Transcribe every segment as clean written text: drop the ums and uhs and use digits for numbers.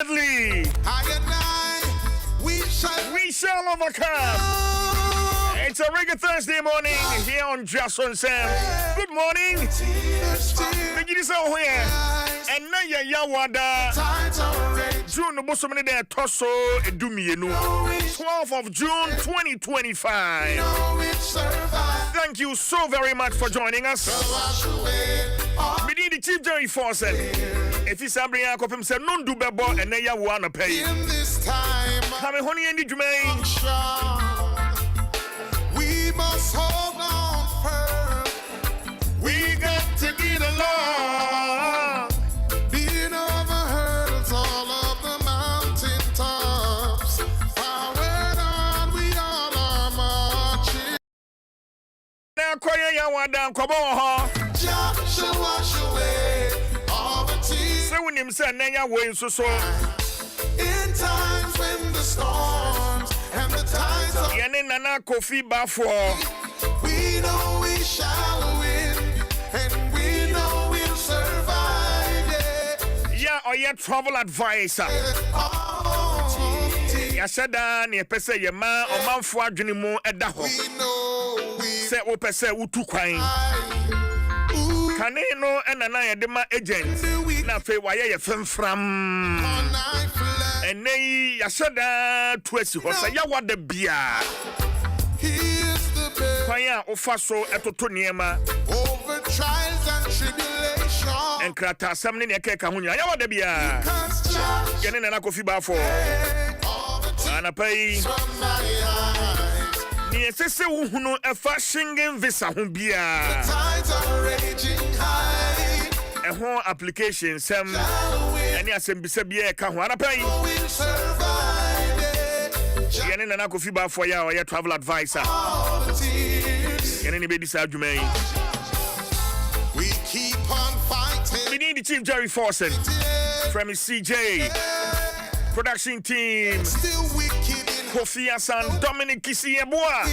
We shall overcome. It's a reggae Thursday morning here on Dwaso Nsem. Good morning. Begin so here. And now Yawada. June the Bosomini de Toso Edumienu. 12th of June 2025. Thank you so very much for joining us. We need the Chief Jerry Forsen. If he's a bring up himself, non do bebo and then you wanna pay. In this time, coming honey and the Jumaine. We must hold on firm. We got to get along. Being over hurdles all of the mountain tops. Forward on, we all are marching. Now, Koya Yawada, Kobo, Josh, wash away all the tears. So when him say, Naya way so. In times when the storms and the tides of Nana Kofi Bafo, we know we shall win, and we know we'll survive. Yeah, or your travel advisor. Ya said that near Pesa Yama or Manfua Junimo at Daho. We know we say Opesa Utukwain. Caneno and Anaya Dema agents. Na fe why ye from and nay yasada twesi hosa ya wada bia kwaya ofaso etoto niema over trials and tribulation and krata samne ne keka hunya ya wada bia yene na kofi ba for ana pai ni esese wuhunu efa shingen visa ho bia ho application some any asembisa bia ka ho anapai yene na kofi ba for ya or ya travel advisor yene ni be disa adwumai we keep on fighting. We need the Chief Jerry Forsen from his CJ production team Kofi Asan Dominic Kisieboa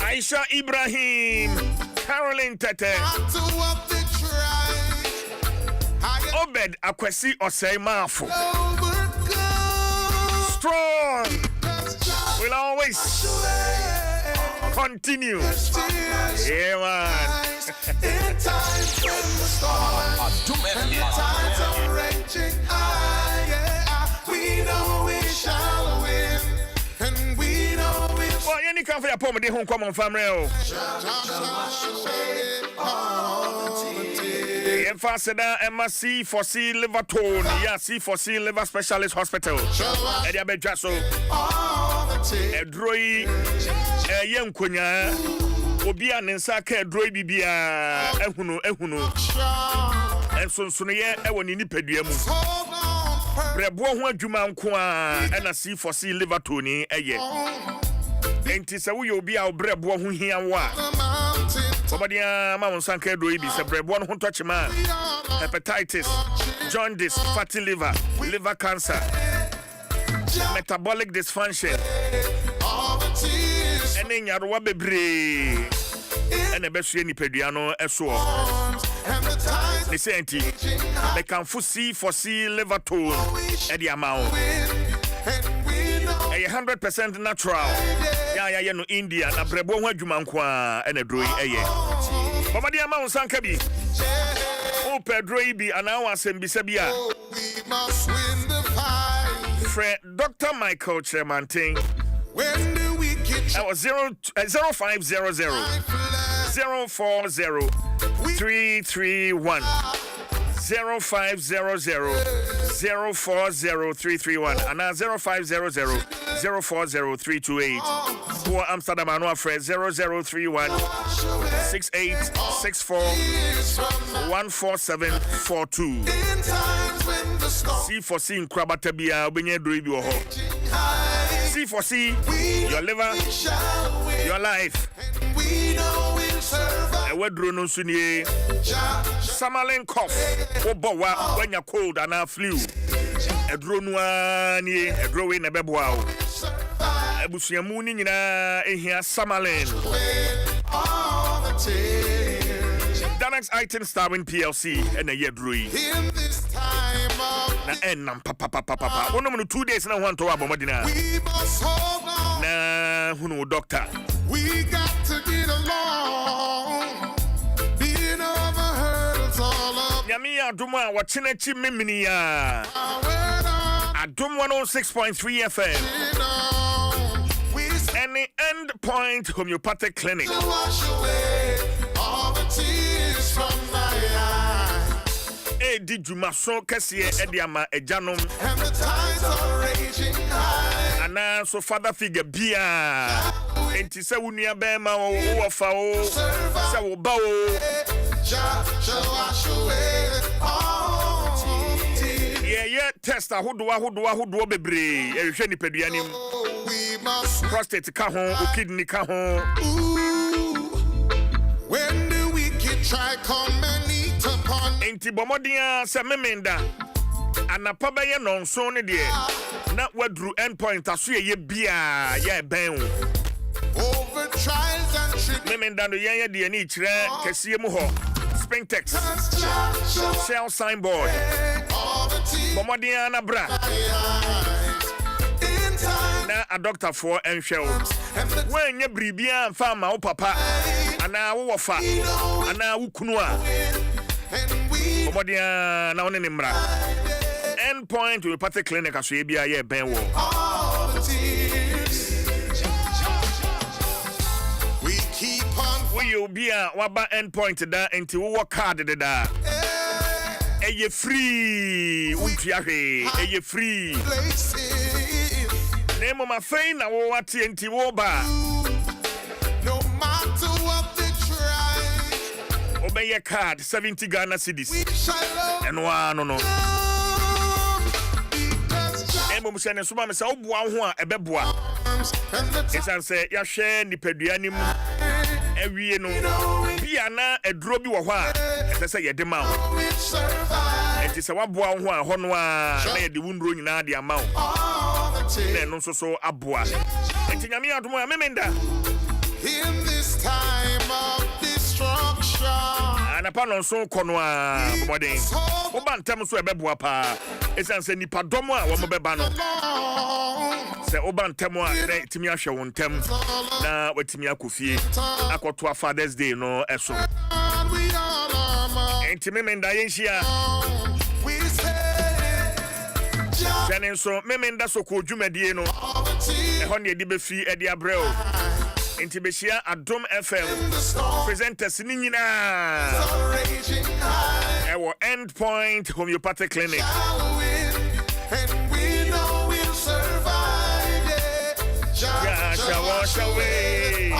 Aisha Ibrahim Caroline Tete Obed Akwesi Osei Mafu. Strong will always continue. Yeah, man. In times when the storms and the tides are raging high, we know we shall win, and we know we'll. Well, you can't for your poem, they won't come on family. Faster MSC for C liver tone, yeah, C for C liver specialist hospital. Edia Bejaso, a droy, a young kunya, Obia Nensaka, droy bibia, ehuno, and so soon, I want in the pedium. Brebo Juman Kwa, and a C for C liver tone, a year. And tis a will be our brebo who here wa. Somebody, Mamma Sanka Droibi, a brebo who touch man. Hepatitis, jaundice, fatty liver, liver cancer, metabolic dysfunction, and then your wabebre, and a best any pediano as well. They say, they can foresee for C liver tone at the amount. 100% natural. Yeah, no India, na brebo wa jumankwa, and a droi, Somebody, Mamma Sankabi. Oh, Pedro Ibi, and I was in Bisabia. We must win the fight. Fred, Dr. Michael Chemanting. When the wicked I was 0500 040 331 0500 040 331 and 0500 040 328 for Amsterdam and Fred 0031 6864 14742. C for C in Krabatabia, Benye Druibi or C for C, your liver, your life. A word drone sunye, Summerlin cough, or bowa when you're cold and I flew. A drone one, a growing a bebow. A busiamuni in a here Summerlin. Danax item starring PLC and a year drui. In this time of Na enam papa. Wono no 2 days na ho anto abomodina. We must hold on. Na hunu doctor. We got to get along. Being over hurdles all up. Nyame Adom a wachenachi memini ya. Adom 106.3 FM. Any end point homeopathic clinic. Wash away all the tears from my eyes. Di Jumaso Cassie Ediama Ejanum. And the tides are raging high. And so father figure Bia. And to say Unia Bema or Fao. So bow. Shall wash away all tears. Yeah, test who do bebre. Sheni Pedianim. Prostate kahon, kidney kahon. When the wicked try come and eat upon Enti bomodia se memenda Anapaba ye non so ne de na wadru endpoint aso ye bia ye ben over trials and tribulations memenda no ye de ani kire kese mu ho Springtex shell signboard bomodia na bra na a doctor for enhwe when ye bribia farmer o papa ana wo wofa ana wo kunu a omodia na woni nimra end point we party clinic aso ye bia ye ben wo we keep on we you bia waba end point da enti wo card da eye free untua hwe eye free name my friend na wo ati enti wo ba no matter what they try obey your card 70 Ghana cedis and one no name mo sene so ma me say oboa ho a ebeboa esan say ya hwe nipaduanim awie no bia na eduro bi wo ho a ese ye de ma wo enti se waboa ho a ho no a na ye de wundro nyina de ama wo no so aboa enti nyame Adom a memenda in this time of destruction anapa no so kono a boden wo bantem so ebeboa pa esan se nipa dom a wo beba no se wo bantem a na timi ahwe wo ntem na watimi akofie akoto Father's Day no eso enti memenda yenhia Janin so memenda so ko dwumadie no ehon ne de be fi e de abrel enti be hia Adom FM presenters ni nyina ewo end point homeopathic clinic and we know we'll survive shall wash away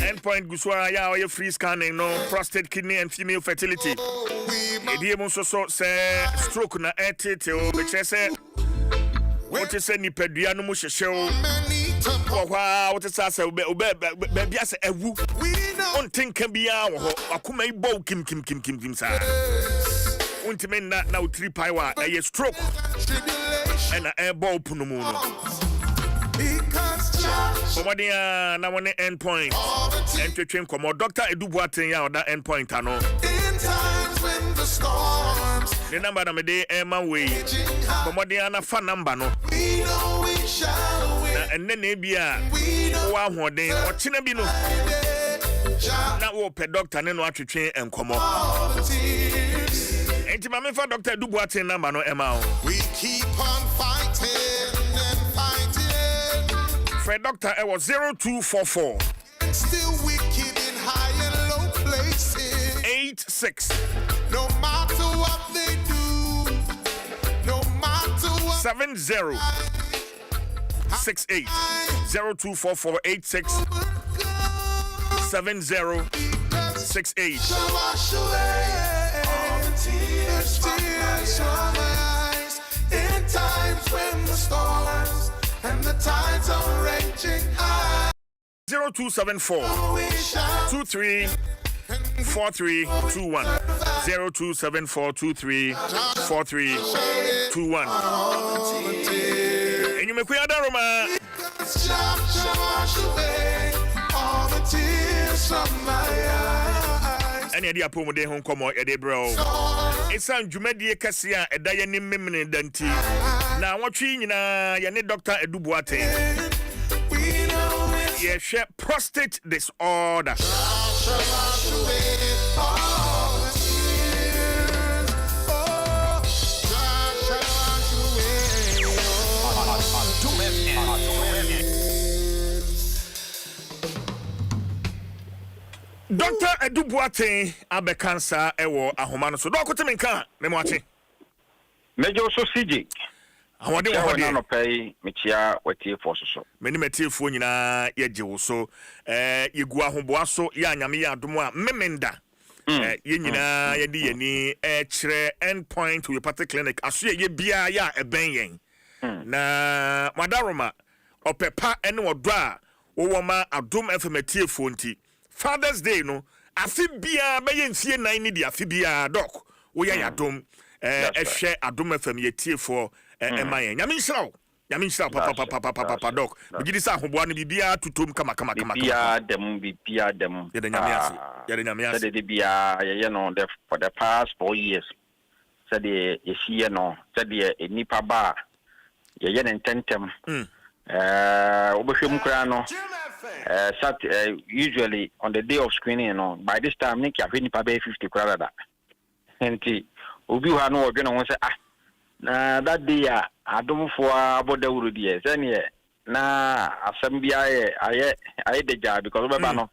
end point guswa ya o free scanning no prostate kidney and female fertility Ediemo so say stroke na etete o be chese what you say nipadua no mo hyehyew wa what you say be bia say awu on tinka bia wo ho akoma ibo kim sa untime na utri pai wa e stroke and na e ball punumu no Bomodia na one end point and twetwem komo Dr. Edubuaten ya oda end point ano when the storms the number na me dey Emma way Bomodia na fa number no we know we shall win na enne na bia wo ahoden o chena bi no na wo pe doctor ne no atwetwe enkomo enti ma me fa Dr. Edubuaten number no Emma we keep on fighting Doctor, it was 0244 still wicked in high and low places 86 no matter what they do no matter what 70 68 0244 86 70 68 wash away all the tears from my eyes in times when the storms and the tides are raging high 0274 23 4321 0274 23 4321 and you make we adaroma wash away all the tears from my eyes Any idea pomo de hon komo e de bro. Esan dwumadie kase a eda ye ne memene danti. Na wotwe nyina ye ne Dr. Edubuate. Ye hwe prostate disorder. Dr. Edubuate abe cancer ewo ahoma no so do kote menka me moache Mejo so CJ awode wo de no pay metia watie fo so meni matiefuo nyina ye gye wo so yegu ahoboa so ya anyame ya adom a memenda ye nyina ye di yani kire endpoint homeopathic clinic aso ye bia ya eben yen na madaroma opepa ene wodo a wo ma Adom FM matiefuo nti Father's Day no afibia be yenfie nan ni di afibia doc wo ya Adom ehwe Adom FM yetiefo emayen nyame nhyira papa doc bigidi sa ahoboa no bibia tutom kama bibia dem ye de nyame ase de bia ye no for the past 4 years said the ye no said the nipa ba ye ntentem obehwem kra no usually on the day of screening, you know, by this time, Nick, I've been 50 crowd. And Obi Hano, we're going to say, that day, I don't for about the wood years. And na assembly, I the job because of Bano.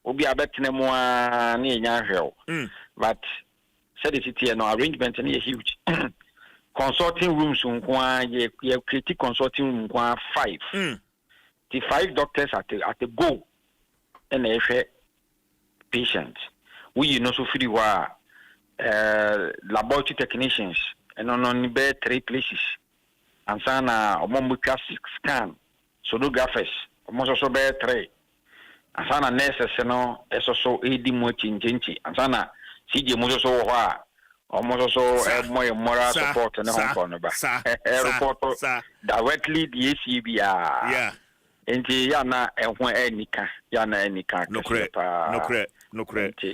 Obi, I bet no more near Nashville. But said the city, no arrangement, and huge consulting rooms, you critique consulting room 5. The 5 doctors at the go and a patient. We know so free were laboratory technicians and on 3 places. And sana omomuka scan, sonographers, almost also bear 3. And sana nurses, no, so AD Mochinchi, and sana CJ Moso almost also more moral support and Hong Kong. Report directly the ACBR. Yeah. Enti yana enika no correct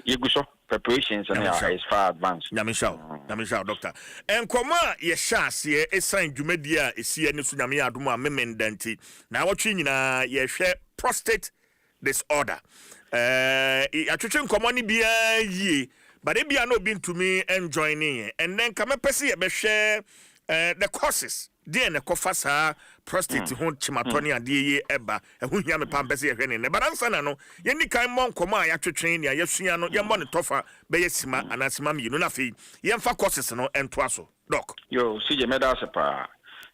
yeguso preparations and is far advanced nyamisha doctor enkoma ye hyase esan dwumadi a esie ne so nyame Adom a memendanti na wotwe nyina ye hwe prostate disorder atwetwe nkomo ne bia yie but e bia no bi ntumi enjoying and then kamepese ye behwe the causes dey na kofasa prostate ho chimatoni ade ye eba ehu hia me pampese ye hwene ne baransa na no ye ni kan mo nkomo a ya twetwen ne yasua no ye mo ne tofa be yesima anasima mienu na fe ye mfa causes no ento aso doc yo CJ medasepa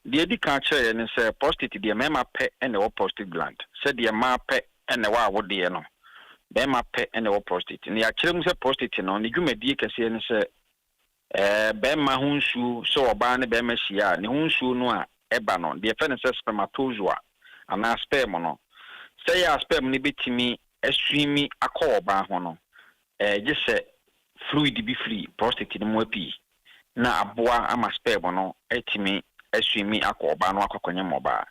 de di kan che ne se prostate de mema pe ene wo prostate gland se de ma pe ene wa wode no be ma pe ene wo prostate ne ya kire mu se prostate no ne dwumadi kese ne se bema hunsu so oba ne bema hia ne hunsu no a eba no de fe ne spermatozoa ana sperm no say ya sperm ne betimi aswimi akoba ho no je se fluid bi free prostate ne mo api na aboa ama sperm no etimi aswimi akoba no akokonye moba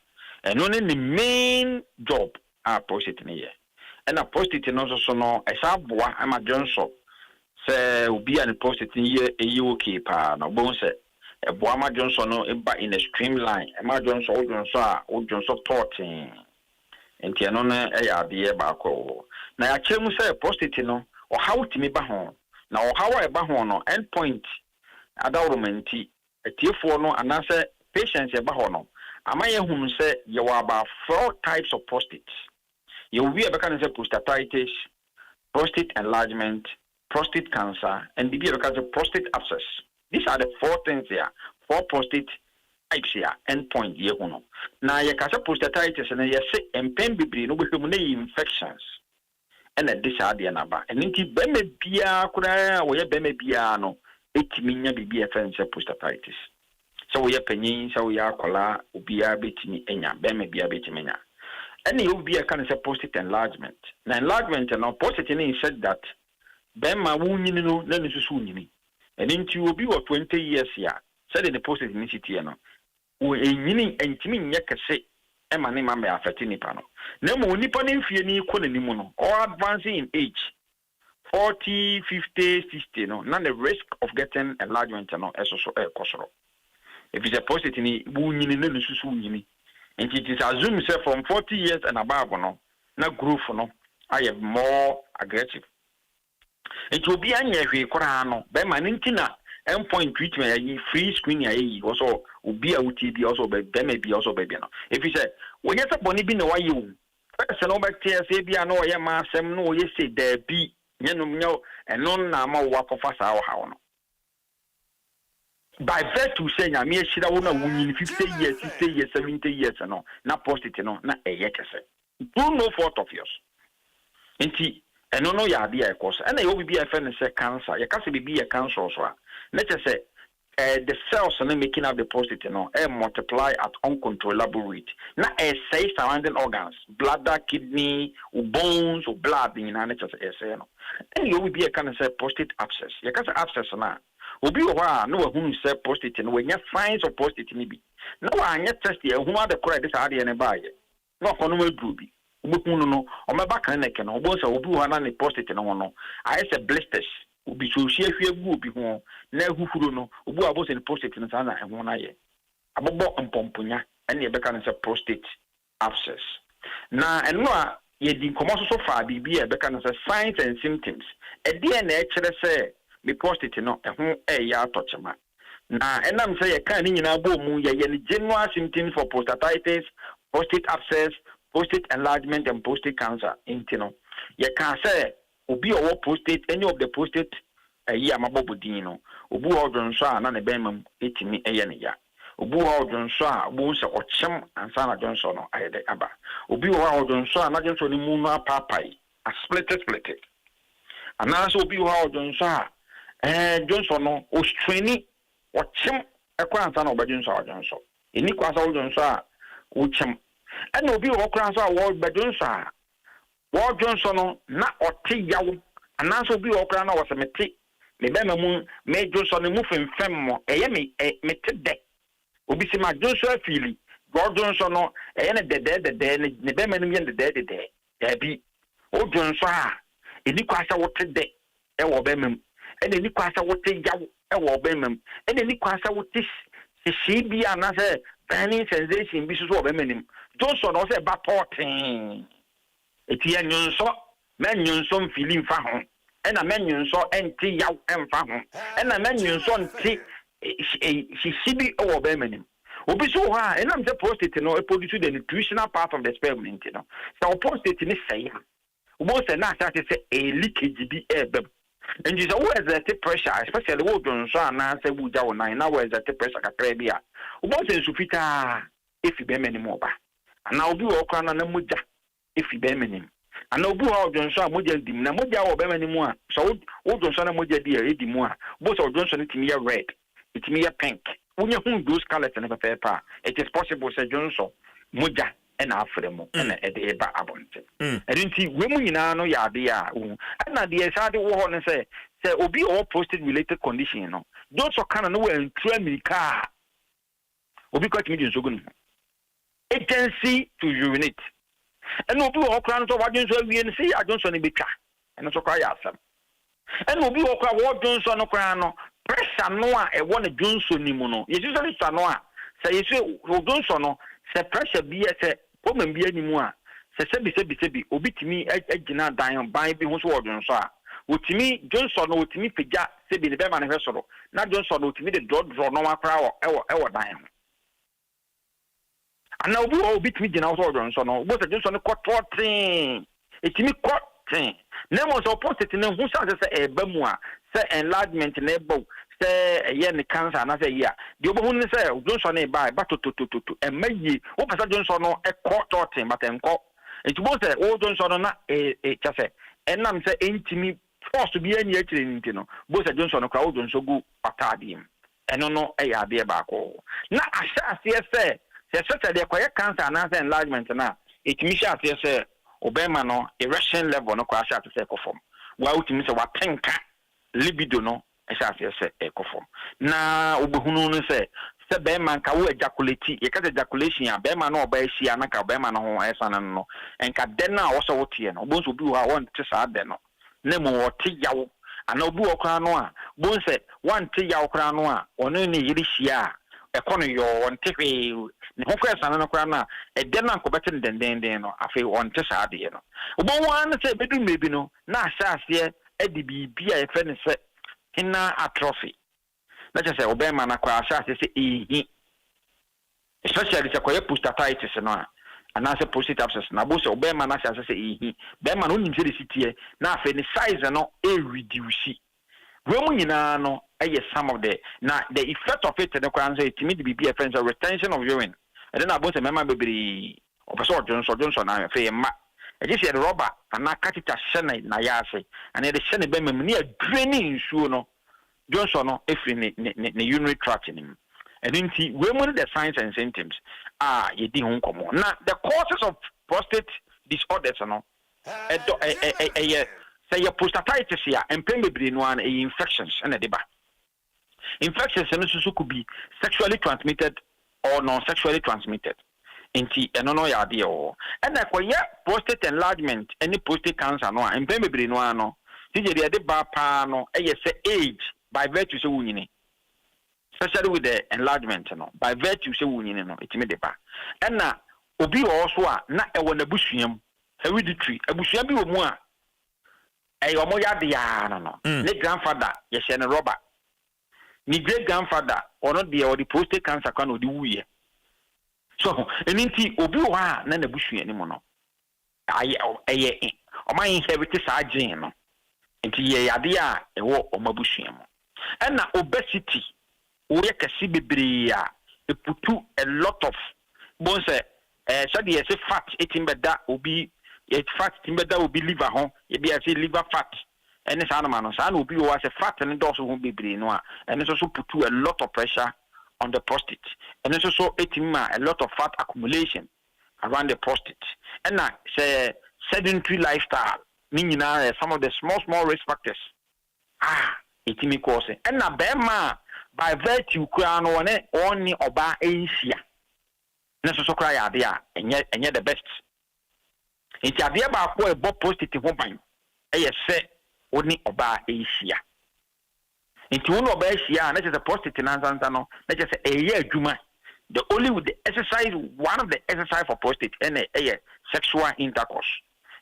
no ne the main job a prostate ne ye na prostate no so no esa aboa ama jonso se obi an prostate ye eyi okay pa na bon se eboama Johnson no eba in a streamline ema Johnson o Johnson torting enti eno na eya de ba ko na ya chemu se prostate no o how timi ba ho na o how e ba ho no endpoint adawromenti etiefo no anase patients e ba ho no amaye hunu se ye wa about 4 types of prostates ye wi e be kan se prostatitis, prostate enlargement, prostate cancer, and the prostate abscess. These are the 4 things here. 4 prostate types here. Endpoint here. Now, you can say prostatitis and you say pen bibri no infections. And this are the number. And inti beme bia kura we beme bia no etiminya bibia fence prostatitis. So we penyin, so we are kola ubia betimi enya beme bia betimenya. And you be a kind of prostate enlargement. Now enlargement and prostate said that Bema wunyi no na nsusu nyini eni nti obi wo 20 years ya said the prostate initiative no wo enyini entimi nye kese ema ne ma me affect nipa no na mo nipa ne mfie ni ko nanim no or advancing in age 40, 50, 60, no, none the risk of getting enlargement, no, as also a cosro. If it's a prostate in the and it is assumed from 40 years and above, no, not growth, no, I am more aggressive. It will be a year, Corano, Bemanina, endpoint treatment, free screening, also, will be a UTB, also, there may be also baby. If you say, when you're a bonny bin, why you? First, no bacteria, say, be a no, I am some no, you say, there be, no, and none more work of us, our house. By virtue saying, I mean, she don't know 50 years, 60 years, 70 years, no, not posted, no, not a yet. Do no fault of yours. And no, ya be a course, and they will be a friend and say cancer. You can't be a cancer, so let's just say the cells and making up the prostate, no, and multiply at uncontrollable rate. Not a say surrounding organs, bladder, kidney, or bones, or blood in an essay, no. And you will be a kind of say prostate abscess. You can't say abscess now. Obi wa no who say prostate no when you signs of prostate ni bi na wa anya test ye who are the correct this ade ne ba ye no kono ma duru bi obi no o meba kan na ke no obo say obi wa na ne prostate no no I say blisters obi so hie hwie gu obi ho na huhuru no obi wa bo say prostate no sana e ho na ye abobo mpomponya ene e be kan say prostate abscess na eno a ye di komo so fa bibi e be kan say signs and symptoms e dey na e kire say me prostate no ehun ya atochema na enam say ye kan ni nyina bo mu ye general symptoms for prostatitis, prostate abscess, prostate enlargement and prostate cancer intino ye kan say obi owo prostate any of the prostate ya mabobodin no obu odwon so na ne benmam etimi eye ne ya obu odwon so a obu se ochem ansa na dwon so no ayede aba obi odwon so na dwon so ni mu no apapai a split anaso obi odwon so a Johnson no o straining or chim a crown son of a Johnson. In Nicolas Johnson, o chim. And no be all crowns are walled by Johnson. Ward Johnson, not or tea yaw, and also be all crown was a meti. The Benamoon made Johnson move in femme, a yemi, a meted deck. Obisi my Johnson feeling. Ward Johnson, a end the dead, the dead, the Benamin the dead, the day. There be. O Johnson, in Nicolas what day, a wobemum. And then you pass out what they yaw a wobemum. And then you pass out what this she be another burning sensation, Mrs. Wobemenim. Johnson was a baporting. It's a new so, man, you some feeling fahon. And a man you saw and tea yaw and fahon. And a man you saw tea she be a wobemenim. Obi so high, and I'm just posted to know a produce the nutritional part of the experiment, you know. So posted in this say, most and not that is a leakage be a and you say, where's the pressure, especially what Johnson and say, would you now where's the pressure? Caribbean. What's in Sufita if you be many more? And now do all crown and a muja if you be many. And no do all Johnson, Muja, Namuja or Bemany more. So, what Johnson and Muja dear, Eddie Moore, both of Johnson, it's me a red, it's me a pink. When you those colors and a paper, it is possible, Sir Johnson, Muja. And after them, and at the Eba Abonte. And didn't see women in Ano Yadia, and not the Asadi war and say, Obi all posted related condition, you know. Don't so kind of know and train me car. Obi got me so good. Agency to urinate. And Obi all crowns of audience where we see, I don't so any car. And so cry out some. And Obi all cry what Johnson no crown. Pressure noa a one a Johnson Nimono. Yes, you say Sanoa. Say you say Johnson. Se pressure be a woman be any more. Se sebi obi timi ejina dan ban bi ho so odun so a wotimi Johnson no wotimi pega sebi ne be manifesto na Johnson no wotimi de draw no akra ewo dan ho ana obi timi gina so odun so no bo se Johnson ko totin etimi ko tin na mo so post ne hu sa se eba mu a se enlargement na ebo yen cancer na say ya the obo ne say Johnson e buy but to and mayi wo pesa Johnson no e court tortin but enko it bo say o Johnson na cha say enam say entimi force to be any akire nti no bo say Johnson no kra o Johnson go patadim eno no e ya de ba ko na asha say such a kwaye cancer na say enlargement na it mi sha say obema no erection level no kwa sha say ko form wa utimi say wa tenka libido no Esafia say ekofom. Na obohunu no say bema nka wo ejaculate ye ka ejaculation ya bema no oba ehia na ka bema no ho esa no no enka den na wo so wotie no obo so bi wo a won te sa de no na mo wote yawo ana obi okra no a bon se wante yawo kra no a ono ne yiri hia ekono yo wonte hwe ne ho kwesa no kra na ede na nkobete ndenden no afi wonte saade no obon wan se bedu mebi no na asase edi bibia ye fe ne se hina atrophy na se obema na kwa asase se ehi especially se kwa prostatitis no a anase prostate abscess na bo se obema na asase se ehi bema no nim se de sitie na afi ne size no e reduce we mu nyina no some of the effect of it the kwan say it be a friends of retention of urine and then about mema bebre opeso Johnson na fe ma e just the rubber and na catheter shene na yase and the shene be mem na draining nsuo no Johnson no efi ne urinary tract nim and nti we mu the signs and symptoms ye di ho nkomo na the causes of prostate disorders no say your prostatitis here and bebre no an infections and the infections could be sexually transmitted or non-sexually transmitted. Inti eno ya de o. And like when prostate enlargement, any prostate cancer no, and maybe no. Tije de ba pa no, say age by virtue say wunyini. Especially with the enlargement no, by virtue say wunyini no, it me de ba. And na obi also a na e wona busuam, hereditary, abusuam bi wo mu a omo ya de ya no. Ne grandfather yes ne rubber. Ni great grandfather or not the prostate cancer can odi wuye so eninti obi wa na busu animo no aye o man inherit sa gene no enti ye yade a ewo o mabusu am na obesity o ye kesi bebre a e putu a lot of bonse so dey say fat eating beda obi e fat timbeda obi liver ho ye be say liver fat and this animal, son will be was a fat and also won't be brain, and it's also put a lot of pressure on the prostate, and it's also a lot of fat accumulation around the prostate. And now, say sedentary lifestyle, meaning some of the small risk factors. It may cause it. And now, Bema by virtue, crown on it only oba Asia. Necessary cry idea, and yet the best. It's a dear about what prostate woman. Say. Only oba Asia. Into one oba Asia, and that is a prostate no. That is a year juma. The only with the exercise, one of the exercise for prostate and a sexual intercourse.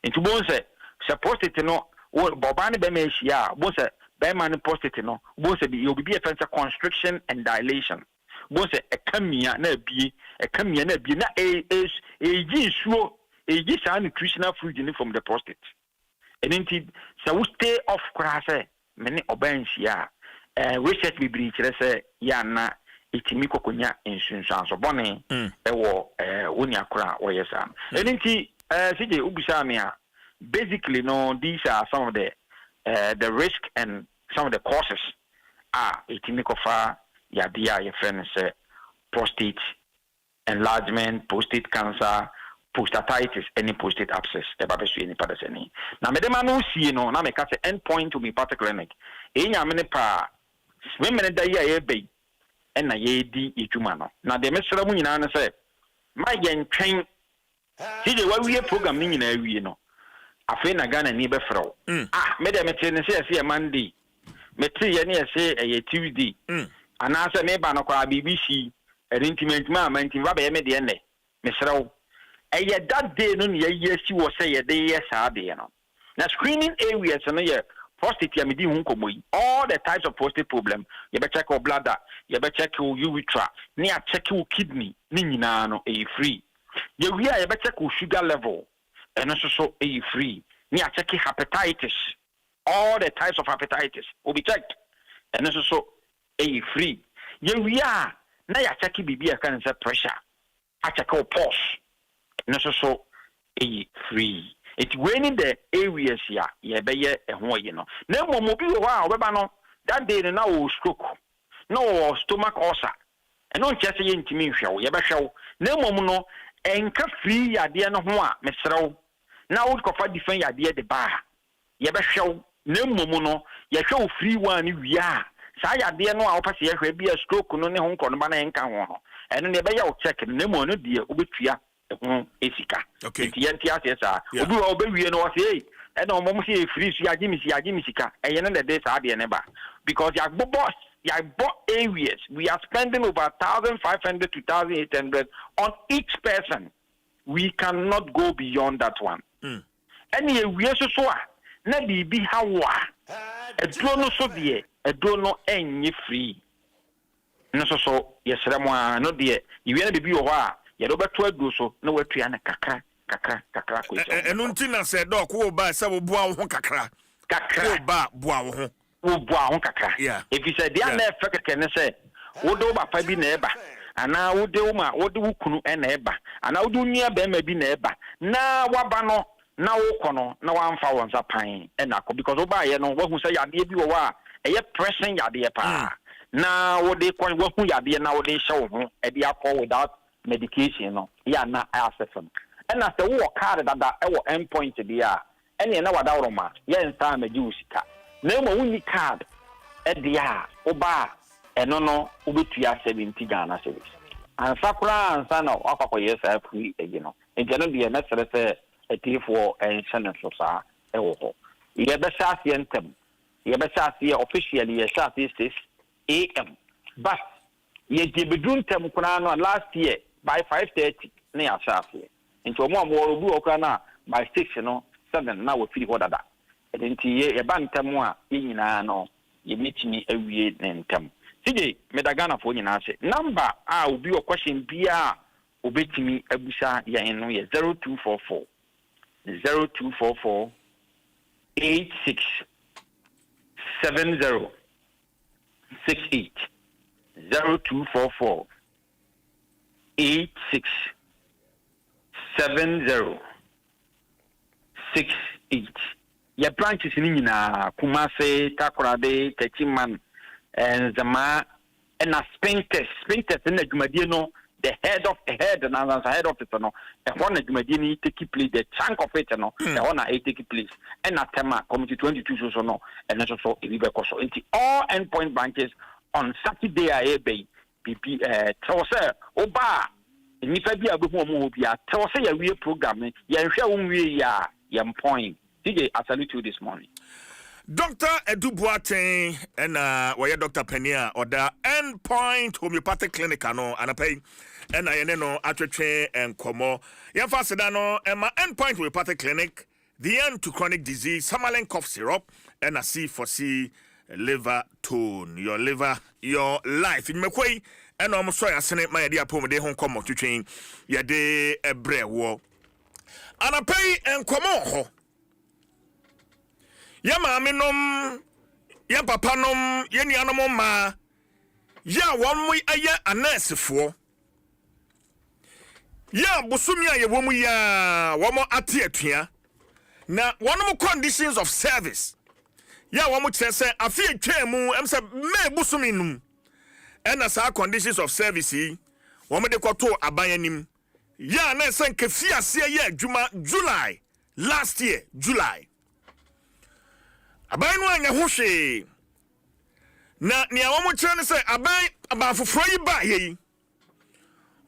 Into bones a prostate no, Bobani Beme Asia, both a Beman prostate no, both you'll be a fence constriction and dilation. Both a camia ne be a camia ne be na a nutritional food from the prostate. And indeed, so we stay off class, many obeying ya. Research we breach, say, Yana, itimiko kunya insurance or bonnie, unia kra or yes. And indeed, CJ Ubusamia, basically, no, these are some of the risk and some of the causes. Itimiko fa, yadia, your friend say, prostate enlargement, prostate cancer. Prostatitis, any prostate abscess, the babesu any padaseni. Now, Madame, no see no, now make the end point to be part clinic. In your many pa, women that ye bay, and a ye di itumano. Now, the Mr. Munina say, my young train, see the way we are programming in a no. I feel a gun and neighbor fro. Madame, say a Monday, Metri, and say a Tuesday, and answer neighbor no qua BBC, an intimate mamma, and Rabbi Mediane, Mr. That day, no, yes, you will say a day, yes, I did. Now, screening areas and prostate, all the types of prostate problem. You better check your bladder, you better check your urethra, near check your kidney, Ninano, a free. You better check your sugar level, and also a free. Near check hepatitis, all the types of hepatitis will be checked, and also a free. You are now check BB cancer pressure. I check your pulse. So a free. It's when in the areas here, ye be a hoy, no. No more mobile wow, Rebano. That day no stroke, no stomach ulcer, and no just intimate show, ye show. No more no, and free idea no more, Mr. Now would cover defend idea the bar. Ye show no more no, ye show free one you are. Saya idea no, I'll pass ye be a stroke no home corner and can and then the check no more no dear, Ubitria. Esika. Okay. Obi obi we no say and no mom say free so yagimi sika e yen the day saa de ne ba because ya bought areas we are spending over 1,500 to 1,800 on each person. We cannot go beyond that one. Any we so na bibi hawa e do no so de e do no enye free no so yesere mo no de you na bibi wo ha ye do beto adu so na watua na kakra ko enu ntina se do ko ba se wo boa wo kakra ko ba boa wo ho kakra if you say they are na effect ne say wo do ba pa bi na eba ana wo de wo ma wo de wo kunu e na eba ana wo do nua ba ma bi na eba na waba no na wo kono na wamfa won sa pan e na ko because wo ba ye no wo hu say yade bi wo wa e ye pressing yade pa na wo de kon wo hu yade na wo de hye wo ho e de akọ without medication no ya na access no e na se wo card dada e wo endpoint dia e ne na wada woroma ye nsa ma ji usika na mo woni card e dia wo ba eno no wo betua 70 Ghana cedis ansa kura ansa na akọ yes free no enti no de na sere se for and Senate so sa e wo ho ye be sa se ntem ye be sa se officially ye sa se 6 AM but ye de bedun tem kuna no last year by 5:30 na ya sa se enti omo amwo obu okura na by 6 no 7 na wo firi ho dada enti ye ba ntem a ye nyina no ye metimi awie ntem sije medagana fo nyina se number a obi o question bia obetimi abusa ye no ye 0244 0244 86 70 68 0244 86 70 68 ya branches ni nyina Kumase Takoradi Techiman and Zama and a Spintes in the Jumadie no the head of the head and the head of it no e one Jumadie take place the chunk of it no e one take place and na tema committee 22 so no and so e be so into all endpoint branches on Saturday a be tell say oba nipa bi abehu mo bia tell say ya we program ya hwe wo we ya point DJ I salute you this morning. Dr. Edubuaten and where Dr. Penia or the Endpoint Homeopathic Clinic no anapay and I know atwetwe and komo yan fasedano and my Endpoint Homeopathic Clinic the end to chronic disease Samalen cough syrup and a C4C liver tone your liver your life in mekoi and almost so asene my dear pom de hon komo twetwen ye de ebre wo anapay and komo ho ya maame nom ya papa nom ya nuanom ma ya wonmu aye anesefo ya bosumi aye womu ya womo ate atua na wonmu conditions of service ya womu kyerese afie twemu emse me bosumi num ena sa conditions of service yi womu de kwato abanyanim ya na sen kefiase ya adwuma July last year July aban no anya ho hwe na nia wo mo kire ne se aban foforo yi ba yi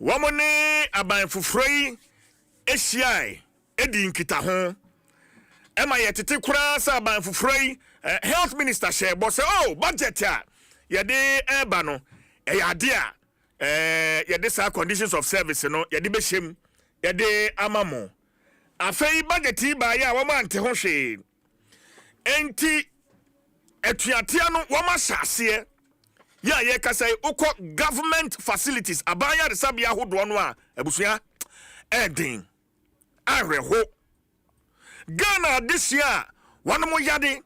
wo mo ne aban foforo yi ehyiai edi nkita ho e ma yetete kura sa aban foforo yi health minister shebo se oh budget a ye de eba no e ya de a ye de sa conditions of service no ye de be hyem ye de amamo afei budget yi ba ya wo ma ante ho hwe enti etuatia no woma hyase ya ye kasai ukọ government facilities abaya de sabia hodo no a abusua edin areho Ghana this year wonmo yade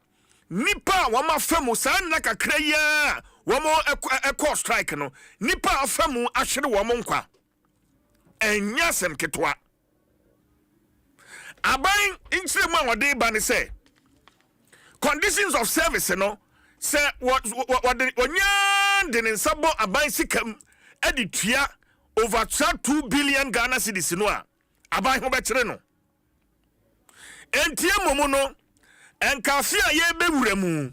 nipa woma famu san na kakra ya womo ekọ strike no nipa afamu ahwere womo nkwa enya sem ketwa aban inchire mu awode ba ne se conditions of service no say what onyan de nsabo aban sikam editua over 2 billion Ghana cedis no a aban ho be kire no entie momo no enkafia ye bewura mu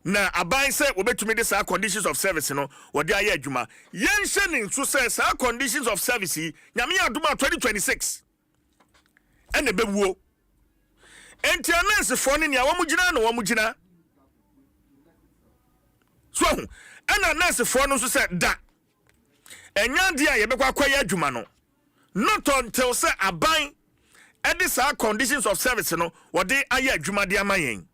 na aban say obetumi de sa conditions of service no wode aye adwuma yenhye ne nso say sa conditions of service nyame adoma 2026 ene bewuo enti ananse fo ne nia wo mugina no wo mugina so ana ananse fo no so say da enya dia ye bekwa kwaya adwuma no not until say aban these are conditions of service no what they aye adwuma de amayen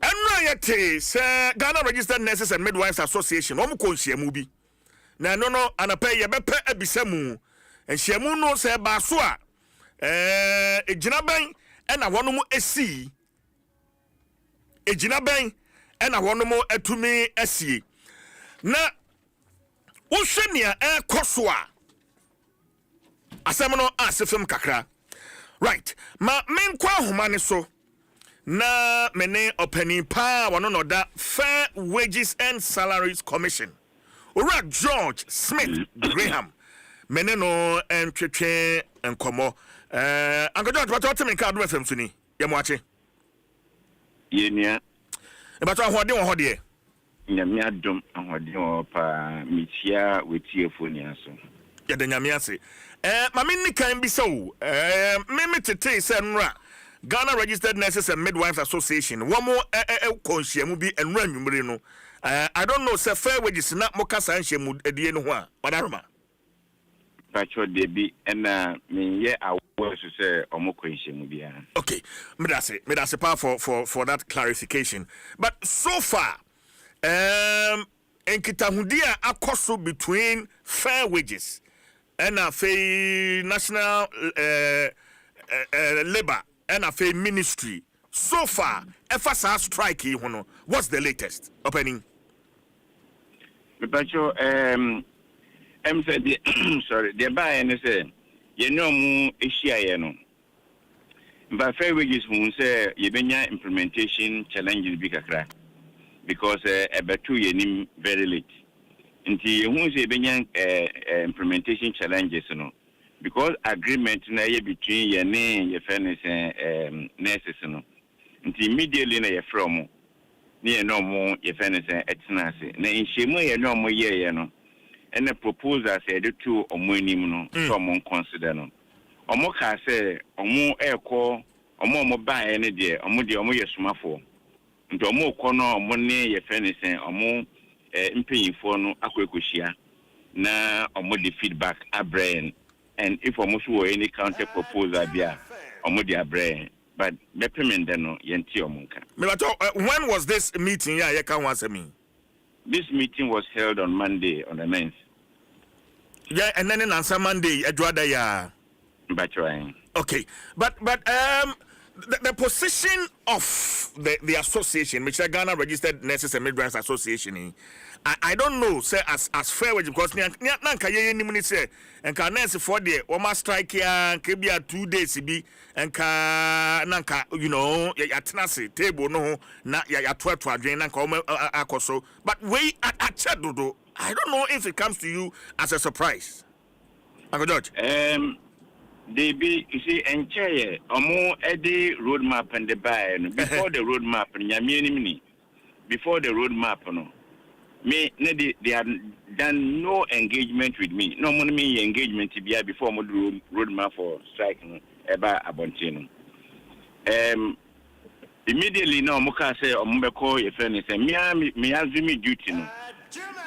enra yete say Ghana Registered Nurses and Midwives Association omo konsiamu bi na no anapa ye bepe abisamu ensiamu no say ba so a ejina ban na wono mu esi ejina ban na wono mu atumi asie na wohwenia koso a asem no asefem kakra right ma menkwa homa ne so na mene opani pa wono no da Fair Wages and Salaries Commission ora George Smith Graham mene no entwetwe enkomo Uncle George what me ka Adom FM suni ye mo ache yenia e ba to ahode wo hode nyame adom ahode wo pa mitia wetiefo ni aso ya de nyame ase ma menni kan bi so me tete se nra Ghana Registered Nurses and Midwives Association womo konhyiamu bi enra nwumre no I don't know say Fair Wages na mo kasa nhyiamu edie no ho a wadaroma pacho debi na menye awo so say omo konhyiamu bia. Okay, me that's a part for that clarification. But so far enkitahudia akoso between Fair Wages and a national labor and a ministry so far FSA strike here hono what's the latest opening Pacho said sorry the buy and say you know mu ehia no but Fair Wages won say you benya implementation challenges bi kakra because ebetu yenim very late nti won say benya implementation challenges no because agreement na ye between ye ne ye fairness nurses no nti immediately na ye from ne ye no mo ye fairness etenase na inhyemu ye no mo ye no and the proposal say the two omonim no so mo consider no omo ka say omo eko omo buy ne de omo ye sumafo nti omo ko no omo ne ye fairness omo mpanyifo no akwekohia na omo the feedback abrain and if almost were any counter proposal bia omodi abre but the payment no yenti omunka when was this meeting you can answer me this meeting was held on Monday on the 9th and then on Monday adwada ya okay but the position of the association which is Ghana Registered Nurses and Midwives Association I don't know say as Fair Wages because nanka ye ni say enka nurse for there o ma strike ya nke bia 2 days bi enka nanka you know ya tenase table no na ya to adwen nanka o akoso but we at chedodo I don't know if it comes to you as a surprise Uncle George they be you see enchaye omo edi roadmap and the buy before the roadmap nyame before the roadmap no me they had done no engagement with me no money me engagement before mo do roadmap for strike no eba abontino immediately no mo ka say omo be call your friend say me azumi duty no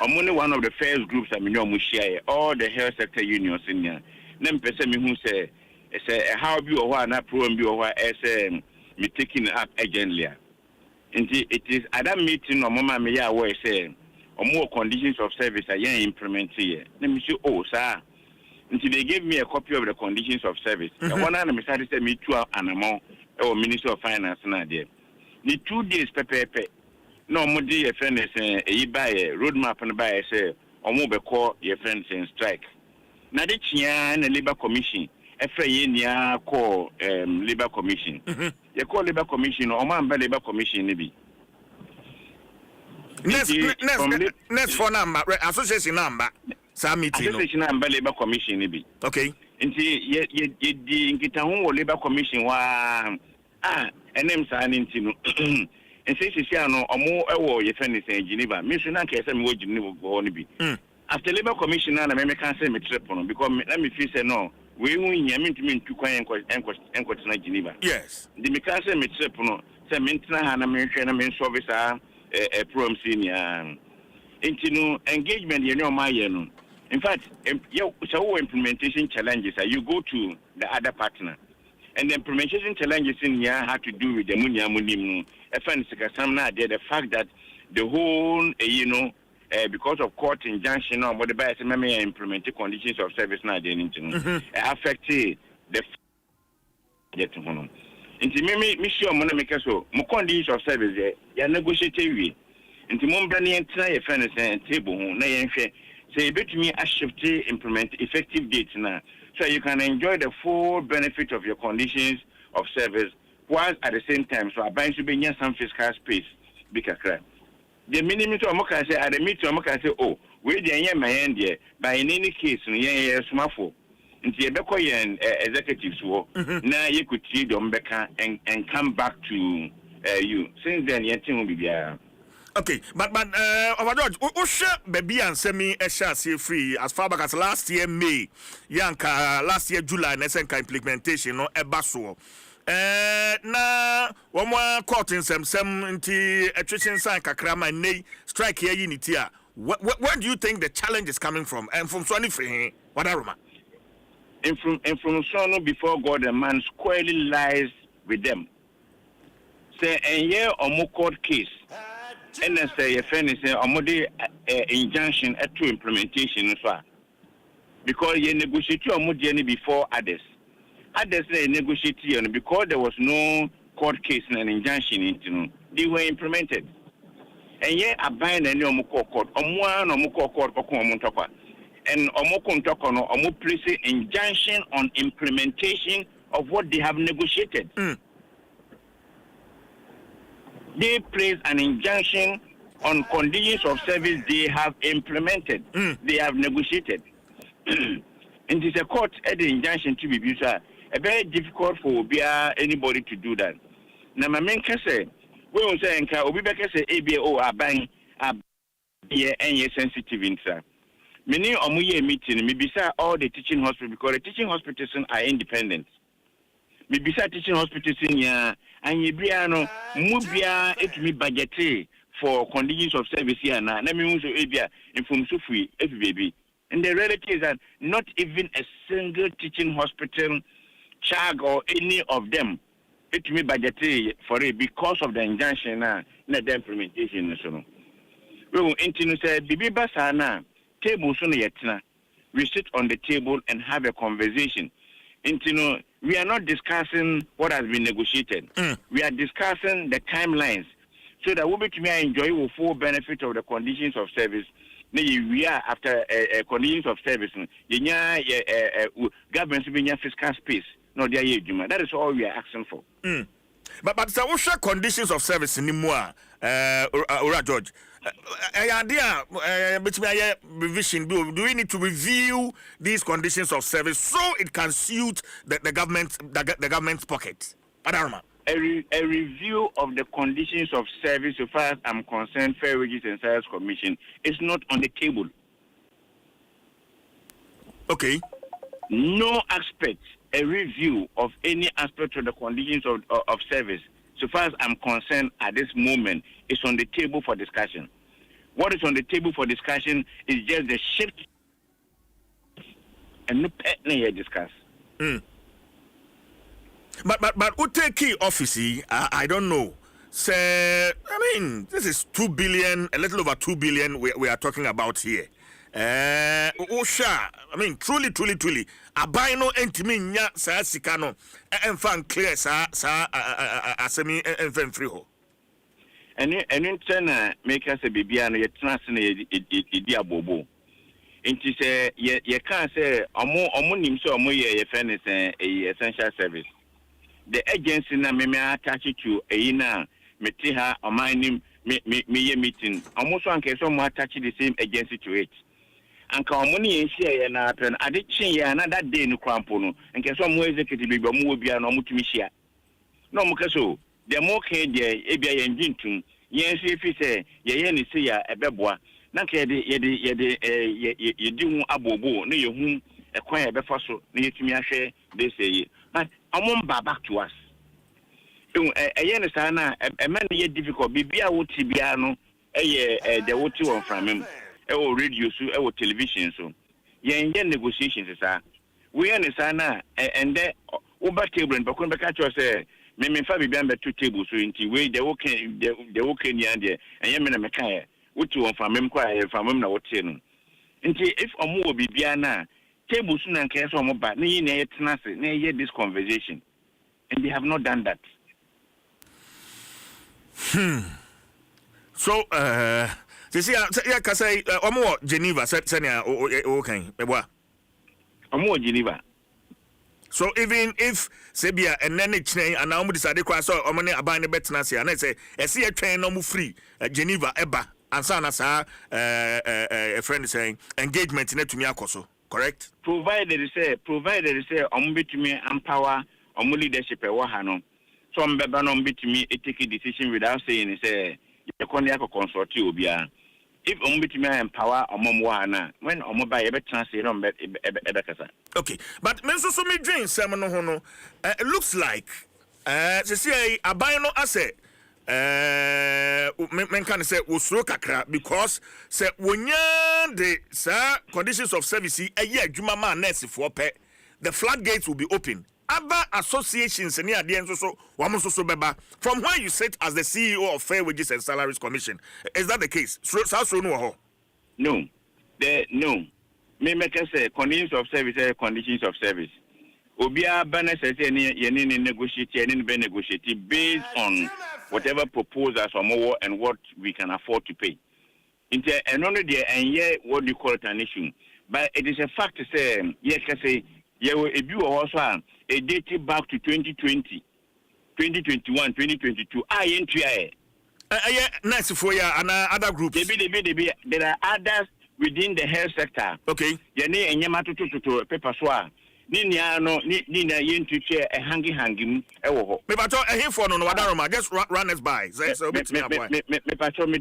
omo one of the first groups I mean omo share all the health sector unions in here na mpese me hu say how bi o wa na program bi o wa me taking up urgently it is at that meeting no mama me ya we say more conditions of service are implement here. Let me say, oh, sir. Until they gave me a copy of the conditions of service. And one time I started to me to an amount or Minister of Finance na there. The 2 days pepe. No more day a friend is a buy a roadmap and buy say or more call your friends and strike. Now the Chian Labor Commission, FA call Labor Commission. You call Labor Commission or man Labor Commission maybe. Next phone number, association number. Association number Labor Commission be. Okay. Nti ye nkita ho Labor Commission wa enem sa nti no. Nsisi ano omo ewo ye fe ne sen Geneva. Me so na ka se me wo Geneva go no bi. After Labor Commission na me can say me trip no because let me feel say no we won yamin to mean to quiet and Geneva. Yes. The Mikasa Mitsepuno, some maintenance and a mention service are a prom senior. Into engagement, my in fact, so implementation challenges are you go to the other partner. And the implementation challenges in here had to do with the Munya Munim. The fact that the whole, because of court injunction or whatever, implemented conditions of service now, affected the into me sure make so more conditions of service ya negotiate into Mombrani and try a fairness and table na yenhwe say betumi a shift implement effective dates now so you can enjoy the full benefit of your conditions of service while at the same time so abang should be some fiscal space bigger crime the minimum to amoka say at the meet to amoka say oh we dey my end there by in any case no yen smafo nti ebeko yen executives wo na you could see them back and come back to you since then yen tin will be there. Okay, but George, Usha baby and semi Esha free as far back as last year May, Yanka last year July, Nesenka implementation no ebaso. Na one more court in some into attrition sign kakrama nay strike here unity. Where do you think the challenge is coming from? And from Sony free, what aroma? And from Sono before God, a man squarely lies with them. Say a year or more court case. And then say a friend is a injunction at two implementation as well. Because you negotiate your journey before others. Others they negotiate because there was no court case and an injunction they were implemented. And yet a bind and no court one or more court and omo place injunction on implementation of what they have negotiated. They place an injunction on conditions of service they have implemented, they have negotiated. And it's a court at the injunction to be used. Very difficult for anybody to do that. Now, my main case, we will say, Obibeka say, ABO are buying and sensitive inside. Many omuye meeting, maybe all the teaching hospitals because the teaching hospitals are independent. Maybe teaching hospitals in here. And Yebriano, Mubia, it me budget for conditions of service here now. Let me also Abia inform Sufi, baby. And the reality is that not even a single teaching hospital, CHAG or any of them, it me budget for it because of the injunction now, not the implementation. So, we will say, Bibi Basana, table soon yet. We sit on the table and have a conversation. We are not discussing what has been negotiated. We are discussing the timelines so that we may enjoy the full benefit of the conditions of service. We are after conditions of service. Government will be fiscal space. No, that is all we are asking for. But so what's the conditions of service anymore, George? Between revision, do we need to review these conditions of service so it can suit the government's pocket? A review of the conditions of service, so far as I'm concerned, Fair Wages and Salaries Commission is not on the table. Okay. No aspect, a review of any aspect of the conditions of service, so far as I'm concerned at this moment, is on the table for discussion. What is on the table for discussion is just the shift and no partner discuss. But who take key office? I don't know. Say, I mean, this is 2 billion, a little over 2 billion we are talking about here. Osha, I mean, truly. Abino entimi nya sa sikano enfan clear sa asemi enfan free ho. And in turn, make us a baby and you transfer a bobo. And she say, you can't say, Omonim so moye fairness a essential service. The agency na me attach it to a ina metiha or my name me meeting. Almost one case some attach the same agency to it. And money and share and happen. I did change another day no crampono and can some executive be more be an omutimisia. No mukaso. The more can ye ebia engine to yes if he say ye any say a beboa. Nanke ye do abobo no ye a coin before so near to me share they say but I won't back to us. A man yet difficult be out tibiano the water on from him radio so television so yen negotiations we understand and then over table and Bakun Bakacho say me fabi be 2 tables so into way the okay near there and yemen mekaya what you on from him quiet from him na what no nti if omo be biana tables so na nke so omo ba na yin na hear this conversation and they have not done that. So you see I can say omo Geneva senior okay eboa omo Geneva. So even if Sebia and then it's and now we decided to so omo ne aban ne betena se and say e see a train no mu free Geneva eba and sana sa a friend saying engagement net to me akoso correct provided say omo betumi empower omo leadership e wo ha no so mbeba no betumi take a decision without saying say you can consult obia if omo betumi empower omo wo ha na when omo ba e betena se no ebekasa. Okay, but men so me dream sem no ho no it looks like se say aban no ase men can say osuro kakra because say wonya the sir conditions of service e adwuma ma nurse for pe the floodgates will be open. Other associations near the end so beba from where you sit as the CEO of Fair Wages and Salaries Commission. Is that the case? No. No. Me make say conditions of service. Obia banner says any negotiate based on whatever proposals or more and what we can afford to pay. And only there and yeah what you call it an issue. But it is a fact to say also a dated back to 2020, 2021, 2022. Nice for you and other groups. There are others within the health sector. Okay. Yene enyama to paper soa. Ni yentu chair a hangi ewo. Me pato here for no wadaroma just run us by. So me pato me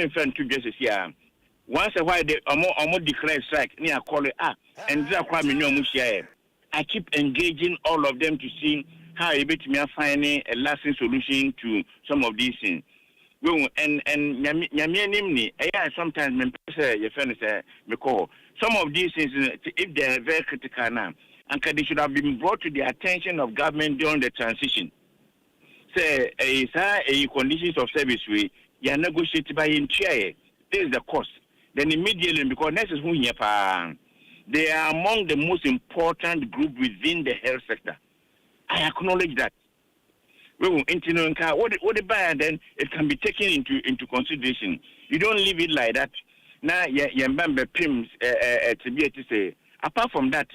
friend to just here. Once a while they almost declare strike near call it and I keep engaging all of them to see how able to find a lasting solution to some of these things. Well, and sometimes your friend say some of these things if they are very critical now and they should have been brought to the attention of government during the transition. Say a conditions of service we are negotiated by in chair. This is the cost. Then immediately, because this is who they are among the most important group within the health sector. I acknowledge that. Well, what the buyer then it can be taken into consideration. You don't leave it like that. Now, remember PIMS to be to say. Apart from that,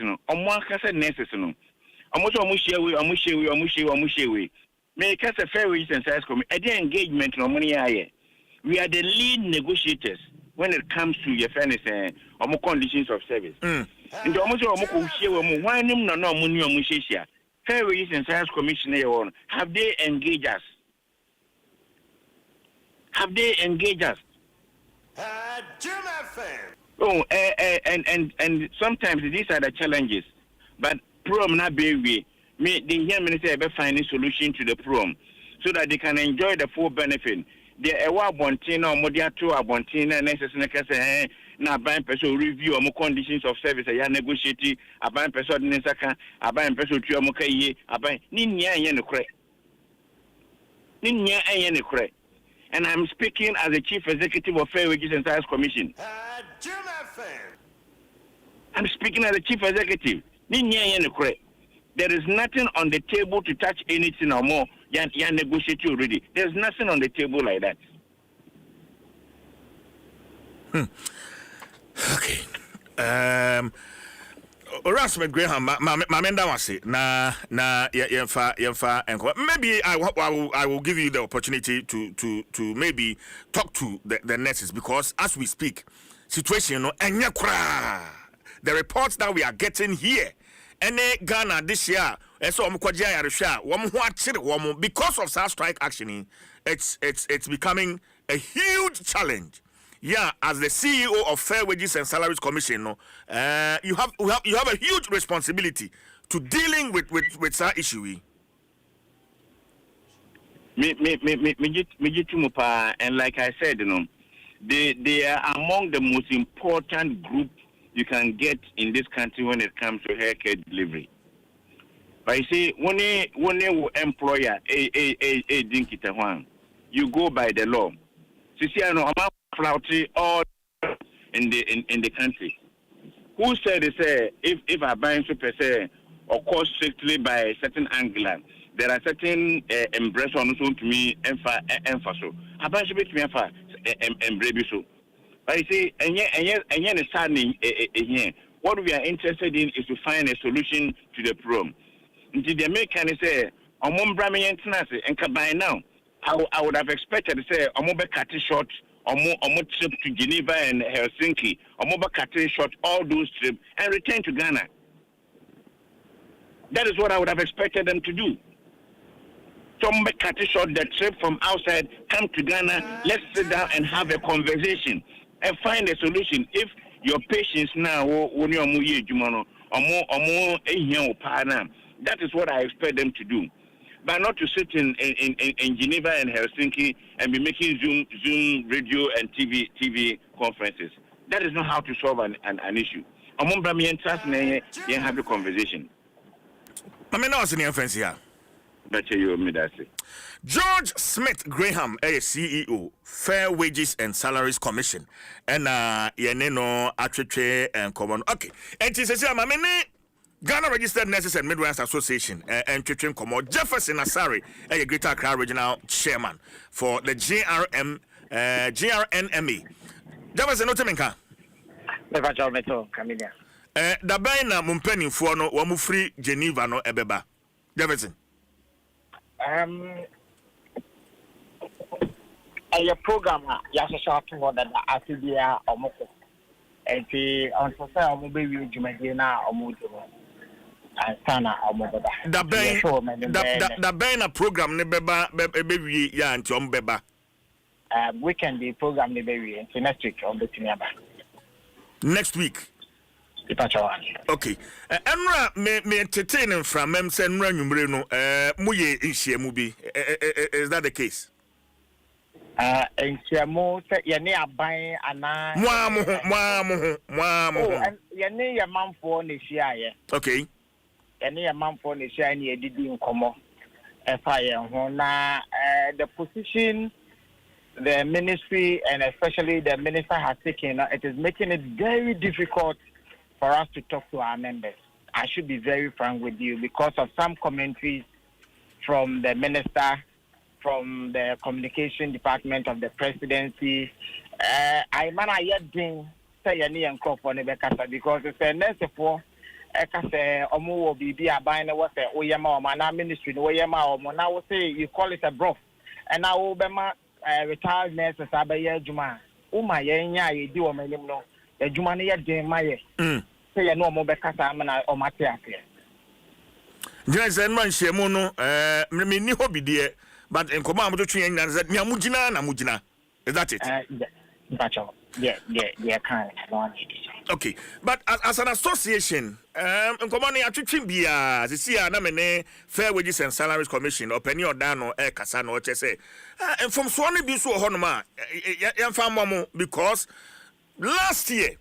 nurses, we. Make us a fair wages and size committee. At the engagement, no money. We are the lead negotiators when it comes to your fairness and conditions of service. And almost why no money Fair Wages and Science Commission have they engaged us? Oh, and sometimes these are the challenges. But prom na baby, me the hear minister ever find a solution to the prom so that they can enjoy the full benefit. The ewa bontina or modiato abontina necessary na ban person review or conditions of service ya negotiate a ban person nesaka a ban person to amokaye a ban ninya yen kre. And I'm speaking as the Chief Executive of Fair Wages and Science Commission. I'm speaking as the Chief Executive. There is nothing on the table to touch anything or more. You negotiate already. There's nothing on the table like that. Okay. Rasmus Graham, my man that was it. Maybe I will give you the opportunity to maybe talk to the nurses because as we speak, situation the reports that we are getting here. And Ghana this year, and so because of South strike action, it's becoming a huge challenge. yeah, as the CEO of Fair Wages and Salaries Commission, no, you have a huge responsibility to dealing with that issue. And like I said, they are among the most important group you can get in this country when it comes to healthcare delivery. But you see, when a employer you go by the law. You see, I know I'm flouting all in the country. Who said they say if I buy super say or cost strictly by a certain angle, there are certain impressions to me emphasis. I buy super to me embrace so. But you see, and yet the what we are interested in is to find a solution to the problem. Until the American say, "I'm and by now." I would have expected to say, I'm going to cut it short, I'm trip to Geneva and Helsinki, I'm going to cut it short, all those trips, and return to Ghana. That is what I would have expected them to do. So I'm going to cut it short, the trip from outside, come to Ghana, let's sit down and have a conversation and find a solution. If your patients now, that is what I expect them to do. But not to sit in Geneva and Helsinki and be making Zoom radio and TV conferences. That is not how to solve an issue. Among Bramian trust you have a conversation. I mean, I was in the offense here. That's you, Midasi. George Smith Graham, a CEO, Fair Wages and Salaries Commission, and Yeneno Atreche and Common. Okay, and it says, I'm Ghana Registered Nurses and Midwives Association and Chichen Komo Jefferson Asari, a Greater Accra Regional Chairman for the GRNMA. Jefferson Otemenka. Never job meto Camilla. The Baina Mumpeni Fuano, Wamufri Geneva no Ebeba. Jefferson. A program Yasha to what that Afibia or Moko. And the on social mobile Jumagina or Mujo. The Baina program Nebeba baby ya and Tom Beba. Weekend the program baby and next week on the Tinaba. Next week. Okay. Enra me entertain from Mems and Ranumbreno, Muye Ishia Mubi. Is that the case? And Siamo said Yania buying and Mwamo. And Yania mum for Nishia. Okay. Any amount for the shiny editing como FIA. The position the ministry and especially the minister has taken, it is making it very difficult for us to talk to our members. I should be very frank with you because of some commentaries from the minister, from the communication department of the presidency. I man I yet didn't say any and call for Nebekasa because it's a necessary. Say omo bibi aban was say oyema o mana ministry no oyema o mo na wo say you call it a broth and now wo be ma retired nurses abaye adwuma wo ma ye nya ye di o manim no adwuma no ye den ma ye say ye no mo be kasa na o mate ase Jensen man shemu no me ni hobby de but enkomo am to twen nya na mugina na mugina is that it yeah kind of okay, but as an association, Nkomani atwitwe bia sisi na mene Fair Wages and Salaries Commission openi odano kasa no che and from so ne bi so ho no ma yemfa momo because last year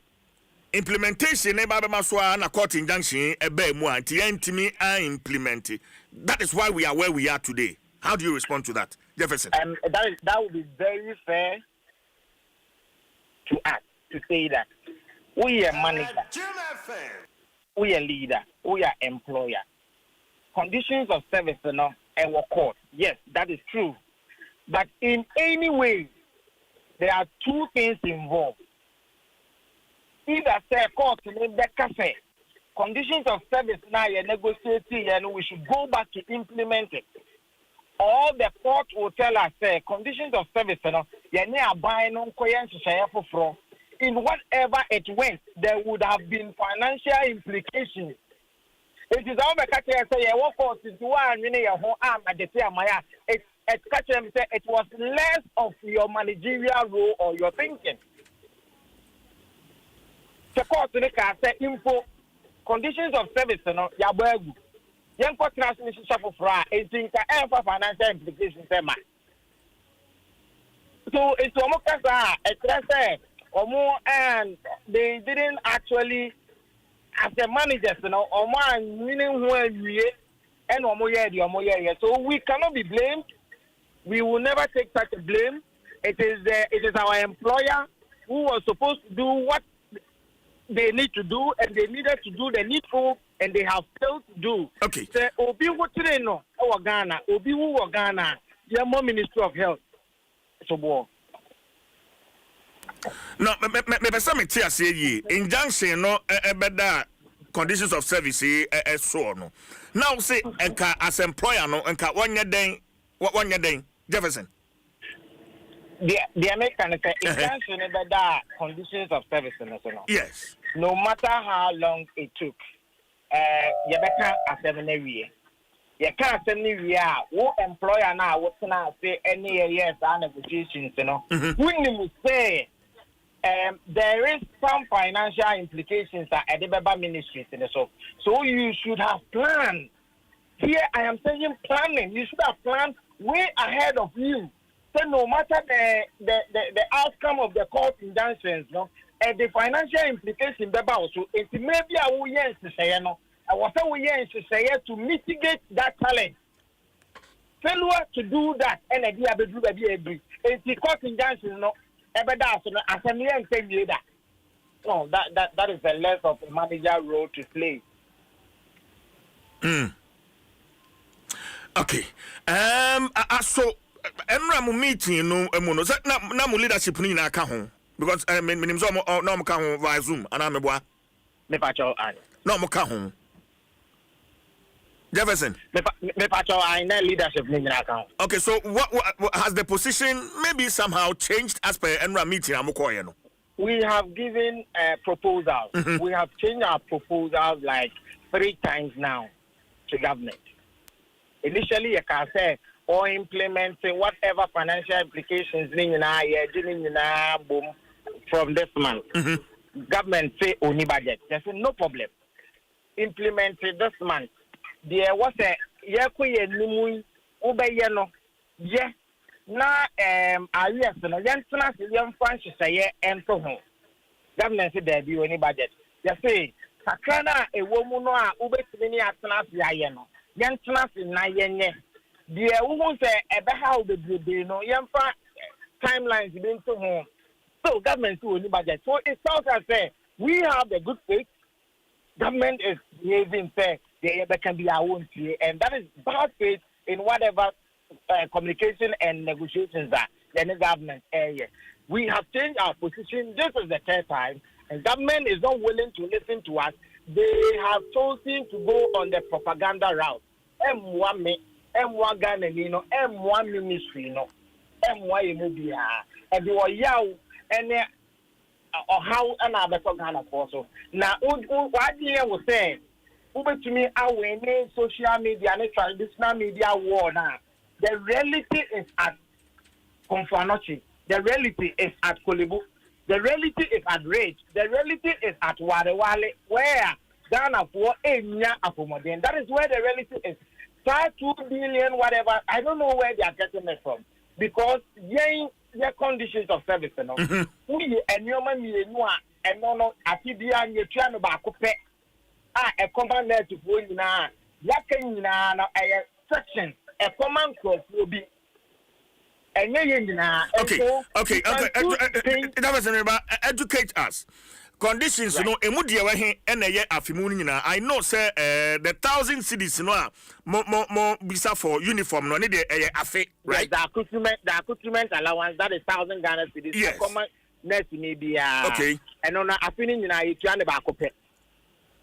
implementation e ba be maso na court injunction e ba mu anti antimi implement. That is why we are where we are today. How do you respond to that, Jefferson? That would be very fair to act to say that we are manager, we are leader, we are employer. Conditions of service, and work court. Yes, that is true. But in any way, there are two things involved. Either say court say conditions of service now you're negotiating and we should go back to implement it. Or the court will tell us say conditions of service, you're near buying on for in whatever it went, there would have been financial implications. It is all the catcher say, what course is one minute your whole arm at the time. It catcher say it was less of your managerial role or your thinking. The court to say info conditions of service no ya bagu. Yen ko transmission shuffle fra e think for financial implications ma. So it's almost say and they didn't actually as the managers meaning and so we cannot be blamed. We will never take such a blame. It is our employer who was supposed to do what they need to do, and they needed to do the needful, and they have failed to do. Okay. So, Obi no our Ghana, Obi wo Ghana, more Ministry of Health. So, boy. No, me some tia say ye injunction no better conditions of service so no. Now say enka as employer no enka one den Jefferson. The American injunction better conditions of service no. Yes. No matter how long it took, you better assembly year. You can't assembly year. What employer now? What can I say? Any years and negotiations, When you say there is some financial implications at the ministries, so you should have planned. Here I am saying planning. You should have planned way ahead of you. So no matter the outcome of the court injunctions, the financial implication also it may be a way to say to mitigate that challenge. Failure to do that and the court injunctions assembly and say that. No, that is the less of a manager role to play. Okay. So Emra meeting no na mu leadership ni na ka ho because minim so no ka ho via Zoom ana meboa Me pacho an no mo ka ho Jefferson me pacho an leadership ni na ka ho. Okay, so what has the position maybe somehow changed as per Emra meeting amokoye no? We have given proposals. We have changed our proposals like 3 times now to government. Initially you can say or implementing whatever financial implications from this month. Government say only budget. They say no problem. Implemented this month. There was a na areas no yen fancy say ento ho. Government say there be only budget. They say sakana e wo mu no a ubetimi ni atena se aye no. Yen tena se na yenye. The woman say how the no yamfa timelines being to home. So government will only budget. So it sounds as say we have the good faith. Government is behaving fair. There can be our own fear, and that is bad faith in whatever communication and negotiations are in the government area. We have changed our position. This is the 3rd time, and government is not willing to listen to us. They have chosen to go on the propaganda route. M1 Ghana, M1 ministry, M1 Mubia, and you are yow, and or how another Ghana also. Now, what you will say, over to me, our social media and traditional media war now. The reality is at Konfanochi, the reality is at Kolibu, the reality is at Rage, the reality is at Wadewale, where Ghana for Enya Akomoden. That is where the reality is. 2 billion, whatever. I don't know where they are getting it from because their conditions of service, we and your money, and no, Atibia, and you're trying to back up a command there to go in now. Yakin a section, a command cross will be. Okay. That was educate us. Conditions, right. Emudia wahe ene afimu nyina. I know say the 1,000 cities more bisa for uniform no ne de afe, right? The accoutrement allowance that is 1,000 Ghana cedis. Yes. Common next maybe okay. And on afini nyina you try ba kope.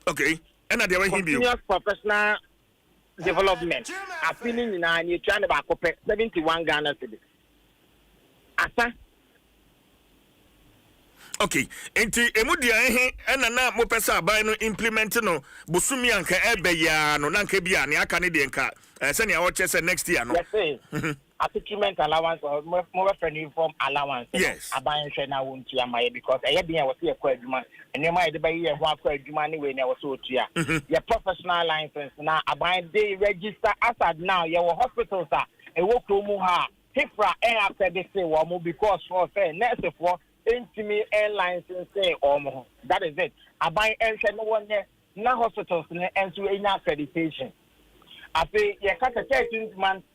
Okay. And na de wahe bi. Continuous professional development. Afini nyina you try ba kope 71 Ghana cedis. Asa okay, enti emudia na mo pesa aban no implement no bosumi anka ebe ya no na nka bia ne aka ne de nka se ne a wo chese next year no. Yes, treatment allowance or more friendly form allowance. Yes. I buy and now won't you my because I had been was here quite man and you might buy here one quite money when I was so here. Your professional license now I buy they register as now your hospitals are a work room ha HIPRA after they say well because for fair nurse for intimate airlines and say more. That is it. I buy and no one there now hospitals and to any accreditation. I say you cut a 13 months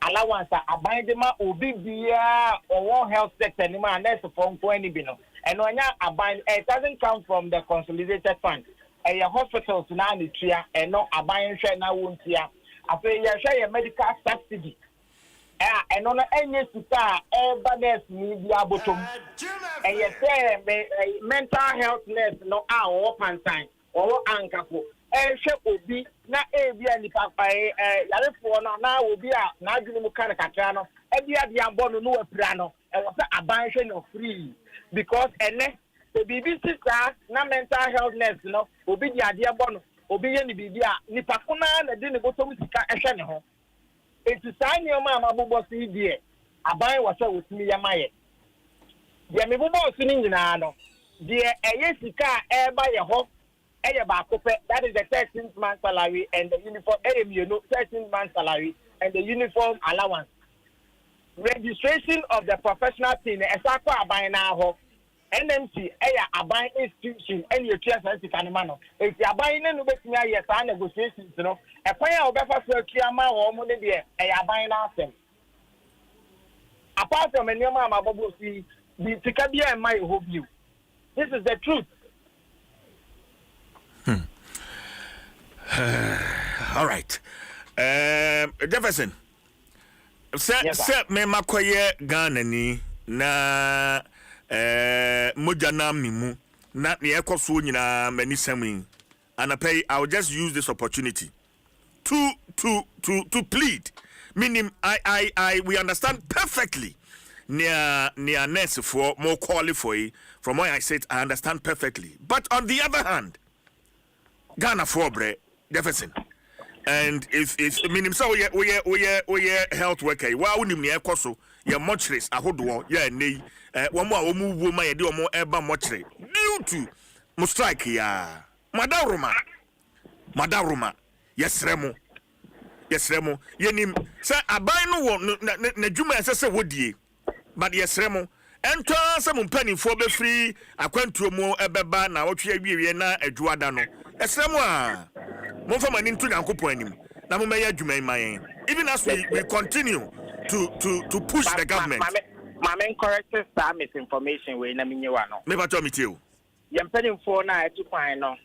allowance abandema obi bia or health sector ni ma nurse for any bino and when it doesn't come from the consolidated fund your hospitals na ni tua and no aban hwe na wontia afi you share your medical subsidy and on any sita nurse ni bia bottom and you say mental health nurse no or pantan or ankafo obi na ebia ni papa yarefo no na obi a na adwene mu kan kakra no ebia de ambo no no apira no e wo se abanhwe no free because ene the BBC star na mental health nurse no obi di ade abo no obi ye ni bibi a ni pakuna na de ne botom sika ehwe ne ho enti saa ni o ma mabobo si die aban wo se wotimi ya maye de me bobo si ni nyina no de eye sika eba ye ho that is the 13th month salary and the uniform 13th month salary and the uniform allowance. Registration of the professional team esakwa aban na ho NMC aban institution and your chair certificate if you aban na no betimi aye sa negotiations no ekwan a obefa so akiama wo mo ne de aban na asem apart from any ma mabobo si the tika bia my hope you this is the truth. All right. Jefferson. Sir, me makoye Ghana ni na mojana mimu na ne ekoso nyina mani sami. And I will just use this opportunity to plead. Meaning we understand perfectly near nurse for more qualified from what I said I understand perfectly. But on the other hand, Ghana for bre Jefferson. And if meaning so we health worker wa unim ne ekoso ye mochres ahodo ya nei wo mo a wo mu wo ma ye de wo mo eba mochre due to mo strike ya madaruma yesremo yenim say aban no wo na dwuma ese wodie but yesremo ento se mo mpanimfo be free akwantuo mu ebeba na wotwe awie na adwuada no esremo a Monfama into Yankopon, Namaya Jumain, even as we continue to push the government. My main corrective misinformation way Naminuano. Never told me to. You're paying for now to find out.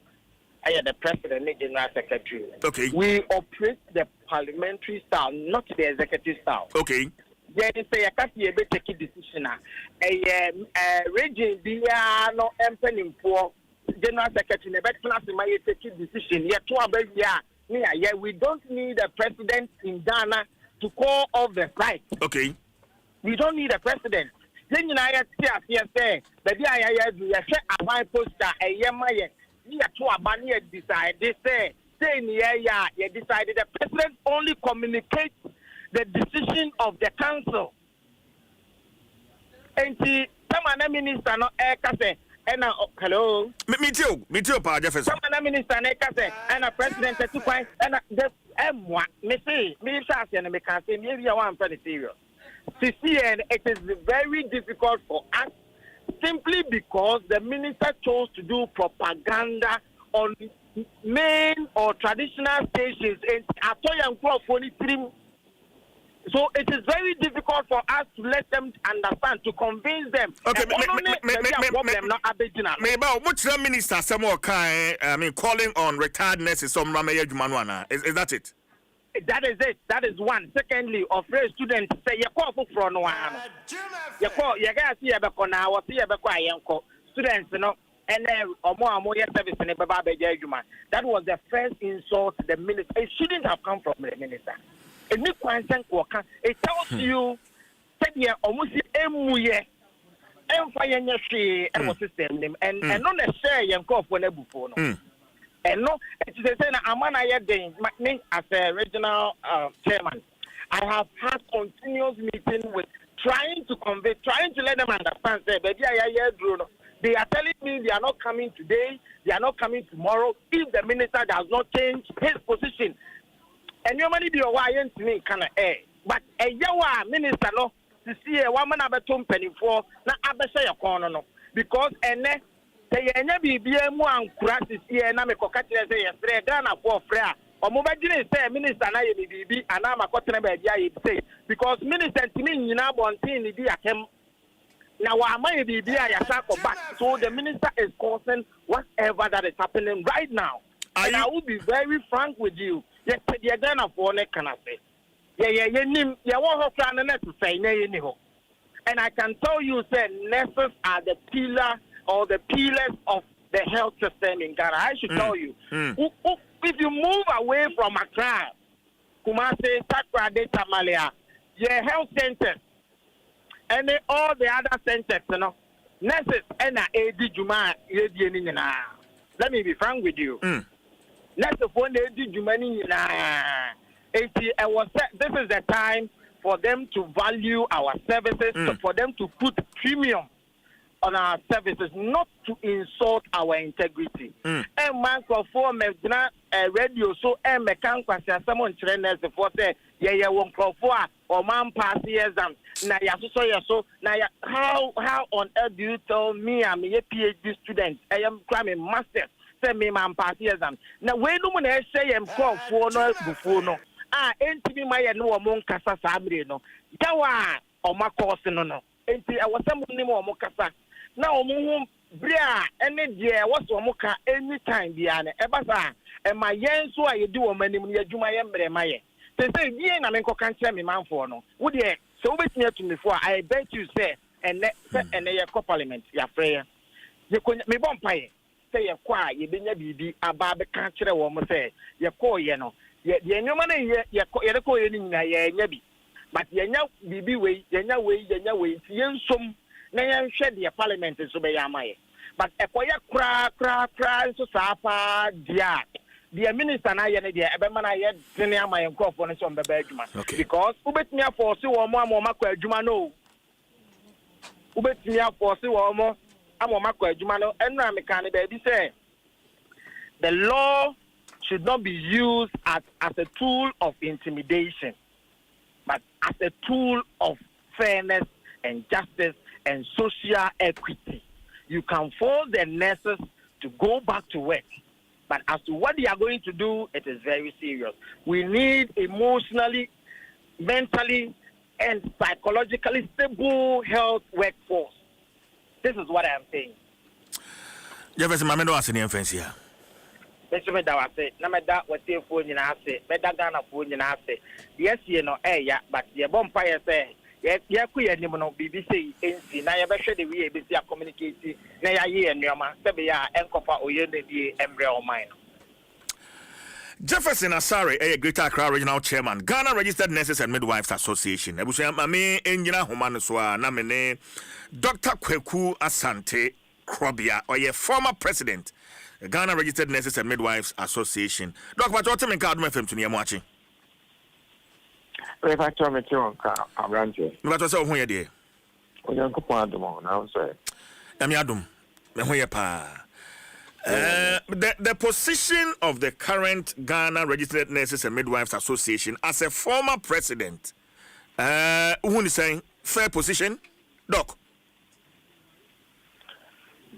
I am the president and general secretary. Okay. We operate the parliamentary style, not the executive style. Okay. Then say I can't be able to take a decision. A region be no employing for. General Secretary, but class in my decision. We don't need a president in Ghana to call off the strike. Okay. We don't need a president. Then I say, but my poster, a yamaye, decide. They say, you decided the president only communicates the decision of the council. And see, some minister no say. Hello. Me too, Pa Jefferson. Some minister say, and a president to find, and the M1. Me say, me and me can say, maybe I want pretty serious. And it is very difficult for us simply because the minister chose to do propaganda on main or traditional stations. And I told you, so it is very difficult for us to let them understand, to convince them. Okay, what's the minister calling on retired nurses from Ramaya Jumanwana? Is that it? That is it. That is one. Secondly, afraid students say you call for no one. You call you guys see about now, or see about students, you know, and then or more service in a that was the first insult to the minister. It shouldn't have come from the minister. It tells you that almost emuye empire nyeshe and what system and not necessarily call for nebufono. And no, it is saying amana yedin me as a regional chairman. I have had continuous meetings with trying to convey, trying to let them understand that they are telling me they are not coming today, they are not coming tomorrow if the minister does not change his position. And you money be a why to me kind of air. But a yawa minister no to see a woman abetum penny for na abesha corner no because ene say ene be one crisis here na me kokati say yesterday Ghana for prayer. Or mobile say minister na ye bibi and I'm a cotton baby say because minister to me you know one thing the akem now why may be back. So the minister is causing whatever that is happening right now. And I will be very frank with you. Yes, you're gonna for neck can I say. And I can tell you that nurses are the pillar or the pillars of the health system in Ghana. I should tell you. If you move away from Accra, Kumasi, Sakra, Tamalia, your health centers, and all the other centers, you know, nurses and AD Juma, let me be frank with you. Nurses for the AD Juma, this is the time for them to value our services, for them to put premium on our services, not to insult our integrity. And microphone, radio, so and mechanical, someone trainers for say, yeah, one for or man pass the exam. Now, so now, how on earth do you tell me I'm a PhD student? I am cramming master. Say me man pass the exam. Now, when no one say I'm called for no before no. Ain't me my no among Casa Sabre no. Gawa or my course no. Ain't I was some more Mocasa. Now, Bria, any dear, what's Moka anytime, Diana, Ebasa, and my yen so I do a many Juma Embre Maye. They say, Yen, I mean, can't tell me, man, for no. Would ye so wait near to me for I bet you say, and they are parliament, your prayer. You couldn't me bomb pie. Say a choir, you didn't be a barber catcher woman say, your call, you know. Yet, no money, you're calling in a yabi. But you're now be way, you're now way, yen some. Now, shed the parliament is obey my. But a quiet cry, so sapa, dear. The minister, I had the Abeman, I had senior my conference on the bedroom. Because Ubet me for so or more Macquarie Jumano. Ubet me for so or more, I'm a Macquarie Jumano, and Ramecani baby say the law should not be used as a tool of intimidation, but as a tool of fairness and justice and social equity. You can force the nurses to go back to work. But as to what they are going to do, it is very serious. We need emotionally, mentally, and psychologically stable health workforce. This is what I am saying. Jefferson, Mamendo has any offense here. Mr. Medawa say, Namada was here for you now, say, Medagana for you now, say, yes, you know, but the bonfire say, yes, BBC, now you better the way BBC communicating, now you and your man, Sabia, and Copa, or the embryo mine. Jefferson Asare, a Greater Accra Regional Chairman, Ghana Registered Nurses and Midwives Association. Ebusia mame enjina homane so na mene Dr. Kweku Asante Krobia, or your former president, Ghana Registered Nurses and Midwives Association. Dr. Patrick Adom FM to near watching. If I tell me to Abrante, what was over here, dear? Adom, now say, Adom, the position of the current Ghana Registered Nurses and Midwives Association as a former president, who is saying fair position, Doc.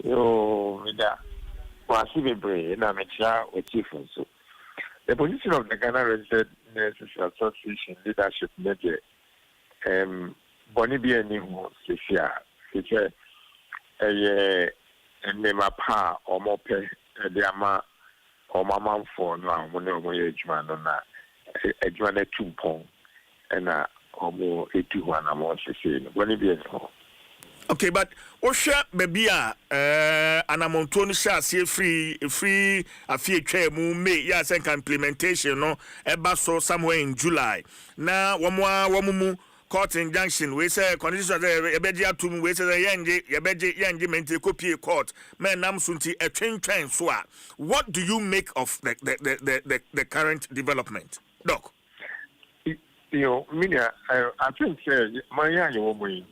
Yo, was he brave? I'm a child with chief. So the position of the Ghana Registered Nurses Association leadership media, Bonnie be a new Sisia, it's and they ma pa or more pay the ama or my mom for now when they were a man on a joint 2 pound and or more 81 amount to say when it be okay, but Osha Babia and I'm on Tony Shah see free a few chair moon may yes and implementation no eba so somewhere in July. Now one more court injunction we say conditions e bedia tum we say yenje ye beje yenje mente copy court men nam sunti e twen so a. What do you make of the current development, Doc? I think my young woman,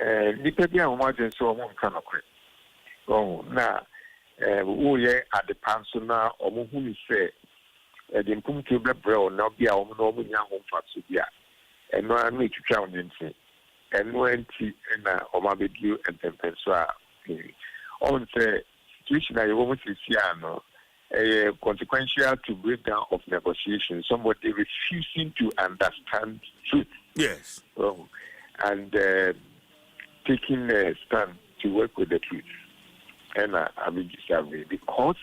Nipedia emergency or one kind of quick. Oh, now, we at the Pansona or who say, the Impumtable Bro, not be our normal young home for Subia, and no one need to count in say, and when tea and Omabidu and Tempensua. On the situation, I almost see consequential to breakdown of negotiations, somebody refusing to understand truth. Yes. And taking a stand to work with the truth. And I mean, because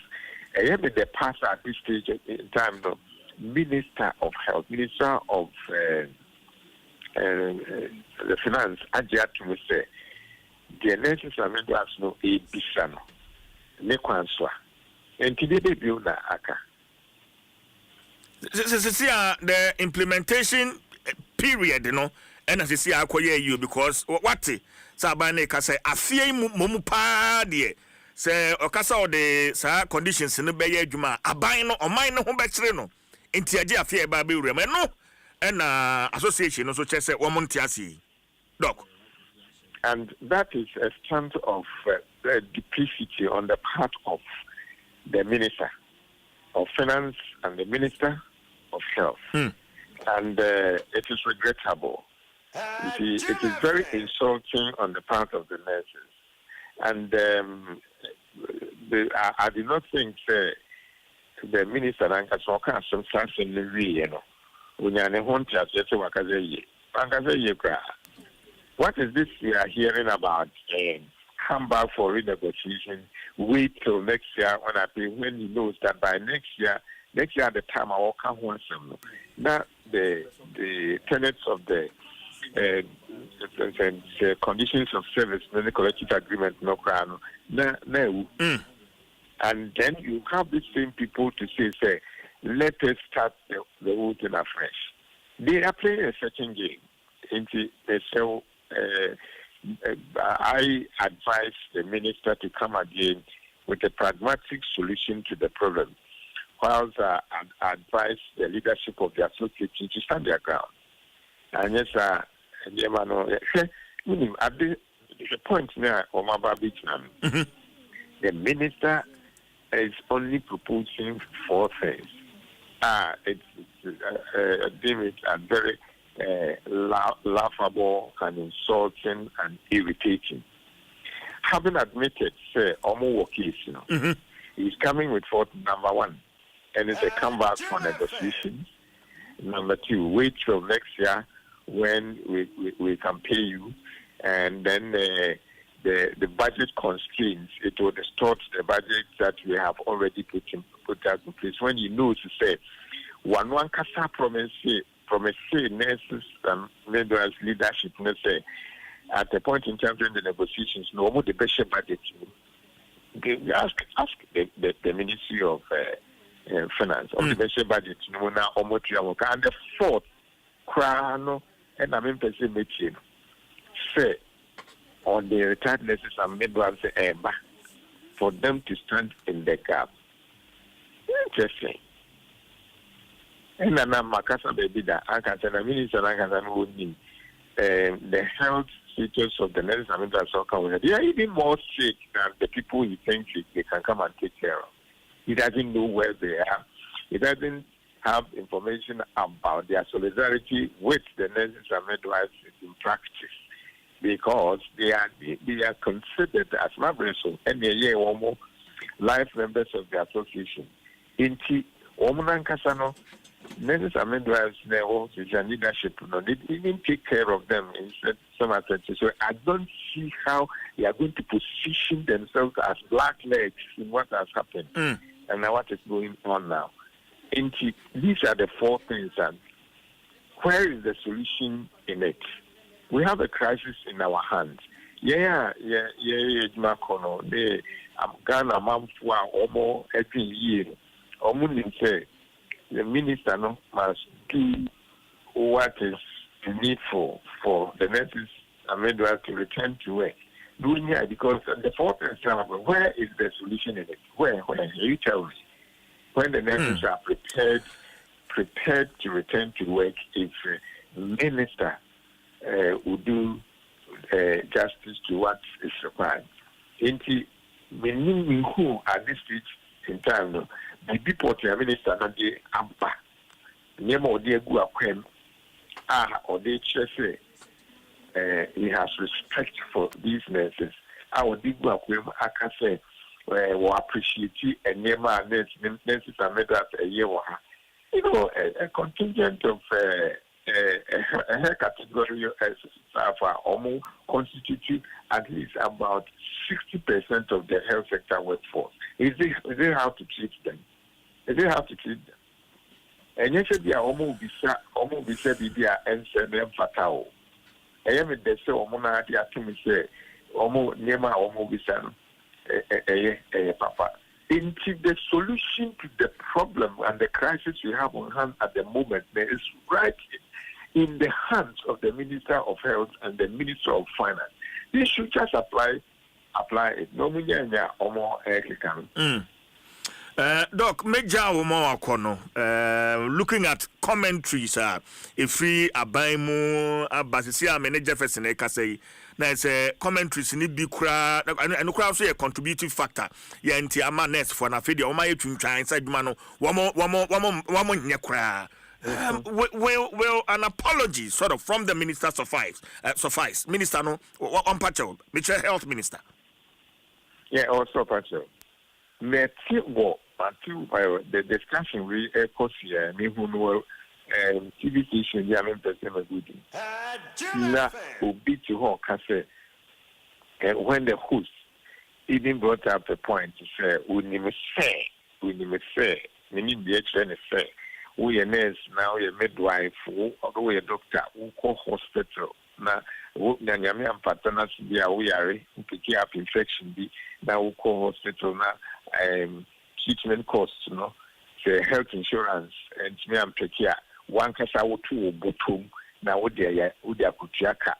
I am in the past at this stage in time, no, Minister of Health, Minister of the Finance, Ajay to say, the nurses are meant to have no a bisano, Nekwanswa. And today they build that aka. The implementation period, you know, and as you see, I acquire you because what Sabane can say, I fear Mumupa, dear. Say, Okasa or the conditions in the Bay Juma, a bino or minor home bachelor, in Tiaja fear Baby Remeno, and association also says one Montiasi. Doc. And that is a stand of duplicity on the part of the Minister of Finance and the Minister of Health. And it is regrettable. You see, it is very insulting on the part of the nurses. And I do not think the Minister and Kasoka some sense in the way, you know, when you're in a home church, you say, what is this we are hearing about? Come back for renegotiation. Wait till next year when he knows that by next year at the time I will come home. Now the tenets of the conditions of service, the collective agreement, no. And then you have the same people to say, let us start the whole thing afresh. They are playing a certain game. So I advise the minister to come again with a pragmatic solution to the problem, whilst I advise the leadership of the association to stand their ground. And yes, at the point now, the minister is only proposing 4 things. It's very laughable and insulting and irritating. Having admitted, say, Omo case, you know, he's coming with number 1, and it's a comeback for negotiations. Number 2, wait till next year when we can pay you, and then the budget constraints, it will distort the budget that we have already put out in place. When you know to say, one kasa promise nurses and midwives leadership, say, at the point in time during the negotiations, no more the best budget. Ask the Ministry of Finance of the best budget. No now almost and the 4th crown and I mean say on the retired nurses and midwives for them to stand in the gap. Interesting. And then Makasa baby that I can tell the minister I can the health status of the nurses and midwives. They are even more sick than the people he thinks they can come and take care of. He doesn't know where they are. He doesn't have information about their solidarity with the nurses and midwives in practice, because they are considered as members and they are life members of the association. Inti Omunan Kasano, nurses and midwives, their leadership, they even take care of them in some attention. So I don't see how they are going to position themselves as black legs in what has happened and now what is going on now. Inti, these are the 4 things, and where is the solution in it? We have a crisis in our hands. Ghana Mamfua Omo every year. Omunin say the minister must do what is needful for the nurses and midwives to return to work. Doing here because the 4th example, where is the solution in it? Where? You tell me. When the nurses are prepared prepared to return to work if minister would do justice to what is required. Meaning who at this stage in time, no, the people to minister not the ampa. Name or dear Guaquem or they say he has respect for these nurses. Our Guaquem, I can say, will appreciate it and name our nurses and made us a year. You know, a contingent of a category for almost constitute at least about 60% of the health sector workforce. Is it how to treat them? Is it how to treat them? And you said, almost be said, be and them fatal. I am the so almost say, almost Nema almost be said, Papa. Into the solution to the problem and the crisis we have on hand at the moment, there is right in the hands of the Minister of Health and the Minister of Finance. They should just apply it. No, Doc, looking at commentaries, if we abaimu abasisia mene Jefferson Ekasei, na it's commentaries need be cra and crowd say a contributive factor. Ya nti ama nurse for na fedia o ma yetwintwa inside mano wamo nyakra. Will an apology sort of from the minister suffice? Minister no on patrol, Mitchell Health Minister. Yeah, also patrol. The discussion we echoes here, me who know TV station, yeah, I'm person good. Now, be to her case, and when the host even brought up the point to say, we never say, we need the extra say, we are nurse now, we are midwife, although we are doctor, we call hospital. Now, Nyame and partners be aware, we pick up infection, be now we call hospital now. Treatment costs, you know, the health insurance, and me and Pekia, one casa or two bottom, now would they kutiaka.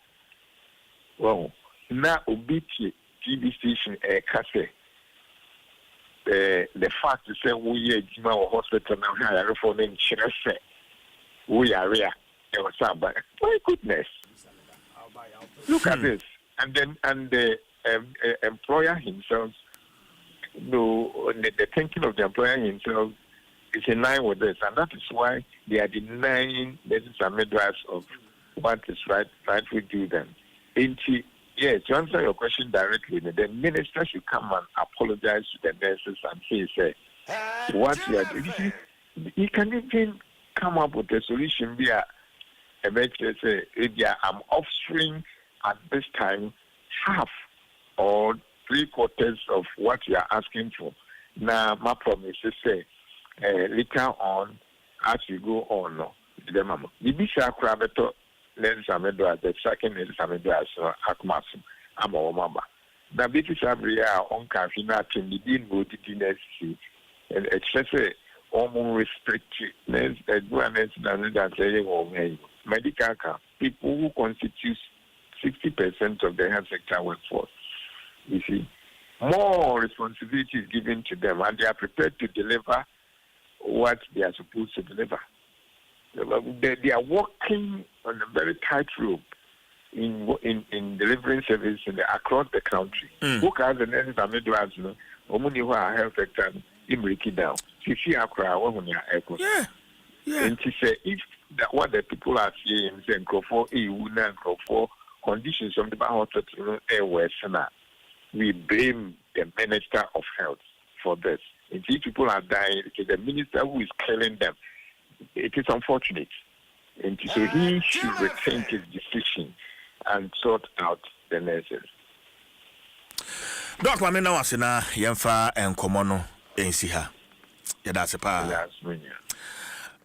Well, now obiti TV station a case. The fact is that we are Jima or hospital now here for them Chirese. We are here. But my goodness. Look at this. And then the employer himself. No, the thinking of the employer himself is in line with this, and that is why they are denying nurses and midwives of what is rightfully due them. Yes, to answer your question directly, the minister should come and apologize to the nurses and say what you are doing. He can even come up with a solution via a message say, I'm offering at this time half or 3/4 of what you are asking for. Now, my promise is say, later on, as you go on, the mama, the bishop crabeto, let's amedwa, the second is amedwa, so akmasu, I'm a mama. The bishop rea on Kafina can be deemed with the NSC, and it's almost restricted, than saying, oh, medical people who constitute 60% of the health sector workforce. You see, more responsibility is given to them, and they are prepared to deliver what they are supposed to deliver. They are working on a very tight rope in delivering service across the country. Who can the nurses and midwives, who are health sector, in breaking down. Yeah. And to say if what the people are saying is for EU and for conditions of the hospital airways, we blame the Minister of Health for this. If these people are dying, it is the minister who is killing them. It is unfortunate. And so he should rethink his decision and sort out the nurses. Doc, I now say na yemfa enkomono ensiha. Yada sepa.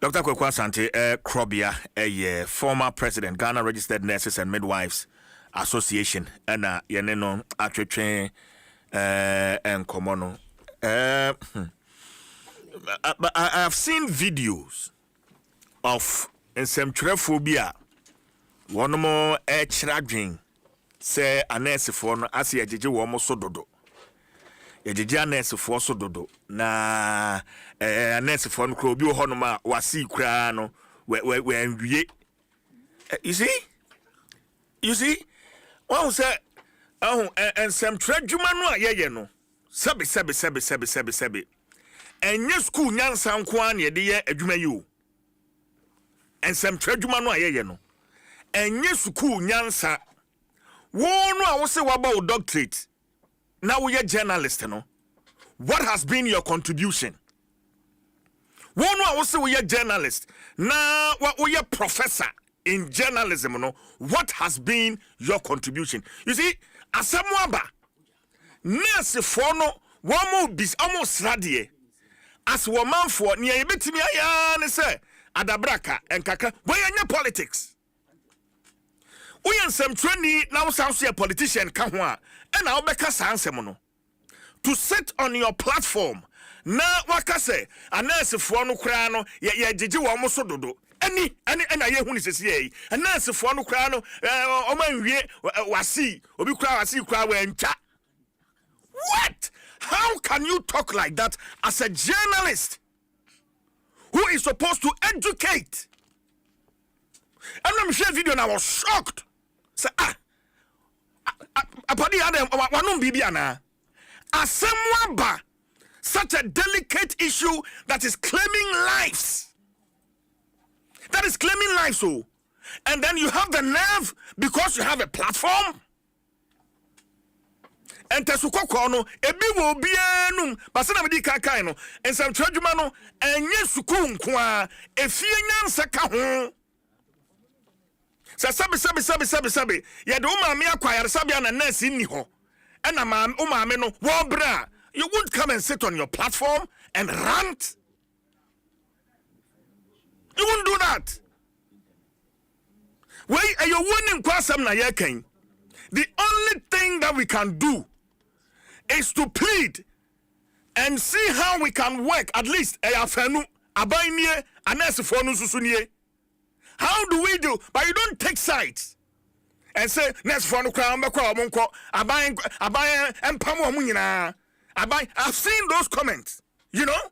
Dr. Kwekwa Asante Krobia, former president, Ghana Registered Nurses and Midwives Association, and yeneno atwetwe enkomono. But I have seen videos of nsɛmtwerɛphobia. One more chradwin say a nurse for no asi agege wo mo so dodo. Ejija nurse for so dodo na nurse for no kro obi ho no ma wasi kura no we anwie. You see one say ensem tradwuma no ayeye no sebe enye school nyansa nko an ye de ye adwuma yi o ensem tradwuma no ayeye no enye school nyansa wo no a wo se waba o doctorate now we are journalist no what has been your contribution wo no a wo se we are journalist now we are professor in journalism no what has been your contribution you see asamuaba nurse for no one more bis almost radie as woman for near betimi aya ne say adabraka enkaka boyanya politics Uyansem training now sounds a politician ka ho a na obeka sansem no to sit on your platform na waka say anasefo no kra no ye gigi wo mo so dodo ani na ye hu ni sesi yi anasefo no kra no o manwie wasi obi kra wasi kra wa ntwa. What? How can you talk like that as a journalist who is supposed to educate? And I'm sharing video and I was shocked. Say apadi Adam wanum bibiana. Asemwaba, such a delicate issue that is claiming lives. That is claiming lives, so. And then you have the nerve because you have a platform. And tesukoko no ebi wo bianum basana medi kakai no ensam tradwuma no enye suku nko a efie nyansa ka ho sabe ye de umame akwayare sabia na nurse ni ho ena umame no wo bra you won't come and sit on your platform and rant. You won't do that. Wait, are you winning kwasam na yekan? The only thing that we can do is to plead and see how we can work at least ayafanu abainye anesifo no susunie. How do we do? But you don't take sides and say nesifo no kwa mbekwa omonko abain empam omo nyina. I've seen those comments, you know?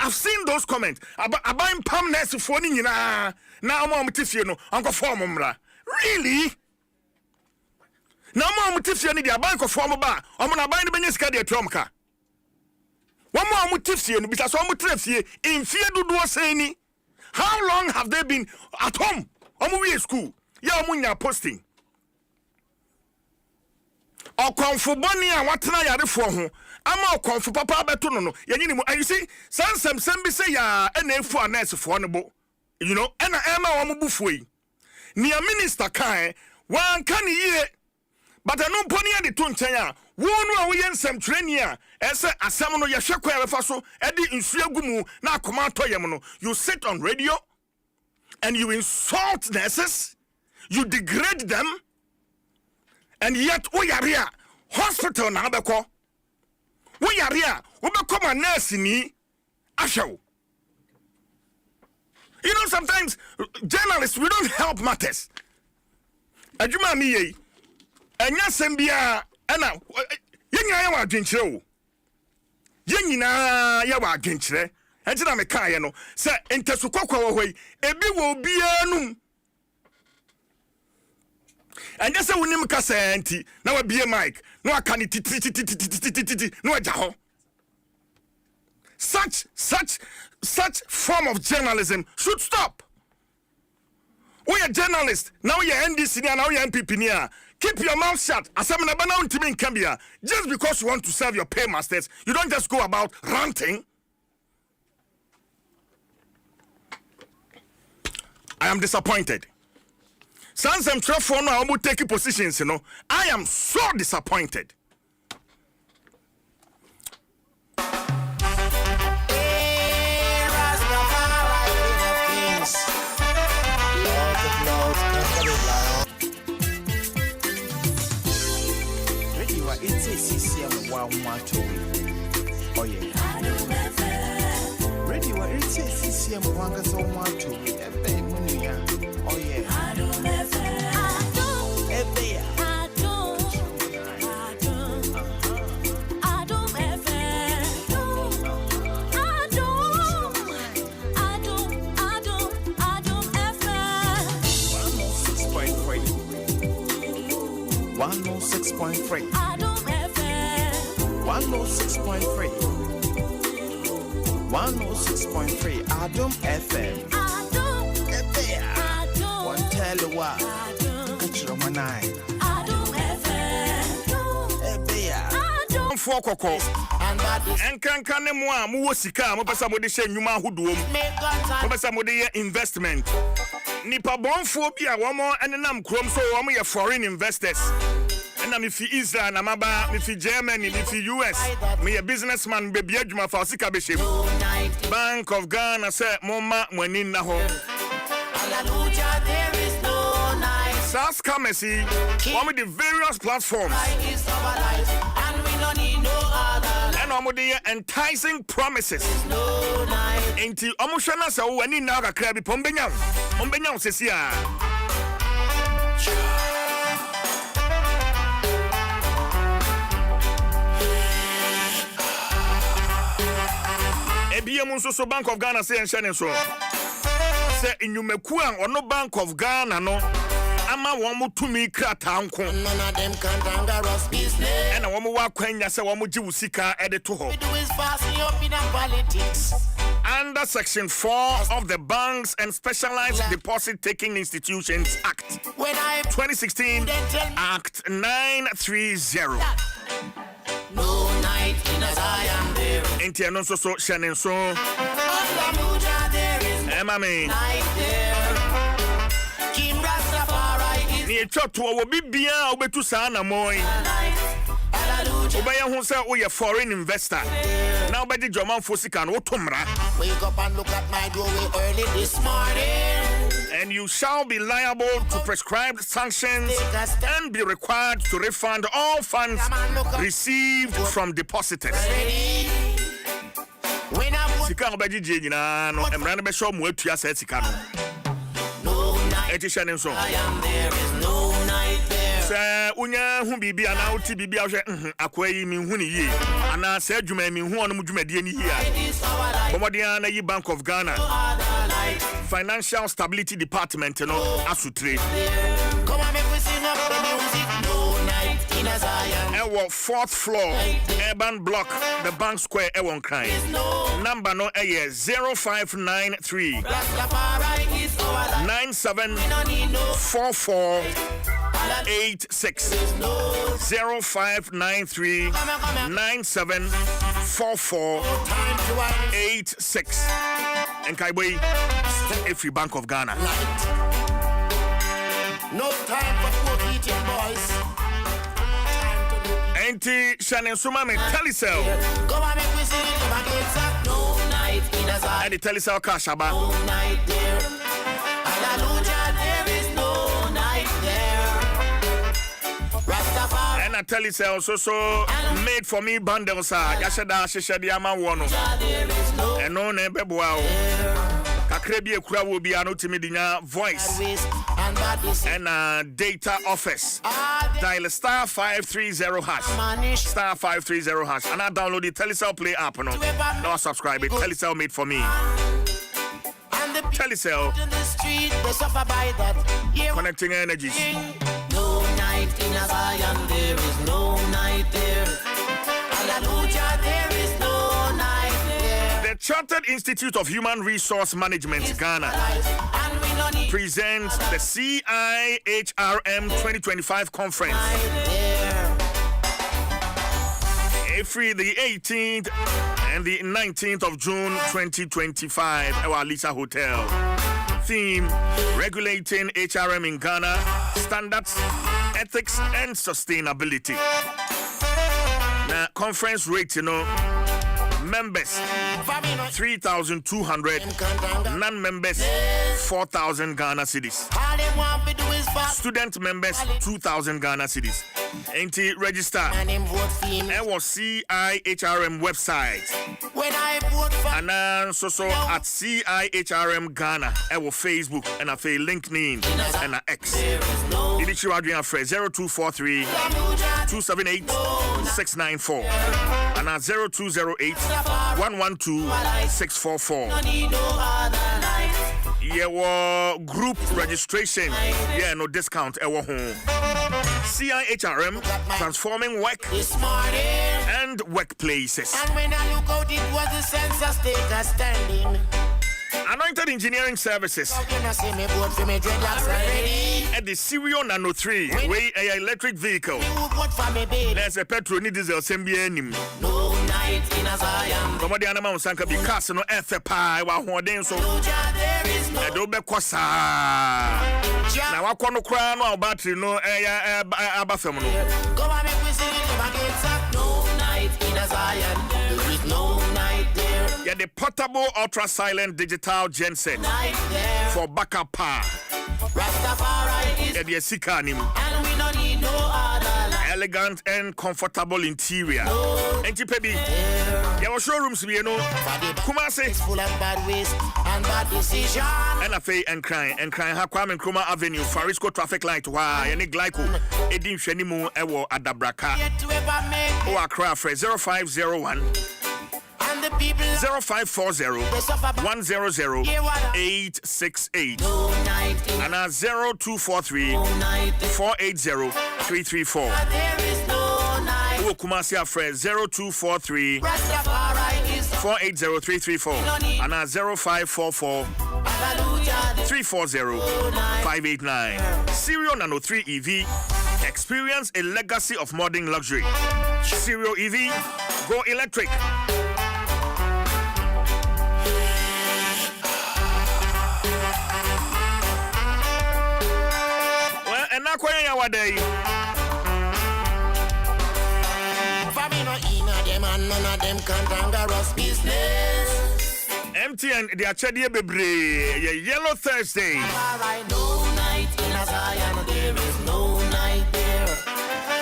I've seen those comments. Abain pam nesifo ni nyina na omo mtifie no anko form mra. Really? Na mo mutifie ni dia ban ko form ba omo na ban ni benye sika de atwom ka wo mo mutifie no bisa so mo trafie infie dodo seni. How long have they been at home? Omo we school ya omo nya posting okonfo boni a watena yarefo ho ama okonfo papa abeto no yanyini mu. And you see sansem bi say ya enefu anesefo no bo, you know, ena ema wo mo bufuyi ni a minister kan wan kan ye. But I don't pony the Tuntaya. Wonu we ensem training ese asam no ye hwekwa ya befa so e di nsuagu gumu na akoma to yem. You sit on radio and you insult nurses, you degrade them, and yet we are here hospital na abeko. We are here we become a nurse ni ashaw. You know, sometimes journalists, we don't help matters. Adwuma mi ye enya sembia ana yenya ya wa adwenkyere o yenyina ya wa adwenkyere enti na me kan no se entesukokwa wo hoi ebi wo bianum enya se wonim kasa enti na wa bie mic na wa kan titi na wa jaho. Such form of journalism should stop. We are journalists now. We are NDC now. We are MPP. Keep your mouth shut. Just because you want to serve your paymasters, you don't just go about ranting. I am disappointed. Sans I'm for now, I'm taking positions, you know. I am so disappointed. It's a CCM 112. Oh yeah. Ready? What it's a CCM 112. Oh yeah. 106.3. Adom FM. 106.3. 106.3. Adom FM. Adom. Adom. One tell you what. Adom. Catch your man eye. Adom FM. Adom for koko. And that is Enkanka ne mo a mo wo sika mo pesa mo de hye nnwuma ahodoɔ mu. Mo pesa mo de yɛ investment. Nipa bonfo bi a wɔn enenam krom so wɔn yɛ foreign investors. And me fi Israel na maba, me fi Germany, me fi US. Me a businessman be bia dwuma fa sika be shebe. Bank of Ghana say moma mwani na ho. Hallelujah, there is no night. SAS Kamesi, one of the various platforms. Is our life, and we don't need no other. And one of the enticing promises. No night. Enti omushana sa wani na ka krabi pombenyam. Pombenyam sesia. So Bank of Ghana say and Shannon so say inyumeku an ono Bank of Ghana no ama womu tumi krata nko None of them can tangle us business. and womu wa kwanya say womu ji usika ede to ho. We do is passing up in our politics. Under Section 4 of the Banks and Specialized Deposit Taking Institutions Act When I 2016 Act 930. no night in as I am there. Enti ano so Shannon so Hallelujah, there is no Emma me night there. King Rastafari is ni etwa to wo bibia obetu saa na moy. night. Hallelujah. Obaya hu say wo ye foreign investor. Now obedi German for sika no tomra. Wake up and look at my doorway early this morning. And you shall be liable to prescribed sanctions and be required to refund all funds received from depositors. Ready? When I put Sika obedi je nyina no emra no be show mo atua sa sika no. no night, Eti hye so. I am there is no night there. Sɛ unya hu bibia na uti bibia hwɛ akwa yi mi hu ni yi ana sɛ adwuma mi hu onum dwumadie ni yi a This our life, bomodea na yi Bank of Ghana other life Financial Stability Department no asutre there. Come on, make we sing up the music. No night in a Zion. ɛwɔ 4th floor Urban Block the Bank Square ɛwɔ Nkran No number no ɛyɛ 0593 Rastafari is our life. 97 We don't need no 4486 0593 97 44 time to wind 86 and Kaiboy every Bank of Ghana. light. No time for poor eating boys. Time to do. Anti Shannon Suma me Telecel Come on, make we sing it up again, sir. No night in a and Zion. the Telecel Kashaba No night there. Hallelujah, there is no night there. Rastafari, and a Telecel so made for me bundles yashada shishadi ama wono there is no and no nebeboa kakrebi ekura wo bi ano timi dinya voice waste and bad is and data office dial star 530 hash manish. star 530 hash and I download the Telecel Play app no subscribe it Telecel made for me And the people Telecel in the street, they suffer by that. Yeah, connecting energies. no night in a Zion, there is no night there. Hallelujah, there is no night there. The Chartered Institute of Human Resource Management Ghana And we don't need presents the CIHRM 2025 conference night there. every the 18th and the 19th of June 2025 at our Lisa Hotel. Theme: regulating HRM in Ghana, standards, ethics and sustainability. Now conference rate, members 3,200, non-members 4,000 Ghana cedis. All they want to do is fast. Student members 2,000 Ghana cedis. Ain't register And him vote for him. our CIHRM website When I vote for and so at CIHRM Ghana our Facebook and a LinkedIn and a X. there is no Ministry Adrian Fred 0243 278 694 and at 0208 112 644. Yeah, group registration. Yeah, no discount. CIHRM, transforming work and workplaces. And when I look out, it was the census data standing. Anointed Engineering Services at the Serial Nano 3 way a electric vehicle. There's a petrol need diesel SMBN. No night in a Zion. Somebody animal sanka be cast no earth pie while holding so. There is no Adobe Kwasa. Now I can't cry no battery no abafem no. go and make me sing it again. No night in a Zion. There is no night there. Yeah, the portable ultra silent digital genset Night there. for backup power. Rastafari is Yeah, the Sika nim. and we don't need no other life. Elegant and comfortable interior. And baby, yeah, our showrooms be no. Kumasi Full of bad ways and bad decisions. and a fay and crying ha Kwame Nkrumah Avenue Farisco traffic light why any glyco edin hwanimu ewo adabraka Yet to ever make o Accra Fred 0501 and the people 0540 they suffer. 100 Hear what I- 868 No night in and 0243 no night there. 480 334. There is no night. O Kumasi Fred 0243 Rastafari is 480 334 and 0544 hallelujah. 340 589. Serial Nano 3 EV. Experience a legacy of modern luxury. Serial EV. Go electric. Well, and now what day? For me no inna them and none of them cantangerous business. MTN, the Achadia Bebre, Yellow Thursday. Alright, no night in a Zion. There is no night there.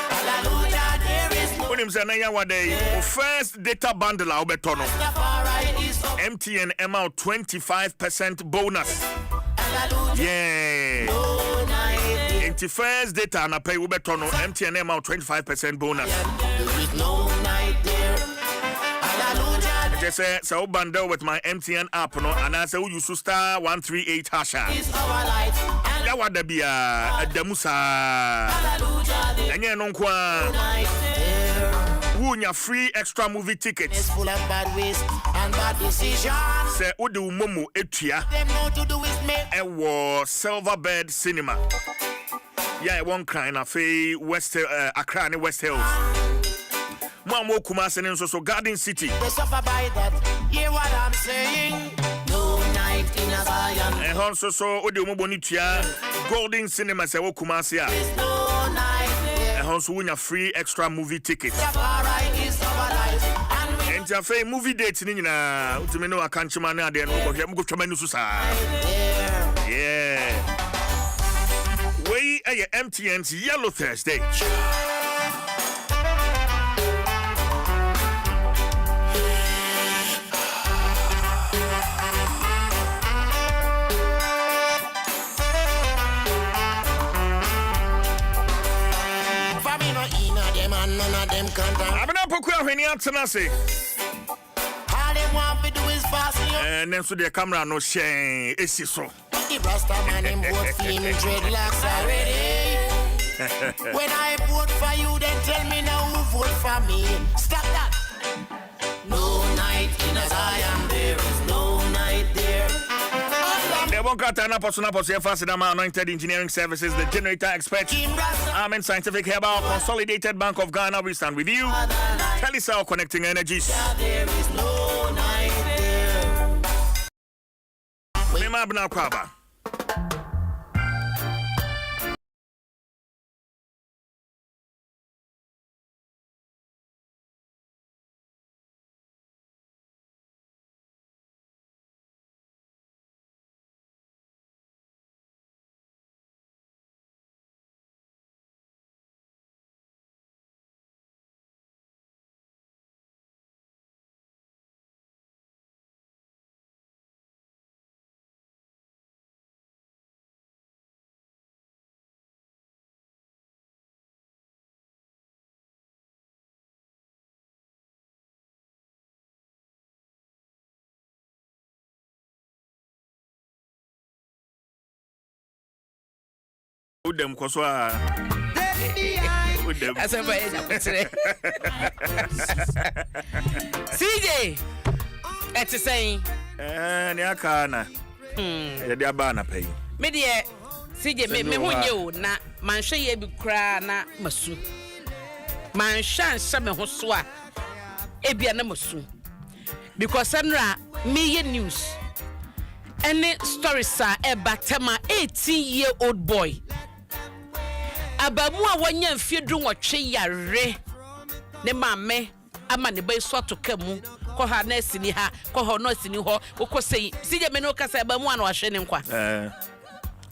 Hallelujah, there is no When him say what day? First data bundle, I'll bet on. Rastafari is so MTN amount 25% bonus. hallelujah. Yeah. No night there. Into first data and I pay Ubetono MTN amount 25% bonus. There is no night there. Hallelujah. Just say so bundle with my MTN app no and I say you use star 138 hasha. Is our light. And Ya wada bia Damusa. hallelujah, there Enye no kwa night there. wunya free extra movie tickets. It's full of bad ways and bad decisions. Say ode umomu etua Them know to do is make ewo Silverbird Cinema. Yeah, one kind of West Accra and West Hills. Mamo Kumasi and so Garden City. they suffer by that. Hear what I'm saying? No night in a Zion. And also so ode umoboni tua Golden Cinema say wo Kumasi a. There's no night there. And also wunya free extra movie tickets. Rastafari is our light. And we And a movie date ni nyina utumi no akanchima na ade no ko go twama nusu sa. there. Yeah. We are MTN's Yellow Thursday. For me no inna them and none of them can't. Abena poku ahweni atenase. All they want to do is fast you. And then so the camera no share esi so. The Rasta man him vote for him dreadlocks already. When I vote for you, then tell me now who vote for me. Stop that. No night in a Zion, there is no night there. The Bonkata Persona Posia Fasidama Anointed Engineering Services, the generator expert. Team Rasta, Amen Scientific Herbal Consolidated Bank of Ghana. We stand with you. Telecell connecting energies. there is no night there. Mema Abna Kwaba. Udem Koswa. That's a very CJ, that's a saying. Niakana. Yadia Bana pay. Media CJ, me who you na mansha ye bi kra na masu. Mansha nsame ho so a ebia na masu. Because Sandra me news. Any stories sa e batema 18-year-old boy. Abamu a wanya mfiedru nwotwe yare ne mame ama ne bai so to kamu ko ha na sini ha ko ho no sini ho ko sei sije me no kasa abamu a na wahwe ne nkwa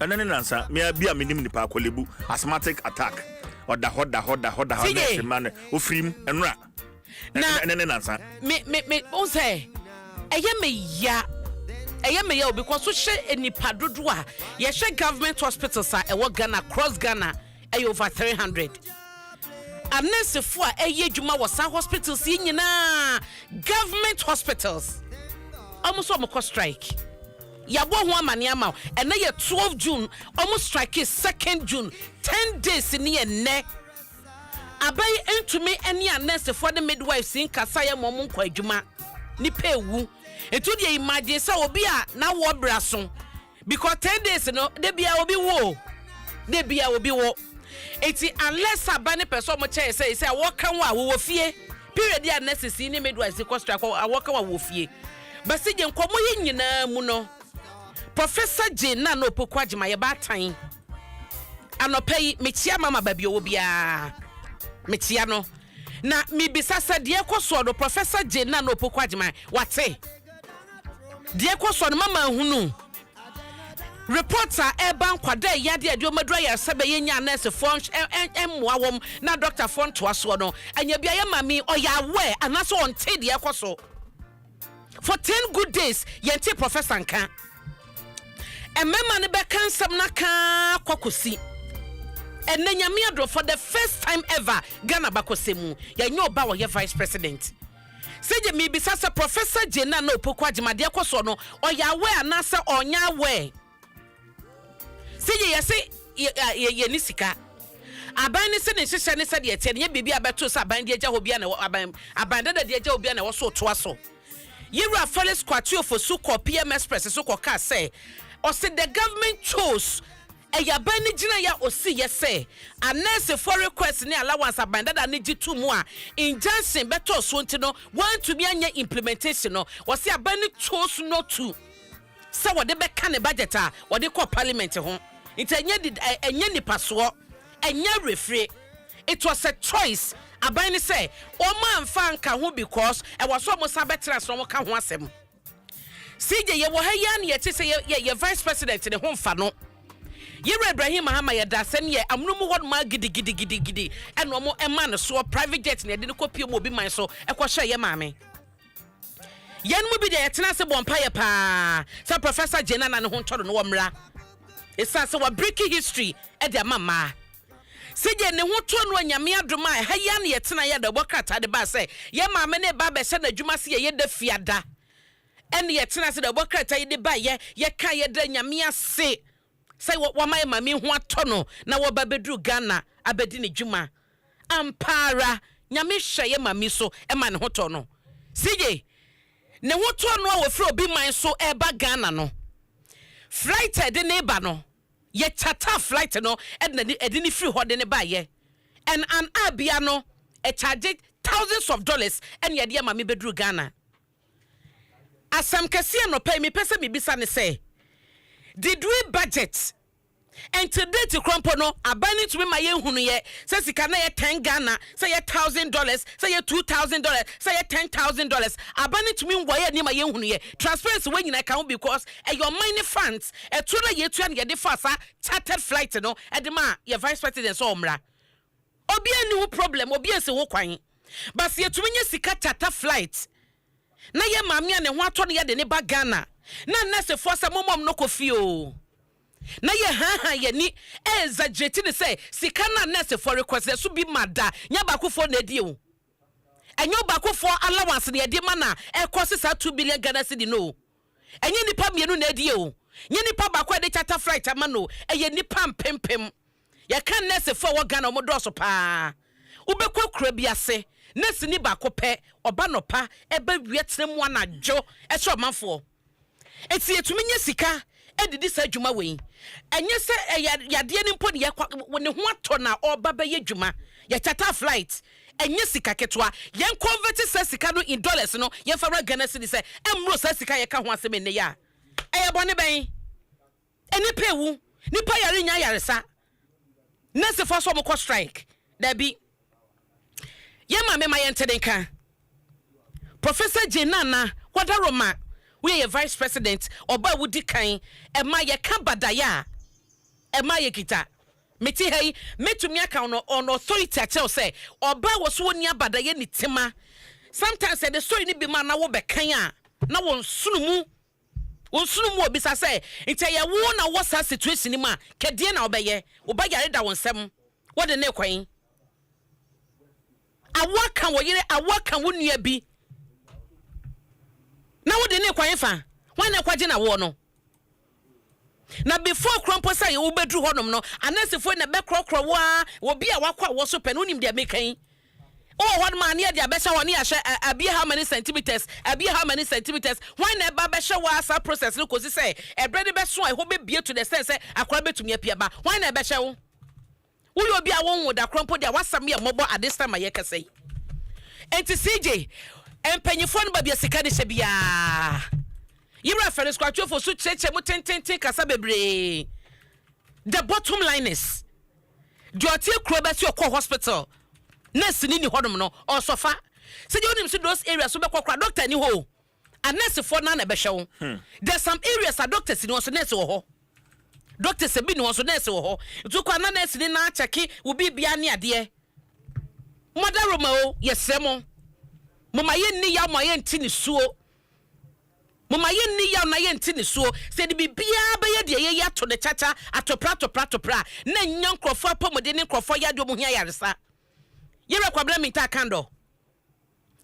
anane nansa me bia menim nipa akolebu asthmatic attack oda hoda na man ofrim enra na anane nansa me on say eye me ya because so hye nipa dodo a ye hye government hospitals a e wo Ghana cross Ghana over 300. Unless if for a juma was some hospitals nyina government hospitals. Almost almost strike. Yabo one maniama and now 12 June almost strike is 2nd June 10 days in near ne. Abay into me any unless for the midwives in Kasaya Momon kwa juma ni pay wu. And to the imagine so be a now war brason because 10 days no they be a obi wo. They be a obi wo. Eti unless a bani person mo say waka wa wo fie period ya necessary ni midwives e strike waka wa wo fie but se je nkomo ye nyina mu no Professor J na no pokwa agima ye ba tan anopai metia mama babi owo bia metia no na mi bisasa de ekoso do Professor J na no pokwa agima wate de ekoso no mama hunu reporter Eban Kwade yade ade omadura ya sebe yenya nurse phone emwawom na doctor phone to aso no anya bia ye mami oya we anaso on te de ekoso for 10 good days yente professor nka emema ne be kan sam na ka kwakosi enne nyame adro for the first time ever Ghana bakosemu ya nyo ba wo ye vice president seje mi bisasa Professor Jena no pokwa agima de ekoso no oya we anasa onya we Sije yase ye nisika aban ne se ne hyehyɛ ne se de ete ne bibi abeto sa aban de agya hobia na aban da de agya hobia na wo so to aso Yira Felix Kwatio for so call PMS press so call ka say or said the government chose a yabani jina ya osi yese a nurse for request ni allowance aban da ne gitu mu a injunction beto so ntino want to be anya implementation no was say abani chose not to say what they be can budget a what they call parliament ho it enye nipa so enye refre it was a choice abani say o man fan ka ho because e was almost abetra so mo ka ho asem CJ ye wo ha ya na ye te say ye vice president ne ho mfa no Yere Ibrahim Mahama ye da sen ye amnumu hod ma gidi and no mo ema no so private jet ne de ne kopie mo bi man so e ko hye ye maame yen mu bi de ye tena se bompa ye pa sa Professor Jena na ne ho ntoro no womra esa se wa breaking history e de mama CJ ne ho to no anyame adoma ha ya na ye tena ye da bokata de ba se ye maame ne ba be se na dwuma se ye da fiada en ye tena se da bokata ye de ba ye ka ye da nyame ase say what my mami ho atono na wo babedru Ghana abedi ne dwuma ampara nyame hye ye mami so e ma ne ho to no CJ ne ho to no wo fro obi man so e ba Ghana no flight de ne ba no ye chata flight no e de ne free ho de ne ba ye and an abia no e charge thousands of dollars and ye de mami bedru Ghana asam kase no pay me pese me bisa ne say did we budget and today to crumple no abani to me my hunu ye say sika na ye 10 Ghana say ye $1,000 say ye $2,000 say ye $10,000 abani to me wo ye ni my hunu ye transparency when you can because your money funds e to na ye tuan ye de fasa chartered flight no e de ma ye vice president so omra obi ani hu problem obi ese ho kwan but ye to me sika charter flight na ye maame ne ho ato ne ye de ne ba Ghana na nase force momom no kofio na ye ha ye ni exaggerate ne say sika na nase for request so bi mada nya ba kofo na die o enyo ba kofo allowance ne de ma na e cost 2 billion Ghana cedi no enye nipa mienu na die o nye nipa ba kwa de charter flight ama no eye nipa mpempem ya kan nurse for wo Ghana omodoso pa ubekwa kura bi ase nurse ni ba ko pe oba no pa eba wietrem anajo e so manfo eti etumi nya sika edidi sa adwuma we enye se yade ni mpo ne ho ato na oba be yadwuma ya charter flight enye sika ketwa yen convert sa sika no in dollars no yen fa Ghana cedi se emro sa sika ye ka ho asem ne ya eye bone ben eni pewu nipa yare nya yaresa nese for so mo ko strike da bi ye ma me ma yen tedenka Professor Jenana Wadaroma we a vice president oba wudi kan e ma ye ka badaya e ma ye kita meti hey metumi aka on authority achel say oba wo so ni abadaye ni tema sometimes the story ni bi ma na wo be kan a na won sunumu obi sa say ntia ye wo na wo sa situation ni ma kedie na obeye oba yare da won sem wo de ne kwan awaka wo yire awaka wo nua bi na wo de ne kwan fa wan na kwaje na wo no na before crumpo say wo bedru honom no anasefo na be krokro wa obi a wakwa wo so pe no nim de mekan oh one man here dia besha woni ahye abi how many centimeters when na ba besha wa asa process no kosi say ebre de beso e ho be bie to the sense say akora betumi apia ba when na besha wo yo obi a won wo da crumpo dia wasam ye mobo at this time ayeka say enti CJ empanyifo no ba bia sika de hye bia yira ferris kwatwo fo so cheche mo tenten kasa bebre the bottom line is do atie kro be se okọ hospital nurse ni hodom no or sofa se you nim those areas so be kwakwa doctor ni ho a nurse for na na be hwe there's some areas a doctors ni so nurse wo ho doctors be ni so nurse wo ho to kwa na nurse ni na cheki wo bibia ne ade modaroma o yesemo mama ye ni ya mo ye nti ni suo mama ye ni ya na ye nti ni suo se de bibia be ye de ye ya to ne chacha atopra na nyankrofo apomode ne nkrofo ya de mo hia yaresa yere kwabra mi ta kando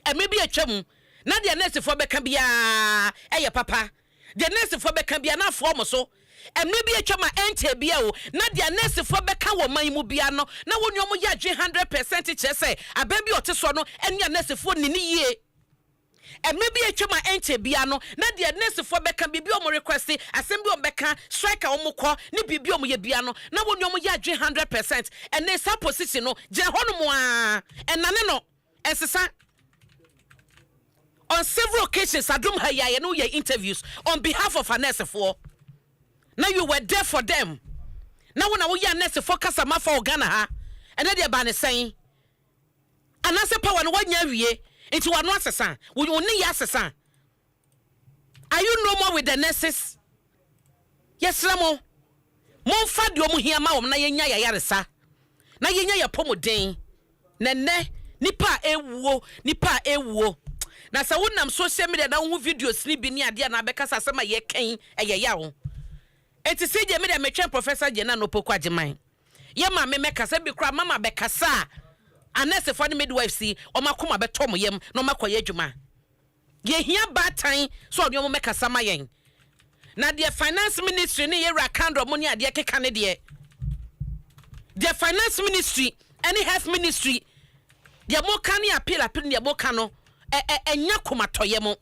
eme bi atwam na de nurse fo beka bia eye papa de nurse fo beka bia na fo mo so eme bi atwam a ente bia o na de nurse fo beka wo man mu bia no na wonu mo ya dwe 100% che se aba bi ote so no ene nurse fo ni yie eme bi atwam a ente bia no na de nurse fo beka bibi o mo request asem bi o beka strike o mo kọ ni bibi o mo ye bia no na wonu mo ya dwe 100% ene sa position no je hono mo a enane no esesa on several occasions Adom Hayaye no ye interviews on behalf of a nurse for now you were there for them now when we ya nurse for kasama for Ghana ha ene de ba ne sen anase power no wanya wie into one asesa we only asesa are you no more with the nurses yes ramo mon fa de omo hia ma na yenya ya yaresa na yenya ya pomoden nene nipa ewuo na sa wonam social media na wo videos ni bi ni ade na bekasa asema ye kan eyeya wo enti CJ me de metwen Professor Jena no pokwa agiman ye ma me mekasa bi kra mama bekasa anese for the midwife si o makoma betom yem no makoye adwuma ye hia batan so odyo mo mekasa mayen na the finance ministry ni ye rakando mo ni ade keka ne de the finance ministry any health ministry the mo kan ya appeal the mo kan no enya komatoye mo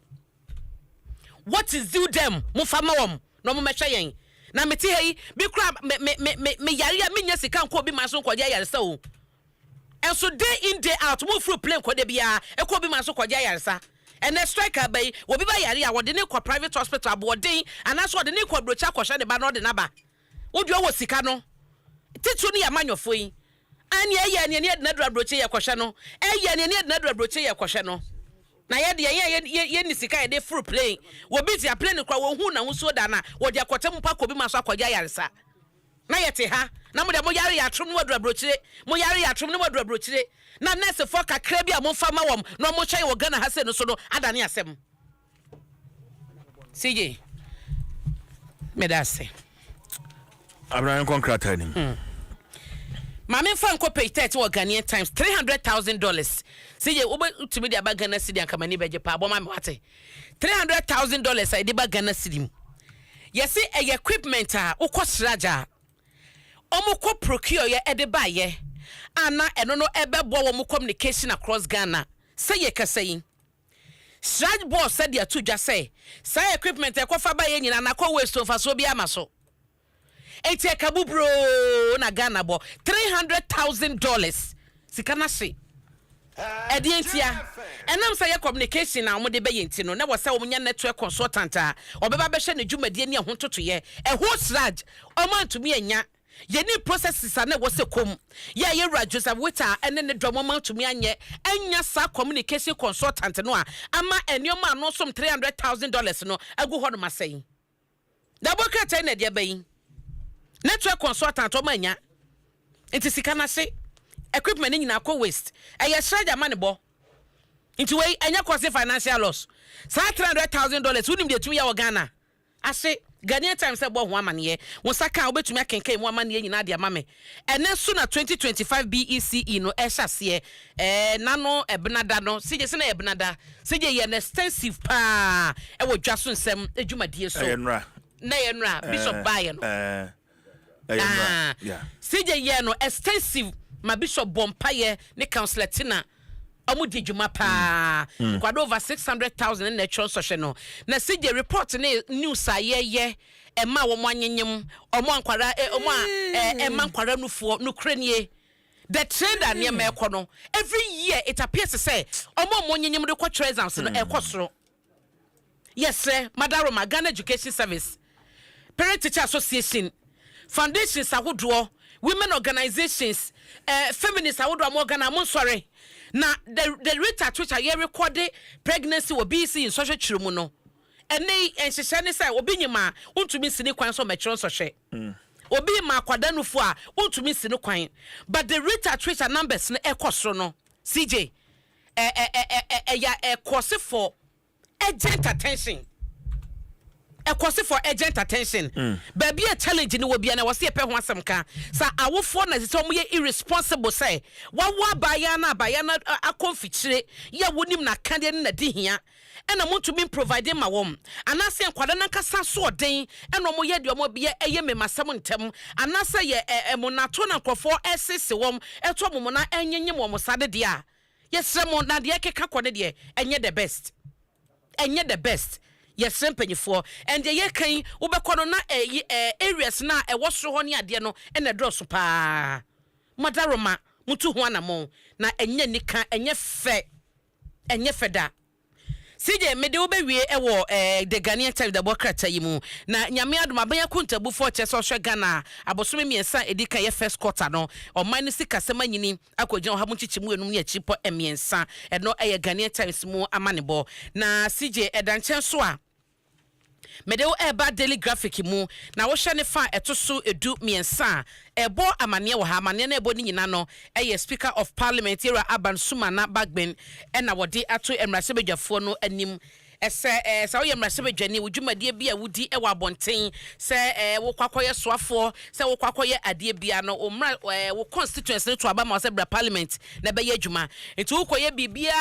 what is due them mo fama wom no mo mehwe yen na meti hei bi kra me yare a menya sika nko bi maso nkwaje yaresa o enso day in day out mo fru plane ko de bia ekọ bi maso kwaje yaresa ene striker bay obi ba yare a wode ne ko private hospital aboden anaso wode ne ko brocha kwhwe de ba no de naba wodi wo sika no titu ni ya manyofo yi ani eye ne de na dura brocha ye kwhwe no eye ne de na dura brocha ye kwhwe no na ye ni sika ye de fru plane wo bi ti a plane kwa wo hu na wo so da na wo de akotem pa ko bi maso akwaje yaresa na ye te ha na mo de mo yare ya trum no wadura brochire mo yare ya trum no wadura brochire na nurse for kakra bi a mo fa ma wom no mo chai wo Ghana ha se no so no adane asem CJ medase Abraham contract ni Mama fan ko pay 30 wo Ghanaian times $300,000 CJ wo be utimi de ba Ghana cedi anka mani beje pa bo ma me wate $300,000 ai de ba Ghana cedi yesi e equipment a ukosraja Omukọ procure ye edeba ye. Ana eno no ebebo wo mu communication across Ghana. Say ye kasayin. Sraj boss said ya to just say equipment e kofa ba ye nyina na ko waste over so bia maso. Eti kabubro na Ghana bo $300,000. Sikana se. Edientia. Enam say communication na mo de be yenti no na wo say wo nya network consultant a obeba be hwe ne dwumade ani ho toto ye. Ho Sraj o man to me anya. Ye ni processes na wo se kom. Ya ye Joseph Wita ene ne drum man to me anya sa communication consultant no a ama enioma no som $300,000 no agu ho no masai. Da boka tai na de bayin. Network consultant o manya. Enti sika na se equipment ni nyina ko waste. Eye Sraj amane bo. Enti we anya cause financial loss. Sa $300,000 unim de tumi ya wo Ghana. Ase Ghanaian Times say bo ho amane wo saka obetumi akenkan mu amane nyina de amame ene so na 2025 BECE no ehase nano ebnada no sije se na ebnada sije ye extensive pa e wo Dwaso Nsem adwumadie so na yenra Bishop Baye no yeah sije ye no extensive ma Bishop Bompaye ne Councillor Tina Amudi Juma pa kwado over 600,000 in natural social no na CJ report ne news aye ema wo mwanyenyem omo ankwara omo ema ankwara nufuo nukrenie the trend and ye meko no every year it appears to say omo mwanyenyem de kwa treasures no ekosoro yes sir Madaroma Ghana Education Service Parent Teacher Association foundations ahodo women organizations feminists ahodo am Ghana mo sorry na the rate at which I recorded pregnancy will be in social chirumu no ene enhyehyɛ ne sɛ obi nyima untumi sini kwan so metron so hwɛ obi ma kwada nufu a untumi sini kwan but the rate at which numbers no ekosoro no CJ cause for urgent attention urgent attention baby a challenge ni wo bia na wo se pe ho asem ka sa awofo na se mo ye irresponsible say wa baya na akonfichire ya wonim na kande na di hia ena mutumi provide ma wom anase nkwada na kasa so oden ena mo ye de mo bia eye memasem ntem anase ye monato na nkrofo esese wom eto mo na enyenye mo sade de a yesre mo na de keka kone de enye the best yes panyefo and ye kan ubekono na areas na ewo so ho ne ade no ena dross pa Madaroma mutu ho anamo na enye nika enye fe da CJ mede obewie ewo the Ghanaian Times the bokrata yimu na nyame adoma banya kuntabu for chese ohwe Ghana abosome miensa edika ye first quarter no oman ni sika sema nyini akogye ohamu chichimu enum ne achipo emiensa eno eye Ghanaian Times mu amanebo na CJ edanchen so a medeo eba daily graphic mu na wo hwe ne fa etoso edu miensa ebo amane wo ha amane na ebo ni nyina no eye Speaker of Parliament era Abansuma na Bagben na wode ato emrasebedwafo no anim ese sa wo yemrasebedwane wudwumadie bia wudi ewa abonten se wo kwakoye soafo se wo kwakoye ade bia no omra wo constituency to aba ma se bra parliament na be adwuma enti wo koye bibia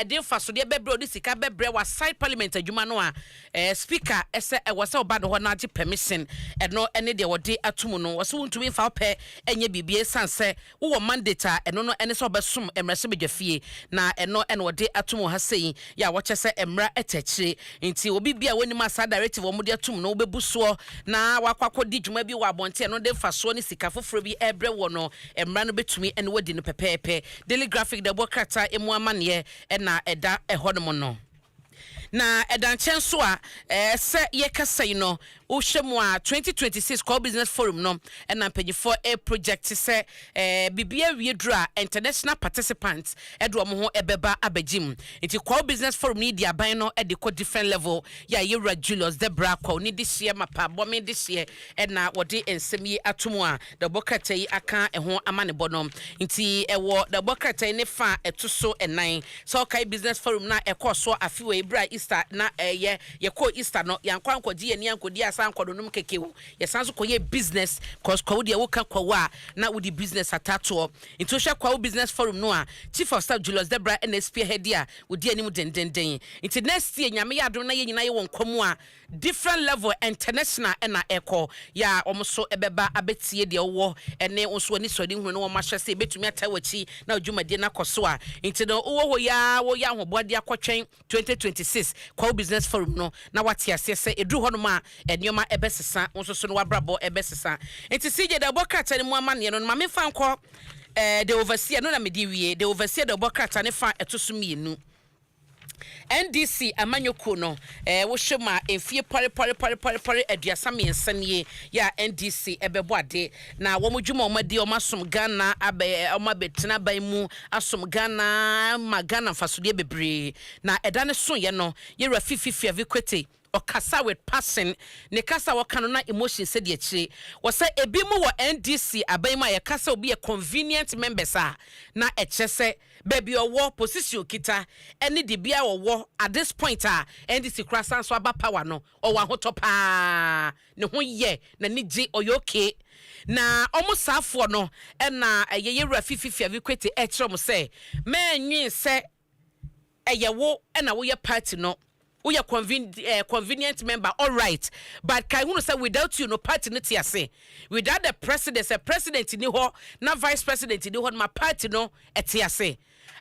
ede fasode bebre odi sika bebre wa side parliament adwuma no a speaker ese wo se oba do ho na age permission eno ene de wode atomu no wo se wontumi fa pe enye bibia sanse wo mandate a eno no ene se obesom emrasebedwafie na eno ene wode atomu ha sei ya wo chese emra nti obi bia woni masa directive omudi atum no obebuso na wakwakodi dwuma bi wa abonte no de faso ni sika foforo bi ebre wo no emra no betumi ene wadi no pepepe daily graphic de bokrata emu amane na eda ehodom no na edanchen so a se ye kasai no wo hwemu a 2026 call business forum no na mpanyifo project se bibia wiedura international participants edo mo ho ebeba abagim nti call business forum ni dia ban no e de ko different level ya Yura Julius Debra ko ni this year mapa bomi this year na wode ensem yi atomu a the bokata yi aka ho amane bono nti ewo the bokata ne fa etoso enan so kai business forum na ekoso afiwe Easter na ye ko Easter no yankwa nkodi ye ni yankodi san kodonum kekewu ye san so koye business cause kwa de woka kwa na wudi business atato into hwe kwa business forum no a chief of staff Julius Debra NSP head a wudi anim dendenden into next year nyame ya adom na ye nyina ye won komo a different level international na eko ya omso ebeba abetie de wo ene onso ani sodi hunu no wo mahwe se betumi atawachi na odwumade na koso a into no wo ya ahobode akotwen 2026 kwa business forum no na wate ase se edu ho no ma enioma ebesesa onso so no wabrabo ebesesa enti CJ de bokrata ne mu amane no ma me fa nko the overseer no na me di wie the overseer de bokrata ne fa etoso mienu NDC amanyoko no wo hwema enfie pare aduasa miensanie ya NDC ebebo ade na wo modwuma omadi omasom Ghana omabetena ban mu asom Ghana magana fasode bebre na edane so ye no ye rafififi avikwete okasa with passion ne kasa wakano na emotion said ye chi wasa ebi mu wo NDC abaima ye kasa obi a convenient members na echese baby owo position kita eni de bia owo at this point NDC krasan so aba power no owo ahotopa ne ho ye na ni gi oyoke na omusafo no na ye rafififi avikwete echro mo se menwi se eyewo na wo ye party no we are convenient member, all right. But can you say without you no party no tiase? Without the president, a president in the na vice president in the my party no etiase.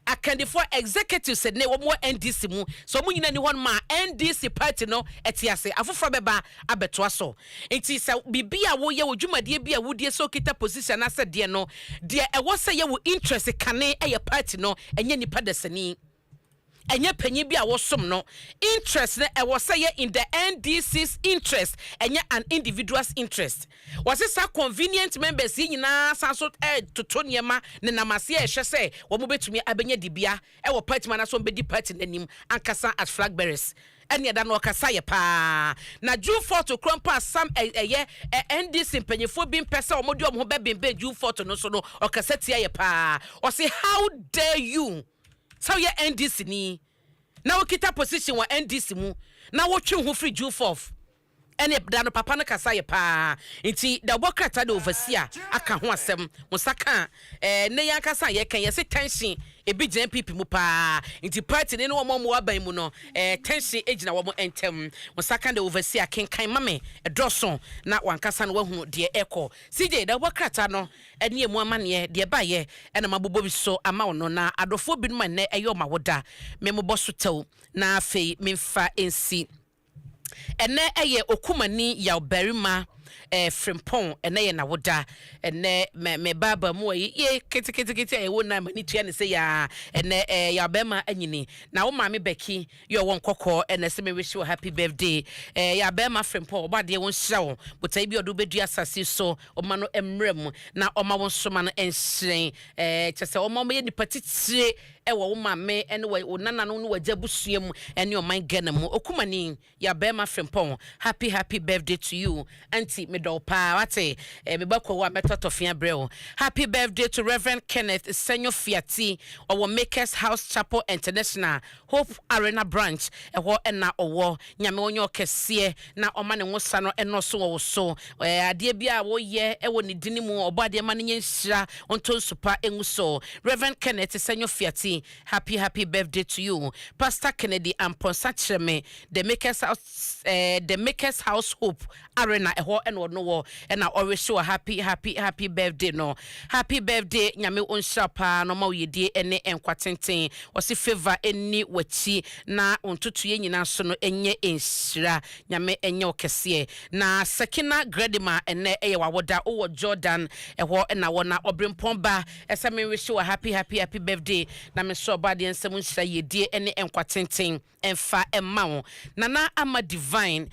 I can for executive said ne more NDC mu so mu nyina ni hon ma NDC party no etiase afofro beba abetoa so enti say bibia wo ye wodwumade bia wodie so kita position na said de no de e wo say ye wo interest kane e party no enye nipa desani enye panyi bi a wosom no interest na e was say in the NDC's interest enye an individual's interest was it a convenient members nyina sanso toto niema ne namase e hwe say wo mo betumi abenya dibia e wo party man so be di party nanim ankasa as flag bearers ene da no kasa ye pa na June 4 to krompa sam eye NDC panyefo bi mpesa omodi omho bebembe June 4 no so no okasa tia ye pa o say how dare you so ye NDC ni na wokita position wa NDC mu na wotwe ho free June 4th ene da no papa no kasa ye pa nti da bokrata de overseer aka ho asem musaka ne ya kasa ye kan ye se tension ebi gen pipi mu pa nti party ne no mo aban mu no tension ejina wo mo entem musaka de overseer kenkan mame edoso na wankasa no wahu de eko CJ da bokrata no ene mu amane de ba ye ene mabobo bi so ama wono na adofo bi no ma ne eyo ma woda me mo boso tew na afei memfa ensi ene eye okumani ya berima frimpon ene ye na woda ene me baba mu ye kete e wona mani tua ne se ya ene ya bema anyini na wo maame beki yo won kokko ene se me wish you happy birthday ya bema frimpon obade won hira wo botai bi odo bedua asase so oma no emrem na oma won soma no enhyen chese oma me ye nipatitire ewo wo maame ene wo nana no wagya busuam ene o man Ghana mu okumani ya bema frimpon happy birthday to you auntie me do pa wate me bakọ wa metotofia breo happy birthday to Reverend Kenneth Senyo Fiati owo Makers House Chapel International Hope Arena branch ewo na owo nyame onyo kese na oma ne nwosa no eno so wo so ade bia wo ye ewo ne dini mu obade ma ne nhyira onto super enguso Reverend Kenneth Senyo Fiati happy birthday to you Pastor Kennedy Amponsa Cheme the Makers House Hope Arena eho eno no and I always show a happy birthday no happy birthday nyame onshapa no ma we die ene enkwatenten wose favor eni wachi na ontutu ye nyina so no enye enhira nyame enye okese na Sakina Gradima ene eye wawoda o Jordan eho na wona obrempomba ese me wish you a happy birthday na me so bade ensem nhira ye die ene enkwatenten emfa emma nana ama divine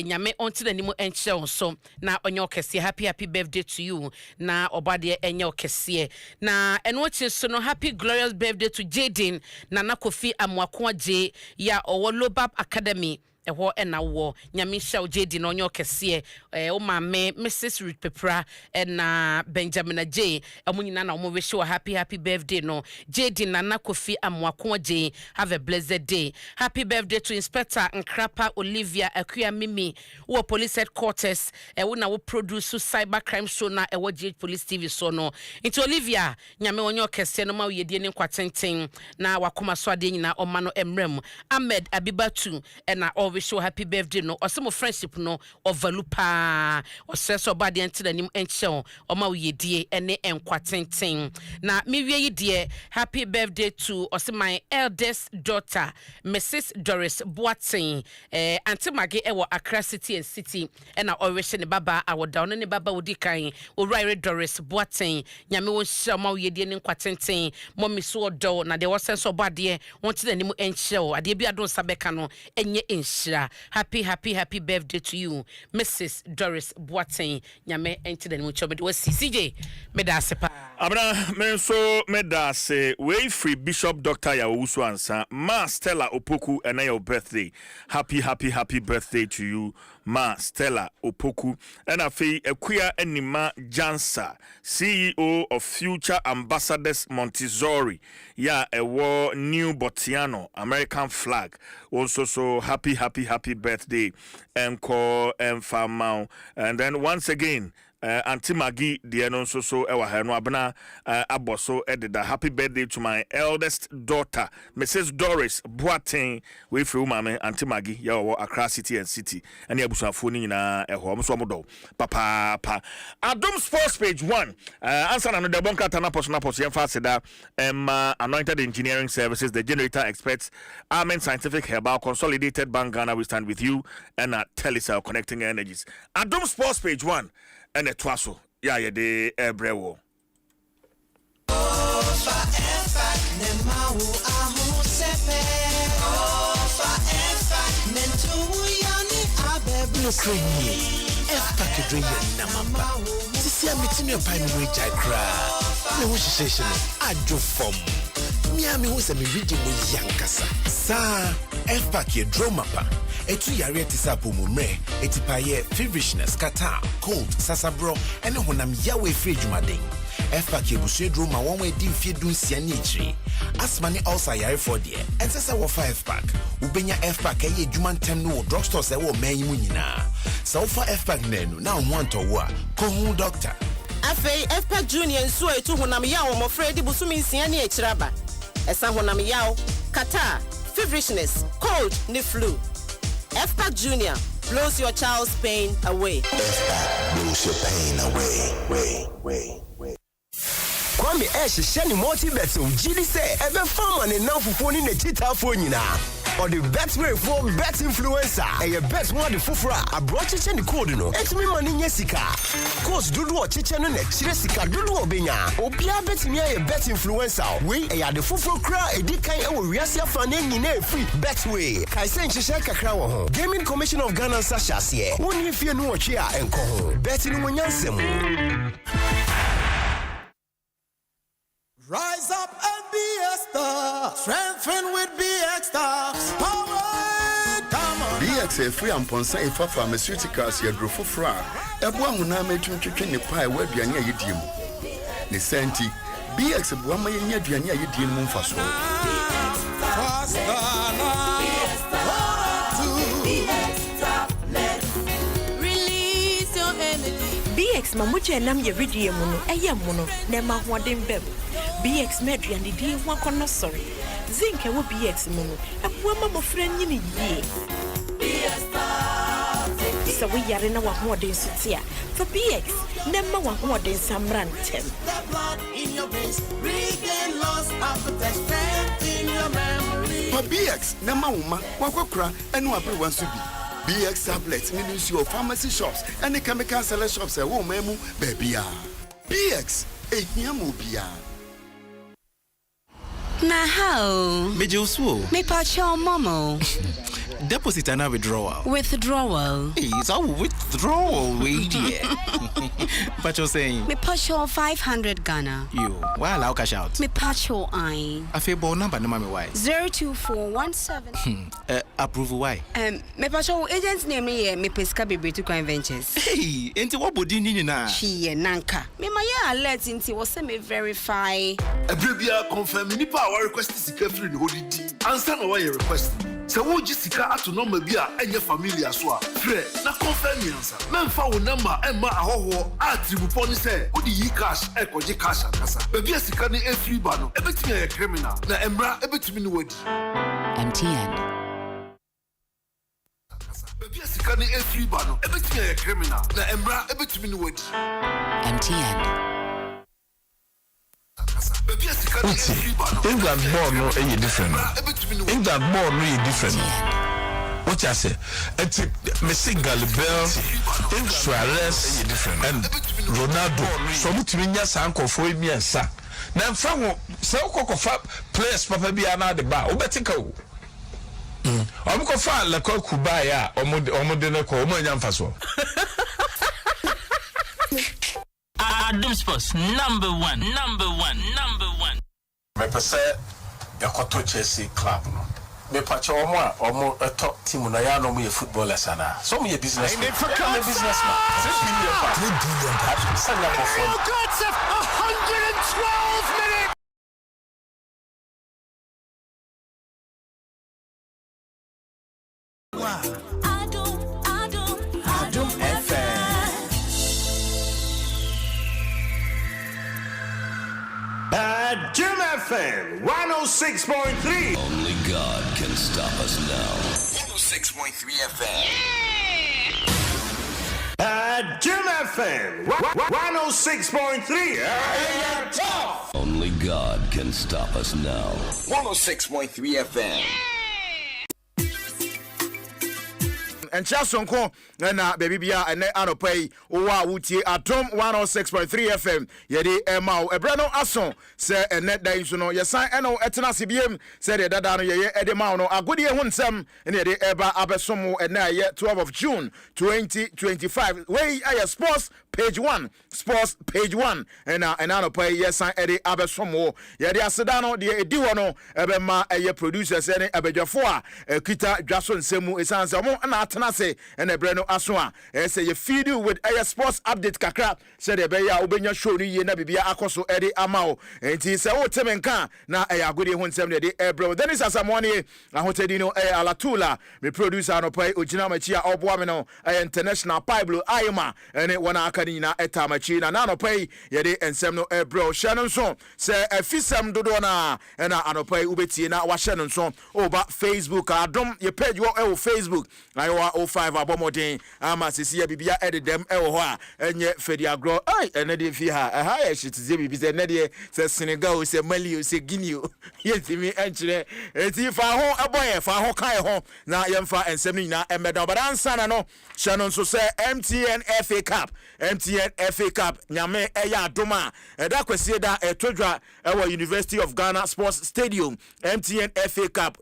nyame onti nanimu enche so na onye okese happy birthday to you na obade enye okese na eno so no happy glorious birthday to Jaden Nana Kofi Amwakwa J ya owo Lobab Academy ɛhɔ ɛna wɔ nyame hyɛ JD no onyo kɛseɛ o maame Mrs. Ruth Pepra ɛna Benjamin J nyina na wish you a happy birthday no JD Nana Kofi Amwako J have a blessed day. Happy birthday to Inspector Nkrapa Olivia Akuya Mimi who police headquarters wo na wo produce cyber crime show na wo GH Police TV so no into Olivia nyame onyo kese no ma yedie ne kwatenten na wakoma so ade nyina oma no emrem Ahmed Abibatu na all wish you happy birthday no osemo friendship no ovalupa oseso bade ntiranim enche oma yedie ene enkwatenten na mewie yi de happy birthday to my eldest daughter Mrs. Doris Boateng Auntie Maggie ewo Accra City and City na orishe ne baba awoda no ne baba wodi kan Orire Doris Boateng nyame wo shama wo yedie ne kwatenten mommy so odo na de wo sense obade won ti nanim enhye o ade bi adon sabeka no enye enhyira happy birthday to you Mrs. Doris Boateng nyame enti nanim chobede wo CJ medasepa abra menso medase we free Bishop Dr. Yawusu Ansa Ma Stella Opoku and your birthday happy birthday to you Ma Stella Opoku and afi Ekuya Enima Jansa CEO of Future Ambassadors Montessori ya ewo New Botiano American flag also so happy birthday enko enfamao and then once again Auntie Maggie Diano so ewa hano abna aboso edida happy birthday to my eldest daughter Mrs. Doris Boateng we free mama Auntie Maggie ya wo Accra City and City and abusuafo ni nyina eho so modo papa Adom Sports page 1 answer na the bonka tana posona poso yemfa seda Anointed Engineering Services the generator experts Amen Scientific Herbal Consolidated Bank Ghana we stand with you and Telecel Connecting Energies Adom Sports page 1 and a Dwaso ya de ebrewo Miami who se me reading mo yankasa. Sa F-Pack ye dromapa. Etu yare tisapo mumre. Etipaye feverishness, kata, cold, sasabro, ene honam yawe free jumading. F-Pack ye bushe droma one di fie dun sianichi. Asmani also yare for dear. And sasa wa F-Pack. Ubenya F-Pack ye juman tem no drugstore se wo men munina. Sa ufa F-Pack nenu na want wa. Kohun doctor. Afei F-Pack Junior nso etu honam yawo mo Freddy busumi siani echiraba. Esa honam yawo, kata, feverishness, cold, ni flu. F-Pack Junior blows your child's pain away. F-Pack blows your pain away. Kwame sheni multi-bet ujidi se ebe farmer ne nanfufuo ni ne chitafo nyina. Or the bet way for bet influencer. Eye bet one the fufura abroad chiche ni code no. Etimi mani nye sika. Course dudu o chiche no ne chire sika dudu o benya. Obia bet mi eye bet influencer. We eye the fufuro kra edi kan e wo wiase afane nyina free bet way. Kai se nchiche kakra wo ho. Gaming Commission of Ghana sashase. Woni fie no wo twe a enko ho. Bet ni munyansem. Rise up and be a star. Strengthen with BX stars. Power, come on. BX free and ponsa ifa pharmaceuticals ya growth fra. Ebwa huna metwetwe ne pa ewa aduane ayediem. Ne senti BX bua ma yenya aduane ayediem mu mfaso. Release your energy. BX mamuche nam ye ridiem no eye mono na ma hoden bem. BX medri and the one corner sorry. Zinc will BX mono. A woman of friend in a year. So we are in our more than Sutia. For BX, never one more than some rantem. The blood in your veins, regain lost appetite, strength in your memory. For BX, Namauma, Wakokra, and Wabu wants to be. BX tablets means your pharmacy shops and the chemical seller shops at Womemu, baby. BX, a Yamubia. Na how? Mejusu. Me pacho momo. Deposit and withdrawal. Withdrawal. It's a withdrawal, we dear. Pacho saying, Me pacho 500 Ghana. you, why allow cash out? Me pacho I. I feel ball number no mommy why? 02417. Approve why? Me pacho agent's name me pesca baby to Crime Ventures. Hey, into what body na? She nanka. Me maya alert into was me verify. Ebrebia confirm nipa our request sika free no hodidi. Answer na why you request. Se wo ji sika ato number bi a enye familiar so a. Frɛ na confirm me answer. Memfa wo number emma ahoho a tribupo ni se wo di yi cash ekoje cash akasa. Baby sika ni e free ba no. Ebetimi ye criminal. Na emra ebetimi ni wadi. MTN. Baby sika ni e free ba no. Ebetimi ye criminal. Na emra ebetimi ni wadi. MTN. England born no any different. England born no different. What I say? It's Messi, Galibel, Suarez, and Ronaldo. So much minya sanko for me and sa. Now from so players papa be another bar. Obetiko. I'm go find la Kubaya or Modena or Moyan Adom Sports number one. Me pese yakoto Chelsea club no. Me pacha omo a top team na ya no mo footballers ana. So me business. Me businessman. 3 billion. 3 billion. That's 112 minutes. Adom FM. Adom FM 106.3. Only God can stop us now. 106.3 FM. Adom FM 106.3. Only God can stop us now. 106.3 FM. And Chasonko, and baby Bia, and Anopay, Owa Wuti, Adom 106.3 FM, Yedi Emao, Ebrano Ason, say, and net days, you know, your sign, and no Etna CBM, said the Dadano, ye Edemano, a good year, Nsem, and Yedi Eba Abesomo, and now yet 12 of June 2025. Way I sports page 1, sports page 1, and Anopay, yes, I Eddie Abesomo, Yedi Asedano, the Ediwano, Ebema, a producers, and Ebejafoa, Kita, Dwaso Nsem, is answer more, and say and a brand aswa say you feed you with a sports update kakra said the beya obenya show ni na bibia akoso ede amao enti say o temenka na e agode ho nsem de e bro then is asamone ahotedi no e alatula me producer no pai ogina machi a oboa me no international piblo ayma ene wona akani na etamachi na no pai ye de ensem no e bro hye so say afisam dodo na na anopai ubetie na wa hye so oba Facebook Adom ye page wo e Facebook na yo 05 abomodin ama sisi bibia edit dem e wo ho a enye fedi agro ai ene de fi ha ha ya shitize bibi se ne de se Senegal se Mali se Guinea yetimi enchire eti fa ho eboye fa ho kai ho na yemfa ensem ni na emeda badansa na no hye so se MTN FA Cup nyame eya adoma eda kwasie da etodwa ewo University of Ghana Sports Stadium MTN FA Cup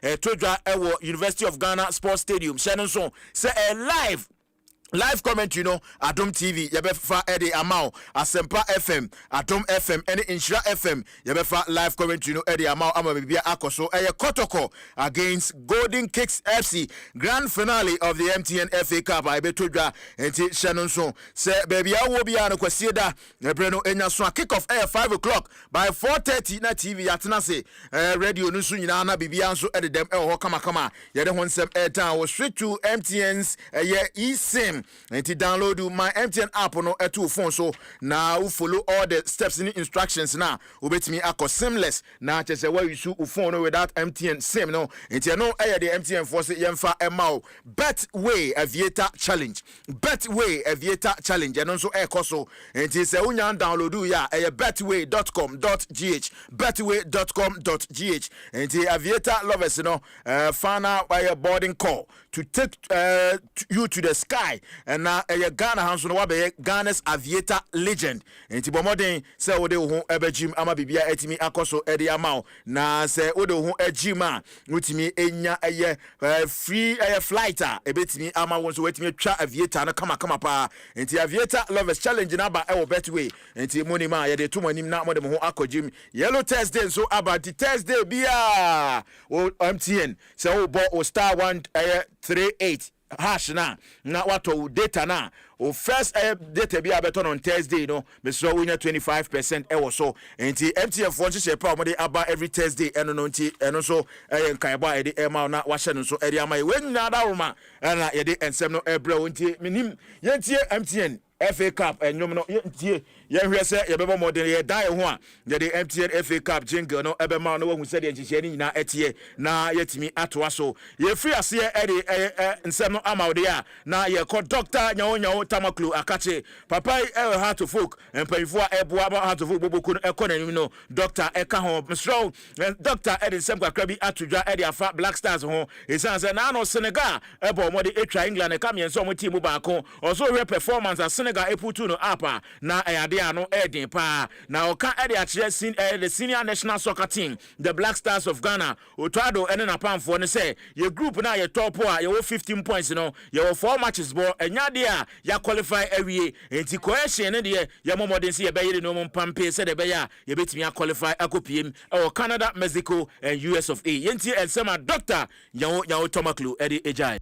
etodwa ewo University of Ghana Sports Stadium Shannon so say a live comment, you know, Adom TV, Yabefa Eddie Amao, Asempa FM, Adom FM, any Inshra FM, Yabefa live comment, you know, Eddie Amao, Amabibia Akoso, a Kotoko against Golden Kicks FC, grand finale of the MTN FA Cup, I bet to and Shannon so say, baby, I will be on a Quasida, Breno Enyaso, kick off air 5 o'clock by 4:30 na TV Atanase, radio Nusunana, Bibianso, Eddie Dem, Kama, Yadon Sem Airtown was straight to MTN's eSIM. And to download my MTN app on a 2 phone so now follow all the steps in the instructions now ubet me ako seamless now just say where you shoot phone without MTN SIM no and you know the MTN force yemfa emao Betway Aviator Challenge and also air coso and you say unyan download ya betway.com.gh betway.com.gh and the Aviator lovers you know final by a boarding call to take you to the sky. And now Ghana Hanson Wabe Ghana's aviator legend. And Tibomodin say Ode who ebejim ama bibia etimi akoso edi amao. Na say Ode who ejima utimi enya free flighter ebetimi ama wonso wetimi twa aviator na kama pa. And the aviator lovers challenge na ba ewo betway. And the money ma ye de to manim na mo de ho akojim. Yellow Thursday so about the Thursday bia MTN so o star 138 hash na wato data na o first data be abeton on Thursday no me so we 25% e so enti MTN for share pa mo dey aba every Thursday eno no nti eno so nkan ba e dey ema na wa hye no so e dey ama we nyina da roma na ye dey ensem no ebre nti menim yentie MTN FA Cup enyom no yentie ye hwe se ye bebo modern ye dan ho a ye dey MTN FA Cup jingle no ebe ma no wahu se dey nhihye ni nyina etie na yetimi atoa so ye free ase e dey nsem no amawde a na ye ko doctor nyawo tamaklu akache papa heart to folk empayfo a eboa ba heart to folk boboku no ekonanim no doctor eka ho msro doctor e dey nsem kwakra bi atodwa e dey afa Black Stars ho esan se na no Senegal ebo mo dey etwa England ka me nso mo team ba ko also we performance as Senegal eputu no apa na ayade ano edin pa na oka ede akire the senior national soccer team the Black Stars of Ghana otwado ene na pamfo ne say ye group na ye top a ye 15 points no ye 4 matches bo enya de a ya qualify awie enti cohesion ne de ye momodin se ye beyire no mpampe se de beya ye betimi qualify akopiem e Canada, Mexico and US of A yenti ensema doctor yawo tomaklu ede ejai.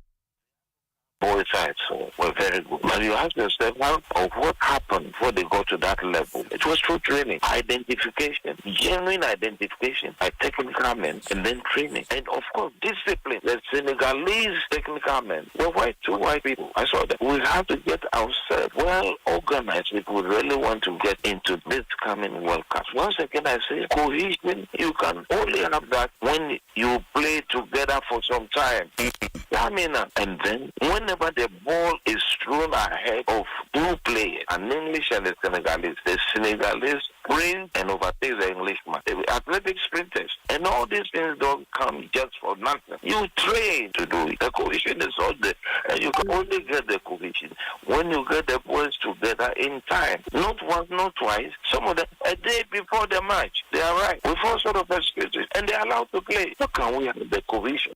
Both sides were very good. But you ask yourself, of what happened before they got to that level? It was through training, identification, genuine identification by technical men, and then training. And of course, discipline. The Senegalese technical men were two white people. I saw that. We have to get ourselves well organized if we really want to get into this coming World Cup. Once again, I say cohesion, you can only have that when you play together for some time. And then whenever the ball is thrown ahead of two players, an English and a Senegalese, the Senegalese sprint and overtake the Englishman. They were athletic sprinters. And all these things don't come just for nothing. You train to do it. The cohesion is all there. And you can only get the cohesion when you get the boys together in time. Not once, not twice. Some of them, a day before the match, they arrive with all sort of excuses and they're allowed to play. How can we have the cohesion?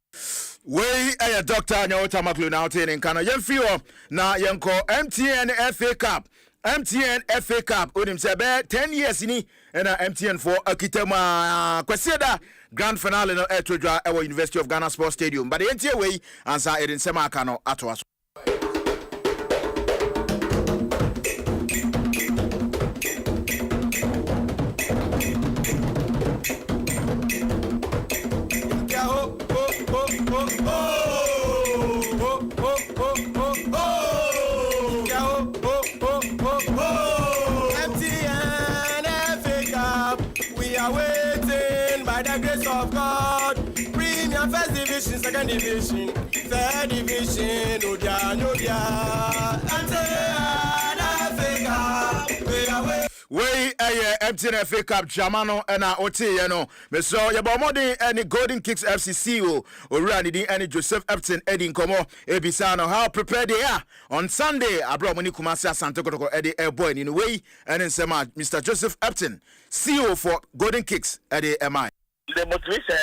We a doctor Nyota Maklu now in Kana Yenfio na Yenko MTN FA Cup. MTN FA Cup unim sebe 10 years ini na MTN for Akitema Kwesieda grand finale no etodwa ewo University of Ghana Sports Stadium. But the NTA way answer edin sema aka no atoa so. Of God, premium first division, second division, third division, no dia, we MTN FA Cup Jamano ena oti no me so ye bomodi any Golden Kicks FCCO owura ni any Joseph Epton Eddie Nkomo ebisa no how prepared they are on Sunday abro moni Kumasi Asante Kotoko Eddie Airboy ni way and nsema Mr. Joseph Epton CEO for Golden Kicks Eddie MI. The motivation,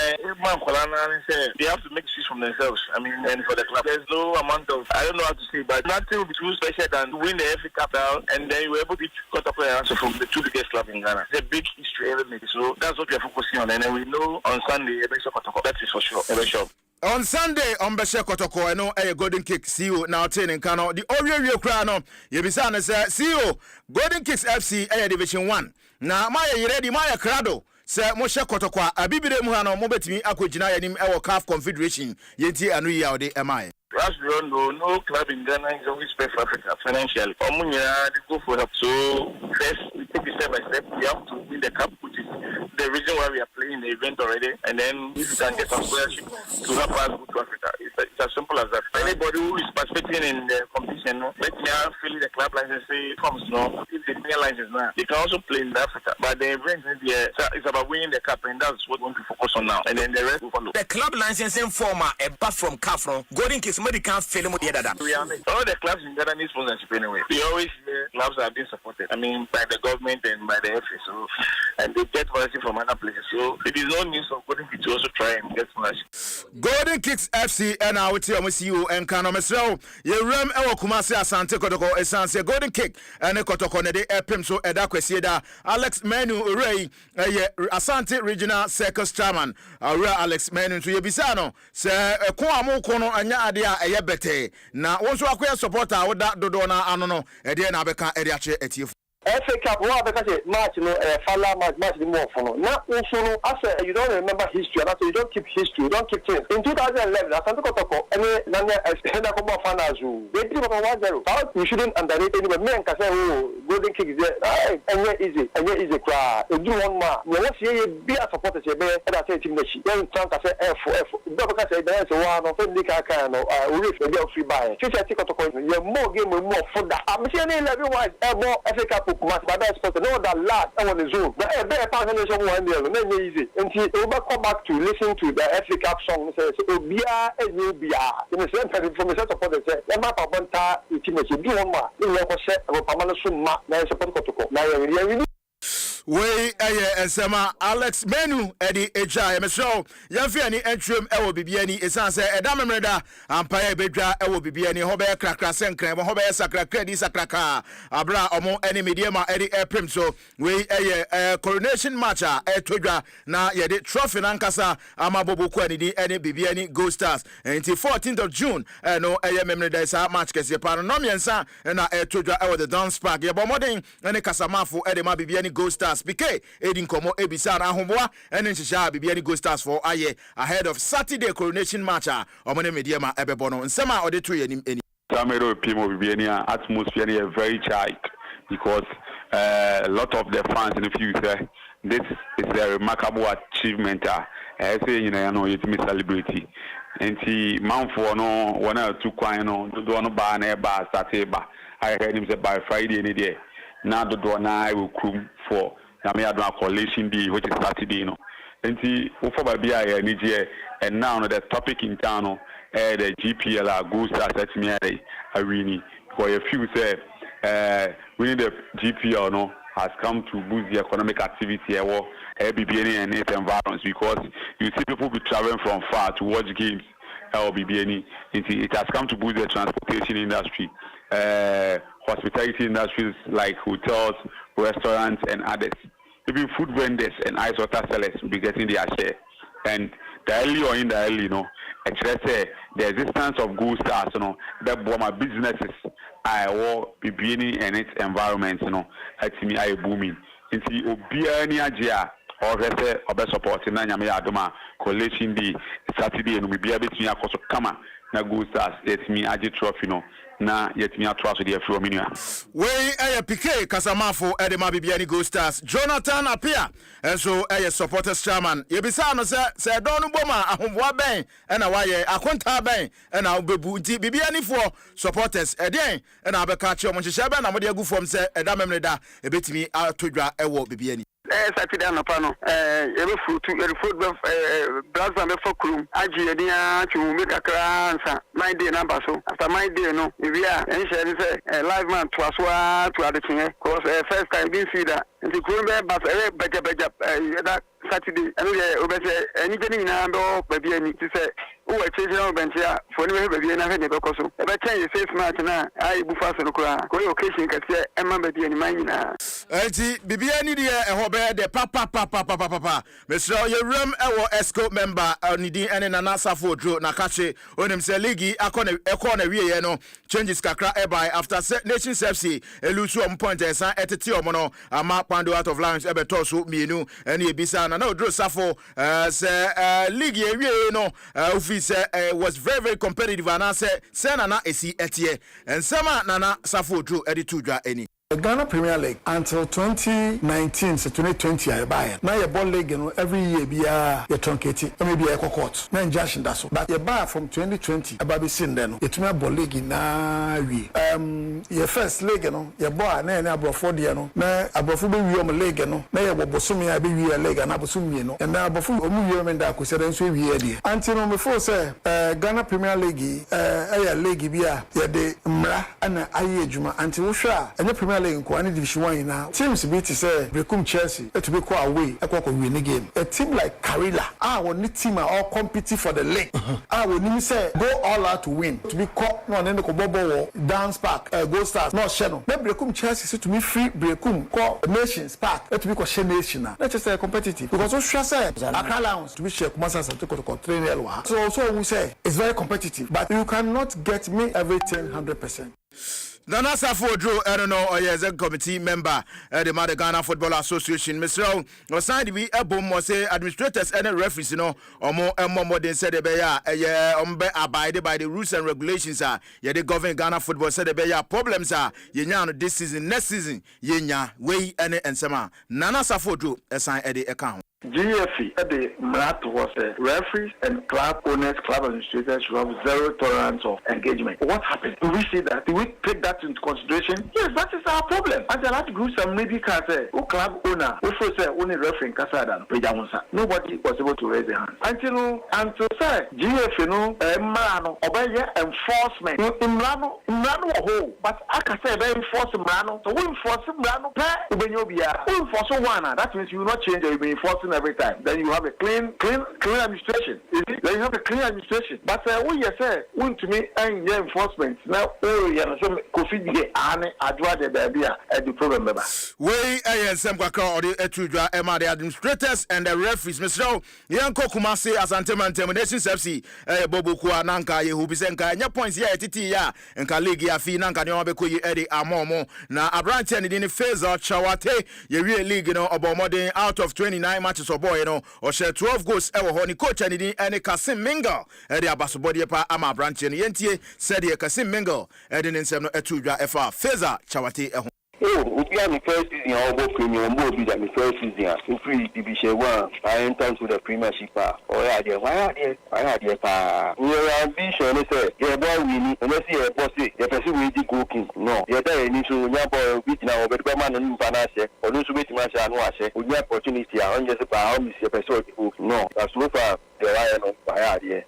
they have to make decisions from themselves. I mean, and for the club, there's no amount of, I don't know how to say, but nothing will be too special than to win the FA Cup down, and then you were able to cut up players from the two biggest clubs in Ghana. It's a big history element, so that's what we are focusing on. And then we know on Sunday, that is for sure. On Sunday, on Beshe Kotoko, I know a Golden Kick CEO now training Kano. The Oreo Crano, Yebisana says CEO Golden Kicks FC Air Division 1. Now, Maya, ready, Maya Crado. Sir Moshe Kotokwa, Abibire Muhano, Mobetimi, Akujina, and our CAF Confederation, Yeti, and we are the MI. As we all know, no club in Ghana is always pay for Africa financially. Omunya, they go for help. So, first, we take it step by step. We have to win the cup, which is the reason why we are playing the event already. And then, if we can get some scholarship to help us go to Africa, it's as simple as that. Anybody who is participating in the competition, let me fill the club license forms. No, if they play license now, they can also play in Africa. But the event is about winning the cup, and that's what we want to focus on now. And then the rest will follow. The club licensing form apart from CAF from Golden Kings, maybe can't fail them with the other. All the clubs in Ghana need sponsorship anyway. We always hear clubs are being supported. I mean, by the government and by the FA. So, and they get sponsorship from other places. So it is no news of Golden Kings to also try and get sponsorship. Golden Kings FC and I will tell you and Kano Mesro. You rem Ewo Kumasi Asante Kotoko Esanse Golden Kick and a Kotoko Nede Epim so Edakwesieda Alex Menu Ray Asante Regional Circus Chairman Alex Menu to Yebisano say Kwamu Kono Anya Adia Eyebete na wonso akoya supporter woda dodo na anono ede na beka ede ache etie FA Cup, what because match, Fala match the more for now. Also, after you don't remember history, that's you don't keep history, you don't keep things. In 2011, Asante Kotoko, any Nanya Espenakoma Fanazu, they did 1-0. How you shouldn't underrate anyone. Me and Kase, Golden Kick is there. And yet easy cry. You do one more. You want to be a supporter, and I say team that she don't count as F. Because there's one of them, Nikakano, Ulif, and you're free by. Future Tikotoko, you're more game with more for that. I'm saying everyone, more FA Cup. But that's supposed to know that last on the Zoom. But a better part of the show one day, easy. And she will come back to listen to the FA Cup song. Says, Obia and Ubia. In the same time, from the set of the set, the map of Bonta, the team is doing one. In your set of Pamela Suma, now support to go. Now, we ensema Alex Menu Eddie Eja MSO Yamfi ani entrum ewo bibiani esanse edamemreda ampaye bedwa ewo bibiani hobe krakra senkran hobe sakra kredi sakraka abra omo eni mediema Eddie Eprim so we coronation match etodwa na yede trophy nankasa amabobo ko ani eni bibiani Go Stars until 14th of June no memreda isa match kese pa no miensa na etodwa ewo the Dance Park ye bomodin eni kasamafo edi ma bibiani Go Stars PK Edin Komo Ebisa na Homboa and Nshisha Bibiani Go Stars for Aye ahead of Saturday coronation match Omone Mediema Ebebono Nsema Odetu Yenim Eni Samero Pimo Bibiani atmosphere is very tight because a lot of the fans in the future this is a remarkable achievement I say it's me celebrity and see Mount for no 1 or 2 coin no do no bar na bar Saturday I heard him say by Friday any day now the door now I will come for Adom collation day, which is Saturday, And see, for BIA and now the topic in town, the GPL Go Stars at me arena. For a few say, winning the GPL has come to boost the economic activity or BBN and its environments because you see people be traveling from far to watch games. BBN, it has come to boost the transportation industry, hospitality industries like hotels, restaurants, and others. Even food vendors and ice water sellers will be getting their share. And directly or indirectly, actually, the existence of Go Stars, that my businesses are beginning and its environment, at me, I booming. And see, Obiani Ajia. Or better support in Nanyame Adoma collation the Saturday and we be able to also come na Go Stars let me aje trophy na yet me atwa so the Afrominia we PK Kasamafo Edema Bibiani Go Stars Jonathan appear and so supporters chairman yebisa no say don boma ahomboa ben na waye akonta ben na obebu nti Bibiani for supporters eden na abeka che omonhye ben na mode agu form say edamemreda ebetimi atodwa ewo Bibiani Saturday no pano ebe fruit brother me for krum aji edia to make a kransa my day number so after my day no we are and say live man to aswa to adetine cause first time been see that and the krum but beja Saturday and we obese anything na do baby ani to say who are chasing on benchia for no baby na he because so e be change face match na ai bu fast no kra ko occasion ka say e ma baby ani man na enti Bibiani de hobe de papa Mr. Yerum ewo esco member onidi ene na nasafo dro na kache onim se league akona wiye no changes kakra by after Nations FC elusu on point esan etete omo no ama pando out of lines ebeto so mienu ene ebisa na odro safo se league ewie no office was very competitive and say na esi etie ensema na safo dro edi tudwa eni The Ghana Premier League until 2019 to 2020 I buy it. Now your ball league every year be a truncate, maybe a court. Now injunction that's but you buy from 2020 about be seen then. You to ball league na we. Your first league your boy na abro for the na abro for be we on league na your bosumi I be we league na bosumi and na abro for omu we menda ko say then so we here until no before say Ghana Premier League league bi a ye de mra na aye adwuma until wo hwa any Premier League nko ani division 1 na teams be to say Brekum Chelsea to be call away ekwa win the game a team like Karila one team are all competing for the league when you say go all out to win to be caught no and ko bobo dance park Gold Stars no channel na Brekum Chelsea say to me free Brekum call Nations Park to be call Nation na just competitive because we sure say Accra Lions to be share Kumasa to train elwa so we say it's very competitive but you cannot get me everything 100%. Nana Safo Drew, I don't know, or yes, a committee member at the Ghana Football Association. Mr. Signed to be a boom was administrators and referees, you know, or more than said abided by the rules and regulations. Yeah, the government Ghana football said the problems are this season, next season, way and some. Nana Safo Drew, assigned at the account. GFE at the MRAT was referees and club owners, club administrators should have zero tolerance of engagement. What happened? Do we see that? Do we take that into consideration? Yes, that is our problem. And that group some medical say, who club owner, who say only referee Kasada, nobody was able to raise their hand. Until say GFE no Mrano obey enforcement. Mrano whole, but I can say they enforce Mrano. So we enforce Mrano. We enforce one. That means you will not change. You will be enforcing every time. Then you have a clean administration. Then you have a clean administration. But we say, to me, and your enforcement. Now, some COVID and adwa the baby at the problem. We some the administrators and the referees. Mr. Yanko Kumasi Asanteman Terminations FC Bobu Nanka Yehubisenka. Your points here titi ya and Kaligi Afi Nanka Nyobeku Eddie Amomo. Now a branch and in the phase of Chawate, you really league, about more than out of 29 matches or boy, or share 12 goals ever honey coach and Kasim Mingle. Eddie Abasubodi pa Ama branch and Yentie said Kasim Mingle, Eddie Nsem Etuja FR Feza Chawate. We are the first season, our premium will be the first season. In free division 1, I enter to the premiership. Why are there? We are ambition, say, yeah, boy, we need, and let's see a bossy, the person will cooking. No, you're there, you need to know, beat now, but come on and Panase, or lose with much and wash it. We have opportunity, I just about how we see a person cook. No, that's so far, the lion of my idea.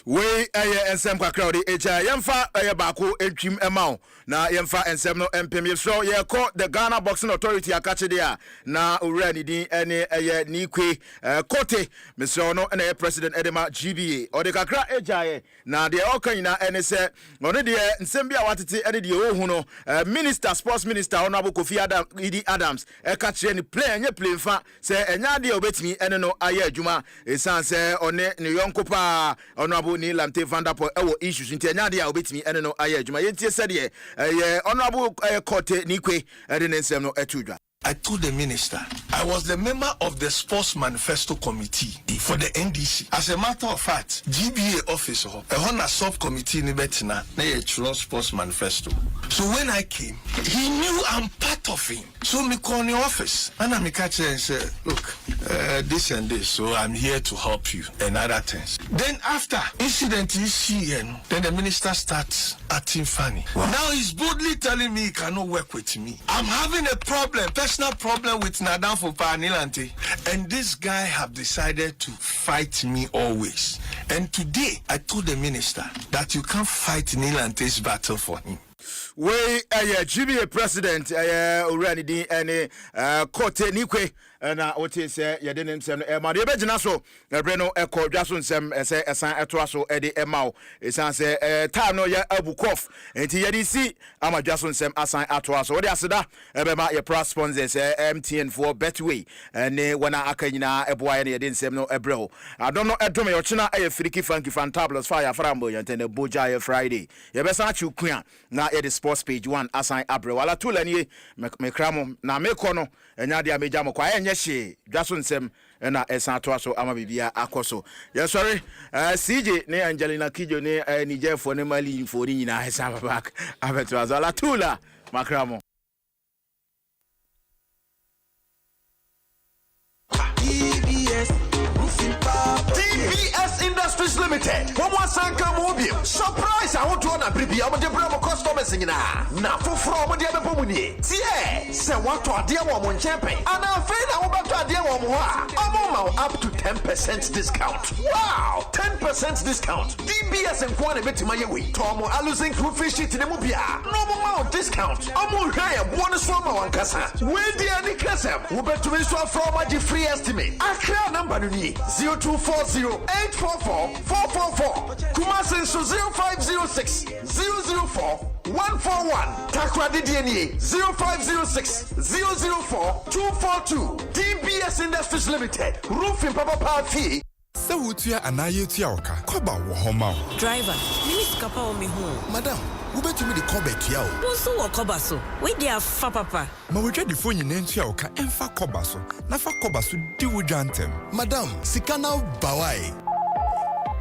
We ensem kwakra de eja yemfa bako etwim emao na yemfa ensem no empem so ye call the Ghana Boxing Authority akache dia na owura ni din ene nikwe kote Mr. no ene president edema GBA o de kakra eja ye na de okanyina ene se no de nsem bia watete ene de ohu no minister sports minister honorable Kofi Adams kache ni play enye play fa se enya de obetimi ene no aye adwuma esan se one ne yonkopa honorable ni Lamte Vanderpool ewo issues nti enya de a obetimi ene no aye adwuma yentie se de honorable kote nikwe ene nsem no etudwa. I told the minister, I was the member of the Sports Manifesto Committee for the NDC. As a matter of fact, GBA officer, a Honda subcommittee in Betina, they trust Sports Manifesto. So when I came, he knew I'm part of him. So me call the office, and I catch her and say, look, this and this, so I'm here to help you, and other things. Then after incident is then the minister starts acting funny. Wow. Now he's boldly telling me he cannot work with me. I'm having a personal problem with Nadam for Panilante, and this guy have decided to fight me always. And today I told the minister that you can't fight Nilante's battle for him. We GBA president already di any kote nikwe na ote se yede nsem ma de begina so ebre no ekọ Dwaso Nsem ese esan eto aso ede emao esan se time no ya abukof enti yede si ama Dwaso Nsem asan ato aso wo de aseda ebe ma ye pro sponsors MTN for Betway ne wana akanyina eboa ye yede nsem no ebre ho adom no edom ye ochina ye friki funky fantabulous fire farambo ye ntene boja ye Friday ye be san chukua na ye the sports page 1 asan abre wala tulani me kramo na me kono enya dia meja mo kwa enye hye Dwaso Nsem na esan to aso ama bibia akoso ye sorry CJ ne Angelina Kijo ne Niger for ne Mali for ni na hesa back abeto azala tula makramo TBS Industries Limited. One more sanka mobile. Surprise! I want to honor Bribia, but the bravo customers in now for from the other Pomuni. Yeah, say what to a dear woman champion. And I'm afraid I want to a dear woman. I'm up to 10% discount. Wow, 10% discount. TBS and Kwan bit my way. Tomo Alusing Crew Fish in the Mubia. No more discount. I'm more higher. One swammer one casa. Where the any casa? We bet to install from a free estimate. Accra number 0240-844-444. Kumasin so 0506-004-141. Takwa DDNA 0506-004-242. TBS Industries Limited. Roofing Papa Party. So wutia anayetia oka. Koba wo homa. Driver, minis kapa o me ho. Madam, wo betumi de koba tia o. Wo so wo koba so. We dia fa papa. Ma we twedi fo nyina ntia oka emfa koba so. Na fa koba so di wo dwantem. Madam, sikana bawai.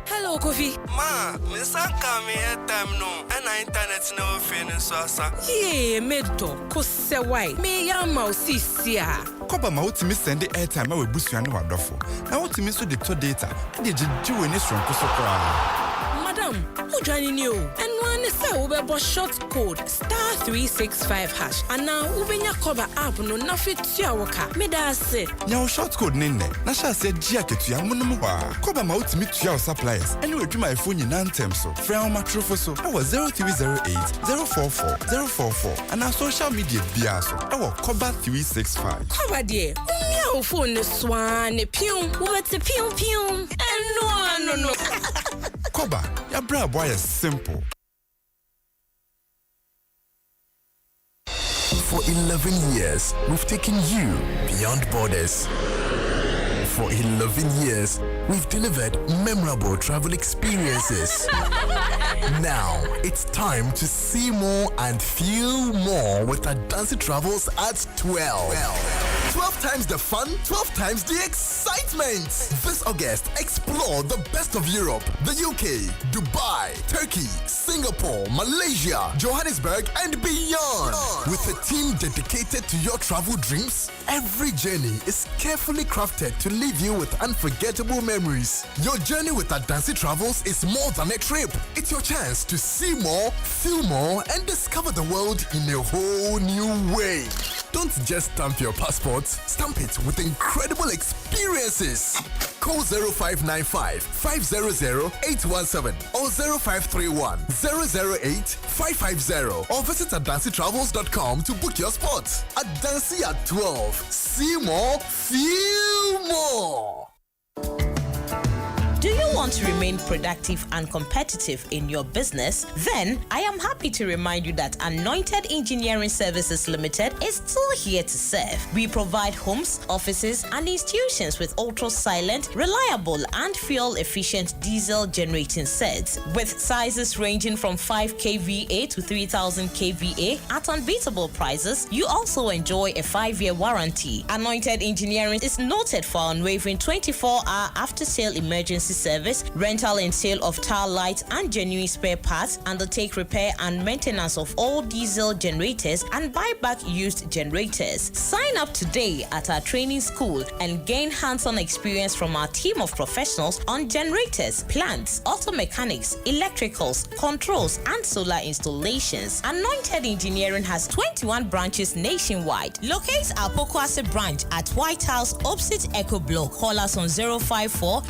Hello, Kofi. Ma, me sanka me time no. Ana internet no fin so asa. Yeah, medo. Ko se why? Me ya ma o sisia. Koba ma utimi send airtime ma we busua ne wadofo. Na utimi so de to data. De gigi we ne stronko so kwa. Madam, who joining you? And one is say we short code *365#. And now ubenya Koba app no na fit tia woka. Me da say. Nya short code nene. Na sha say gia ketua munum wa. Koba ma utimi tia suppliers. Anyway, do my phone in antem so. From matrofo so. I was 0308 044 044. And our social media biaso. I was Koba 365. Koba dear. Unya phone ne swan ne pium. What a pium. And no. Koba, your bra boy is simple. For 11 years, we've taken you beyond borders. For 11 years, we've delivered memorable travel experiences. Now, it's time to see more and feel more with Adansi Travels at 12. 12 times the fun, 12 times the excitement. This August, explore the best of Europe, the UK, Dubai, Turkey, Singapore, Malaysia, Johannesburg, and beyond. With a team dedicated to your travel dreams, every journey is carefully crafted to leave you with unforgettable memories. Your journey with Adansi Travels is more than a trip. It's your chance to see more, feel more, and discover the world in a whole new way. Don't just stamp your passport, stamp it with incredible experiences. Call 0595 500 817 or 0531 008 550 or visit AdansiTravels.com to book your spot. Adansi at 12. See more, feel more. Do you want to remain productive and competitive in your business? Then I am happy to remind you that Anointed Engineering Services Limited is still here to serve. We provide homes, offices, and institutions with ultra-silent, reliable, and fuel-efficient diesel generating sets with sizes ranging from 5 kVA to 3000 kVA at unbeatable prices. You also enjoy a 5-year warranty. Anointed Engineering is noted for unwavering 24-hour after-sale emergency service, rental and sale of tire lights and genuine spare parts, undertake repair and maintenance of all diesel generators, and buy back used generators. Sign up today at our training school and gain hands-on experience from our team of professionals on generators, plants, auto mechanics, electricals, controls, and solar installations. Anointed Engineering has 21 branches nationwide. Locate our Pokwase branch at White House opposite Echo Block. Call us on 054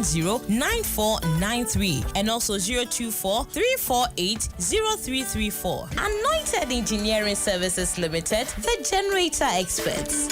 010-9493 and also 024-348-0334. Anointed Engineering Services Limited, the generator experts.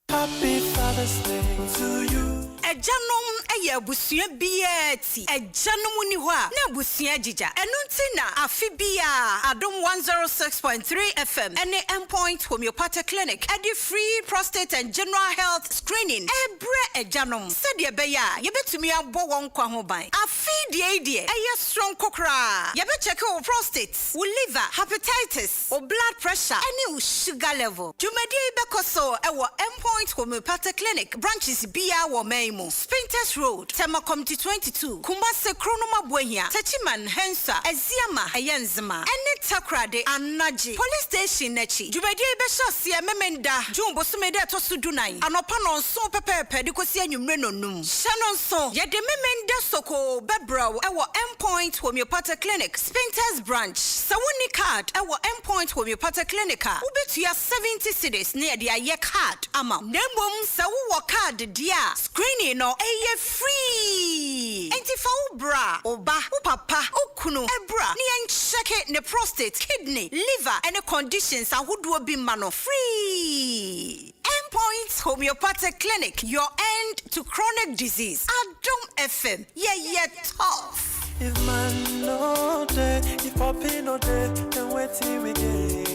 Happy Father's Day to you. Ejanom eye abusua biati. Ejanom ni ho a na abusua jija. Enu nti na afi bia Adom 106.3 FM ene Endpoint Homeopathic Clinic edi free prostate and general health screening. Ebre ejanom said ye be ya ye betumi abo won kwa ho ban. Afi die eye strong kokra. Ye be check your prostate, your liver, hepatitis, or blood pressure, any sugar level. Jumadi be koso ewo Endpoint Homeopathic Clinic branches bia wo memo. Spinters Road, Tema Committee 22, Kumase Kronoma Buenya, Techiman, Hensa, Eziama, Ayenzima, any takrade anaji police station nachi dwumadi be hyasia memenda jumbo sumede to sudunai anopa no so pepepe de kosi anwumre nonum hye so ye de memenda soko bebraw ewo endpoint homeopathic clinic Spintex branch sawuni card ewo endpoint homeopathic clinic ubetua 70 cedis na de aye card ama nembom sawu wo card dia screening no eye free entifa ubra oba upapa okunu ebra ni check ne prostate kidney liver any conditions ahodo bi ma no free endpoint homeopathic clinic your end to chronic disease Adom FM yeah tough. If man no day, if poppy no day, then wait till we get.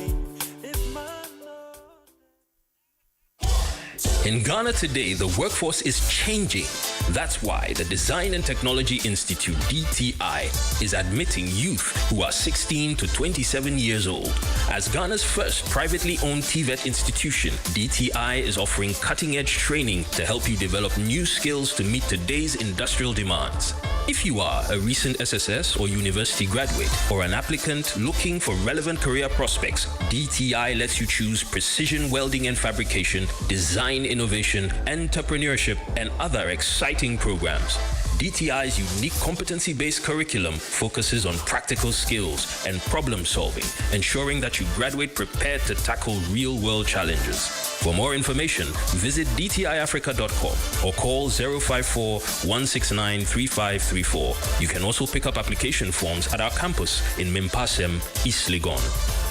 In Ghana today, the workforce is changing. That's why the Design and Technology Institute, DTI, is admitting youth who are 16 to 27 years old. As Ghana's first privately owned TVET institution, DTI is offering cutting-edge training to help you develop new skills to meet today's industrial demands. If you are a recent SSS or university graduate or an applicant looking for relevant career prospects, DTI lets you choose precision welding and fabrication, design innovation, entrepreneurship, and other exciting programs. DTI's unique competency-based curriculum focuses on practical skills and problem solving, ensuring that you graduate prepared to tackle real-world challenges. For more information, visit dtiafrica.com or call 054-169-3534. You can also pick up application forms at our campus in Mimpasem, East Legon.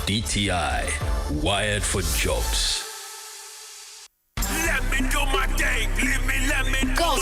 DTI, wired for jobs. Let me do my thing. Let me.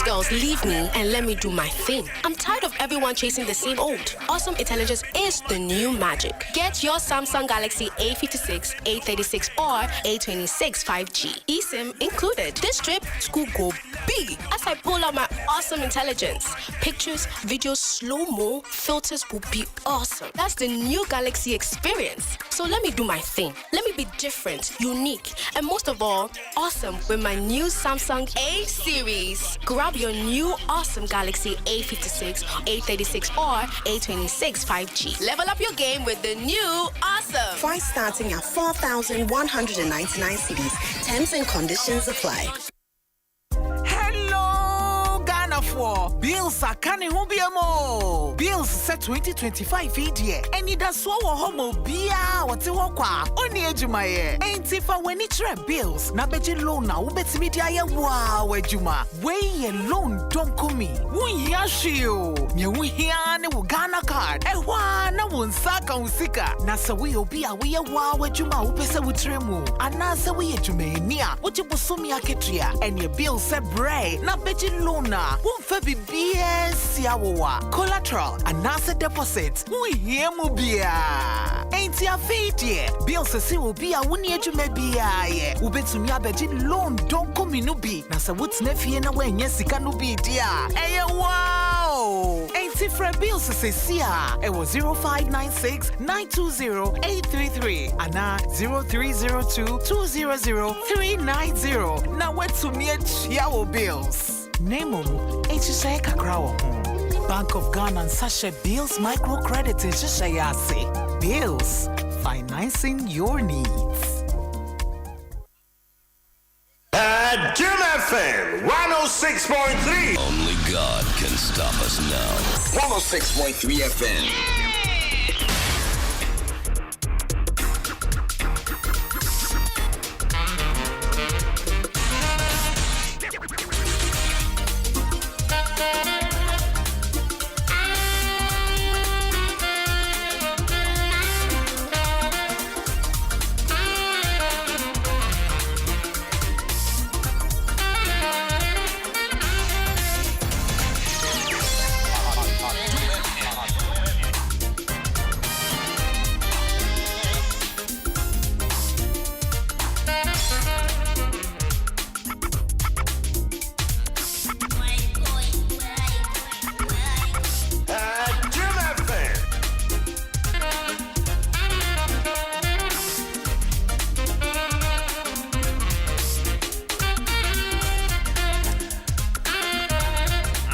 Girls, leave me and let me do my thing. I'm tired of everyone chasing the same old. Awesome Intelligence is the new magic. Get your Samsung Galaxy A56, A36, or A26 5G. eSIM included. This trip, school go big as I pull out my Awesome Intelligence. Pictures, videos, slow-mo, filters will be awesome. That's the new Galaxy experience. So let me do my thing. Let me be different, unique, and most of all, awesome with my new Samsung A series. Grab your new awesome Galaxy A56, A36, or A26 5G. Level up your game with the new awesome. Price starting at 4,199 cedis. Terms and conditions apply. For bills are canny hubiamo. Bills set 2025 year. And it does so homo bia what you walk on the edge of my ear. Ain't if I when it's bills. Na beji loan na ubet media ya wow ejuma. Way loan don't come me. Wun yashio. Nye wun hiane Ghana card. Na wun saka usika. Na sa we obia we wow ejuma upesa utremu. Anasa we ejume nia. Uchi busumi aketria. And your bill set bray. Na beji loan na. Fabi BS Yawa collateral and asset deposit. We hear mubia. Ain't ya feet ye? Bill says will be a 1 year to maybe ye. Ubetsumi abejin loan don't come in ubi. Nasa what's nefi na when yes he can ubi dear. Hey wow. Ain't it for bills to say sia? It was 0596 920 833 and 0302 200 390. Now what's to me yawo bills? Name HSA Kakrawo. Bank of Ghana and Sasha Bills Microcredit in Shishayase. Bills, financing your needs. Adom FM 106.3. Only God can stop us now. 106.3 FM.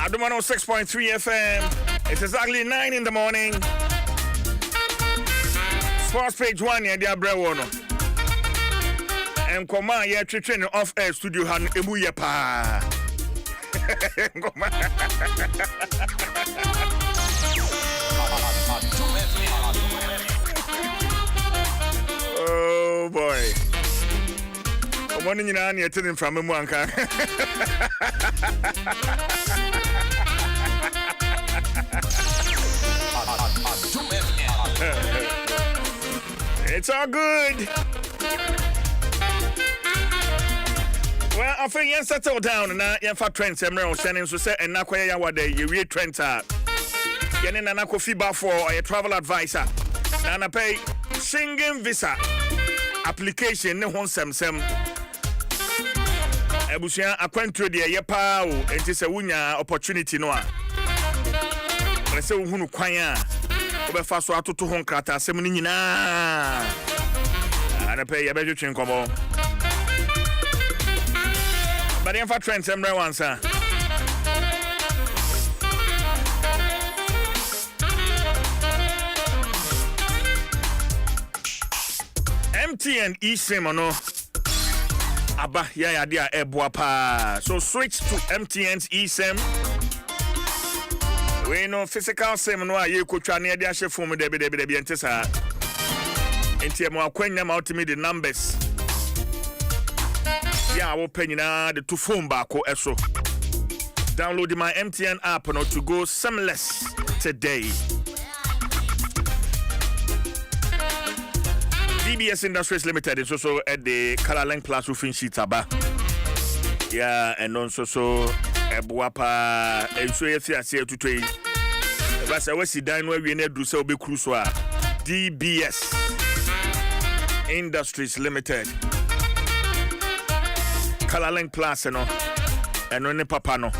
Adom 106.3 FM. It's exactly 9 in the morning. First page 1 ya dia brewo no. Enkoma ye twetwe no off air studio han emu ye pa. Enkoma. Oh boy. Omoni nyina na yetene from mu anka. It's all good. Well, I think you settle down and you for trends. I'm around sending so say and now kwaya wade you read trends are. You need na ko feedback for a travel advisor. Na pay singing visa application ne ho nsem. Ebusia akwantu de ye pa o enti se wunya opportunity no a. Prese wo hunu kwan a obefa so atoto ho nkrata asem ni nyina. Ana pay ye beju twen komo. But in for trends emre wansa. MTN eSIM no aba ya dia eboa pa. So switch to MTN's eSIM. We no physical SIM no aye kotwa na dia hye phone de entesa. Enti mo akwanya ma ultimate the numbers. Yeah, I will pay the two phone back eso. Download my MTN app no to go seamless today. DBS Industries Limited is also at the Color Link Plus roofing sheet aba. Yeah, and also so ebuapa enso yefi ase atutoi. But I was down where we need to sell be cruise DBS Industries Limited. Color Link Plus no and no papa no.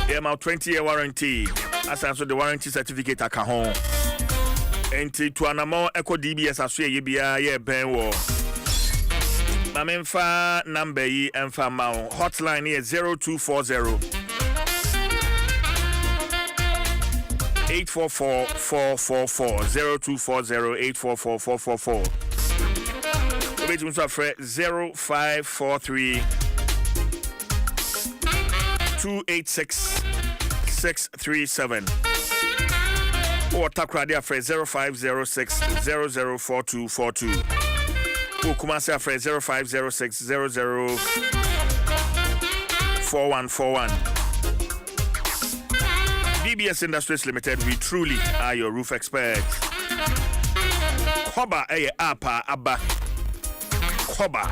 Yeah, my 20-year warranty. As also the warranty certificate I can home. And to anamo echo DBS as ye bia ye ben wo. Mamemfa number yi emfa mao. Hotline here 0240 844 0240 844 Wait, 0543 286 637 or Takradia Fred 0506 004242 or Kumasi Fred 0506 004141. DBS Industries Limited, we truly are your roof experts. Koba eye apa aba Koba.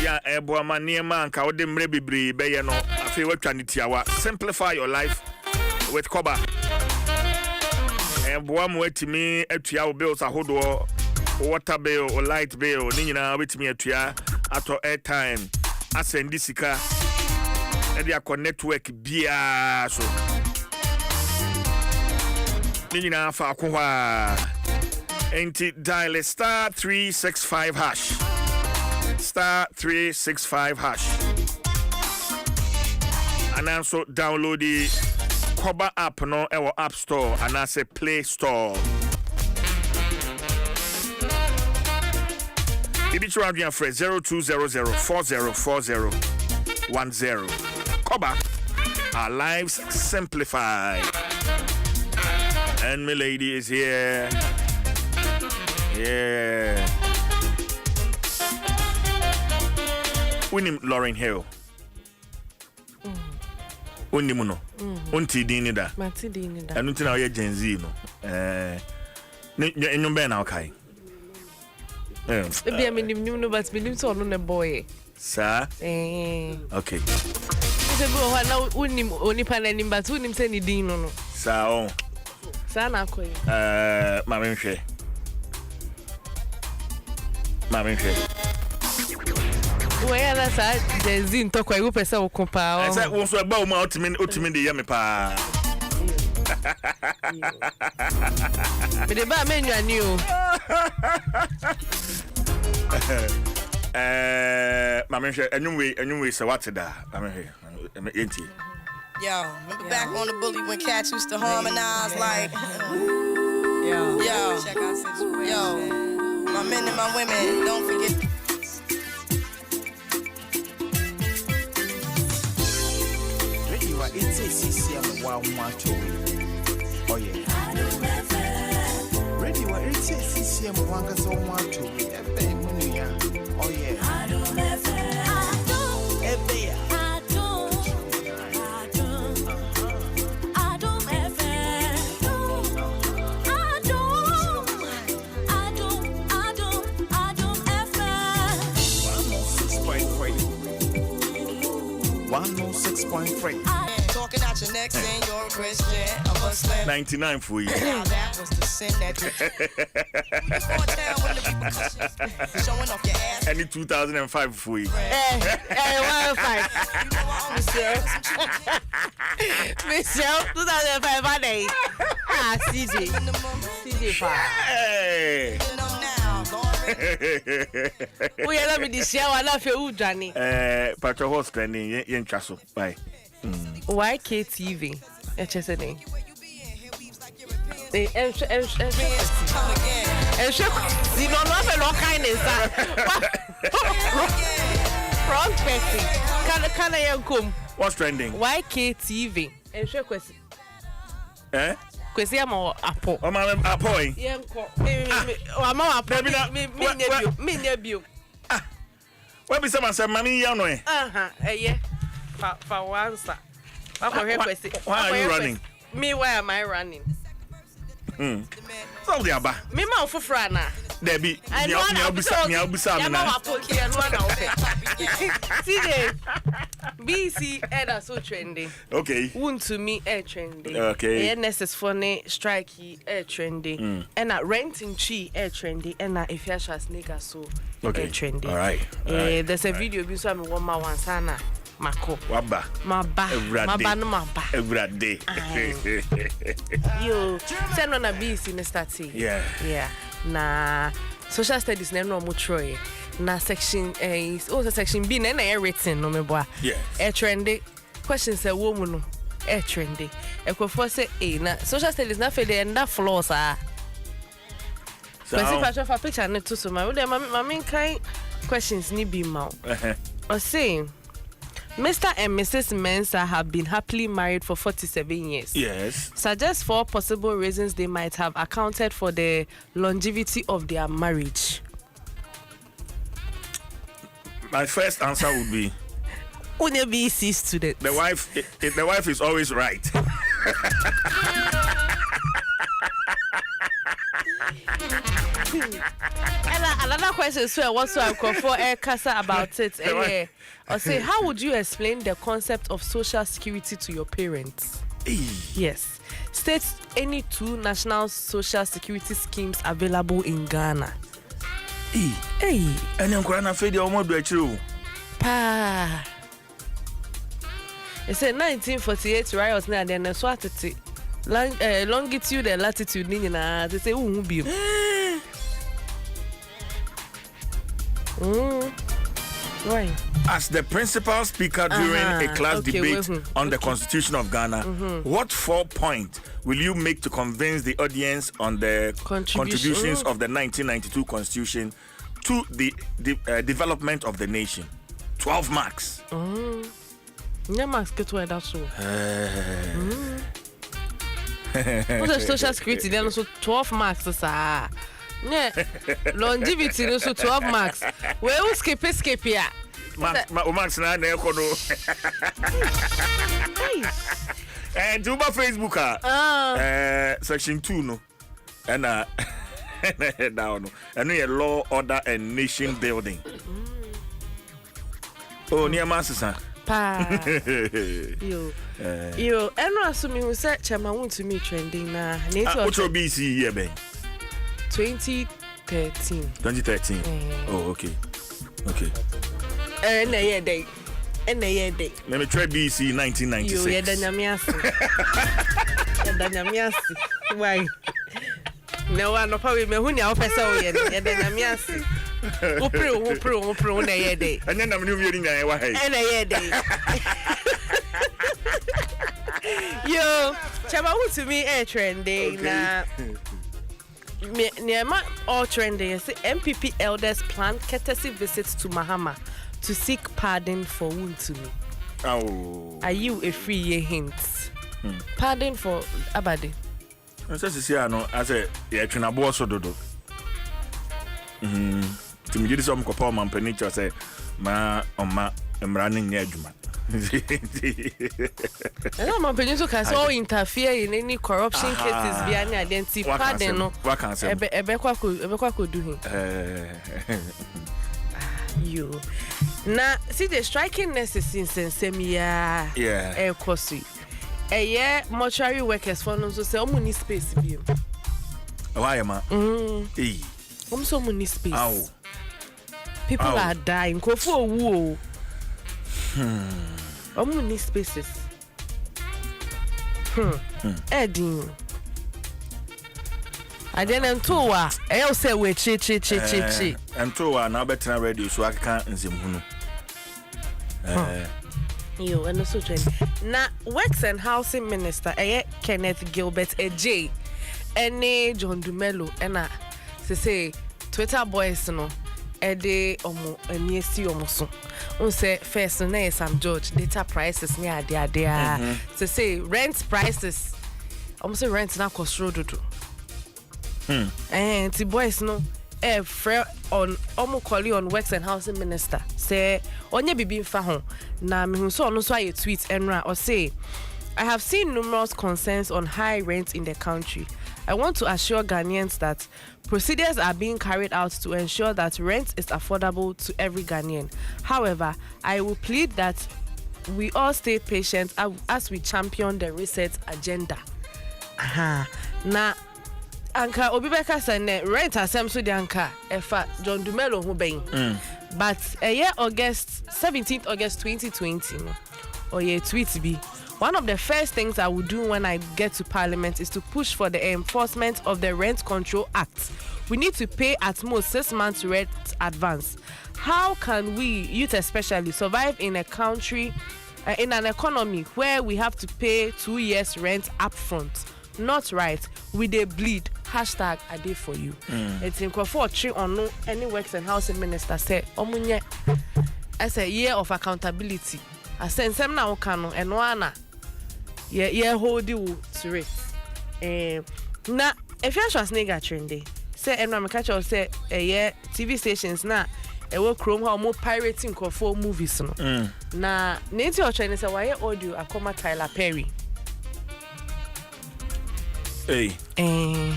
Ya ebo maniema anka ode mre bibri be ye no afi watwa nitiawa. Simplify your life with Koba. Ebo am wetimi atua wo bills ahodo, water bill or light bill ni nyina wetimi atua ato airtime asendi sika e dia ko network bia so ni nyina fa akwa enti dial star 365 hash. Star 365 hash. And also download the Koba app no our App Store and I say Play Store. Ibichu Adrian Fred 0200404010. Koba, our lives simplified. And my lady is here. Yeah. Unim Lauren Hill. Unimuno. Unti dinida. Mati dinida. Anunti na oye Gen Z no. Nyumbe na okay. Ebi aminim no but minim so no ne boy. Sir? Okay. Se bo na unim onipa na nim but unim se ni din no. Sir. Sir na akoy. Mamenhwe. Where na sa Gen Z ntokwa iwo pese wo kompa. Ese wo so eba wo ma otimi de ye me pa. Me de ba menwani o. Mamenhwe enwumwe se what da. Mamenhwe. Enti. Yo, remember back on the bully when cats used to harmonize like My men and my women, don't forget. Ready, what it's a CCM wow macho. Oh, yeah. Ready, what it's a CCM wanga so macho. Oh, yeah. Talking out your neck saying you're a Christian, a Muslim. 99 for you. Now that was the sin that showing off your ass. Any 2005 for you. Hey, 105. Michelle, 2005, my day. CJ 5. Hey. We are not the show. I love you, Johnny. Patrick was trending. Yen Chasso. Bye. YKTV. HSNA. What's trending? YKTV. Eh? Kwesi ama apo. O ma apo yin. Yenko. Ama apo. Me nebio. Where be some say mami ya no e? Eye. For answer. Why are you running? Me, why am I running? So the aba. Me ma ofufra na. Debi. Mi abusa me na. CJ. BC Eda so trending. Okay. Wun to me air trending. Okay. NSS for ne strike air trending. And renting tree air trending. And if you shas nigga so air trending. All right. There's a video bi so am one ma one sana. Mako. Waba. Maba no maba. Every day. Yo, send on a BC in the start. Yeah. Na social studies na no mo troy. Na section is also section B na written no me boa. Yes. Trendy. Questions say wo mu no. Trendy. Ekofo say na social studies na fe dey under floors ah. Because for picture na to so my main kind questions ni be ma. I say Mr. and Mrs. Mensah have been happily married for 47 years. Yes. Suggest 4 possible reasons they might have accounted for the longevity of their marriage. My first answer would be Only BC student. The wife is always right. And another question is what's I call for a casa about it. Or say, how would you explain the concept of social security to your parents? Yes. State any 2 national social security schemes available in Ghana. And I'm going to feed you almost do a true. Pa. It said 1948 riots now then Swatiti. Longitude and latitude nina they say be why? As the principal speaker during a class debate on the Constitution of Ghana, what 4 points will you make to convince the audience on the contributions of the 1992 Constitution to the development of the nation? 12 marks. Yeah, marks get where that's so. What's the social security? Then also 12 marks, sir. Yeah, longevity also 12 marks. Where we skip here? Marks na na ekono. And do my Facebook section 2 no. And down no. And no law, order and nation building. Oh, near master. Pa. Yo, and no assuming we search Chama want to me trending na. What will be see here ben? 2013. 2013. Oh, okay. And a year day. Let me try BC 1996. You Why? No one probably me who now person we Yedanyamiasi. Upro na year day. And then I'm new hearing why. And a year day. Yo, Chama to me trending na. Niema all trending. Say MPP elders plan courtesy visits to Mahama to seek pardon for Wuntumi. Oh. Are you a free year hint? Pardon for Abadi. I say no. I say yeah, tuna bo so dodo. To me get some kopa man penicha say ma emrani nye adwuma. No man penicha can so interfere in any corruption cases be any identity pardon no. Ebekwa ko do him. You. Na see the strikingness is in Nsem yeah. Kosi. Mortuary workers for no so say omo space bi. Why am I? So many space. Ow. People are dying. Go for a woo. Many spaces. Edding. I didn't know. I say we chi. And to now better radio so I can't Nzem. You and also train. Na Works and Housing Minister Kenneth Gilbert AJ. Ene John Dumelo ena say Twitter boys no ede omo aniesi omo so say first na Sam George data prices ne ade say rent prices omo say rent na cost road do and the boys no on omo call on Works and Housing Minister say onye bibi mfa ho na me hu so no so aye tweet enra or say I have seen numerous concerns on high rent in the country. I want to assure Ghanaians that procedures are being carried out to ensure that rent is affordable to every Ghanaian. However, I will plead that we all stay patient as we champion the reset agenda. Na anka obibeka sene rent asem so de anka efa John Dumelo ho ben. But August 17th August 2020 no. Tweet be. One of the first things I will do when I get to Parliament is to push for the enforcement of the Rent Control Act. We need to pay at most 6 months rent advance. How can we, youth especially, survive in a country, in an economy where we have to pay 2 years rent upfront? Not right. We dey bleed. Hashtag a day for you. It's in for tree on no any Works and Housing Minister say omunye as a year of accountability. I send some now kano and wana. Yeah, hold you to it. Na if you trust nigga trendy, say and I'm catch or say TV stations na work chrome how more pirating for movies no. Na native or Chinese say why audio akoma Tyler Perry. Hey. Ni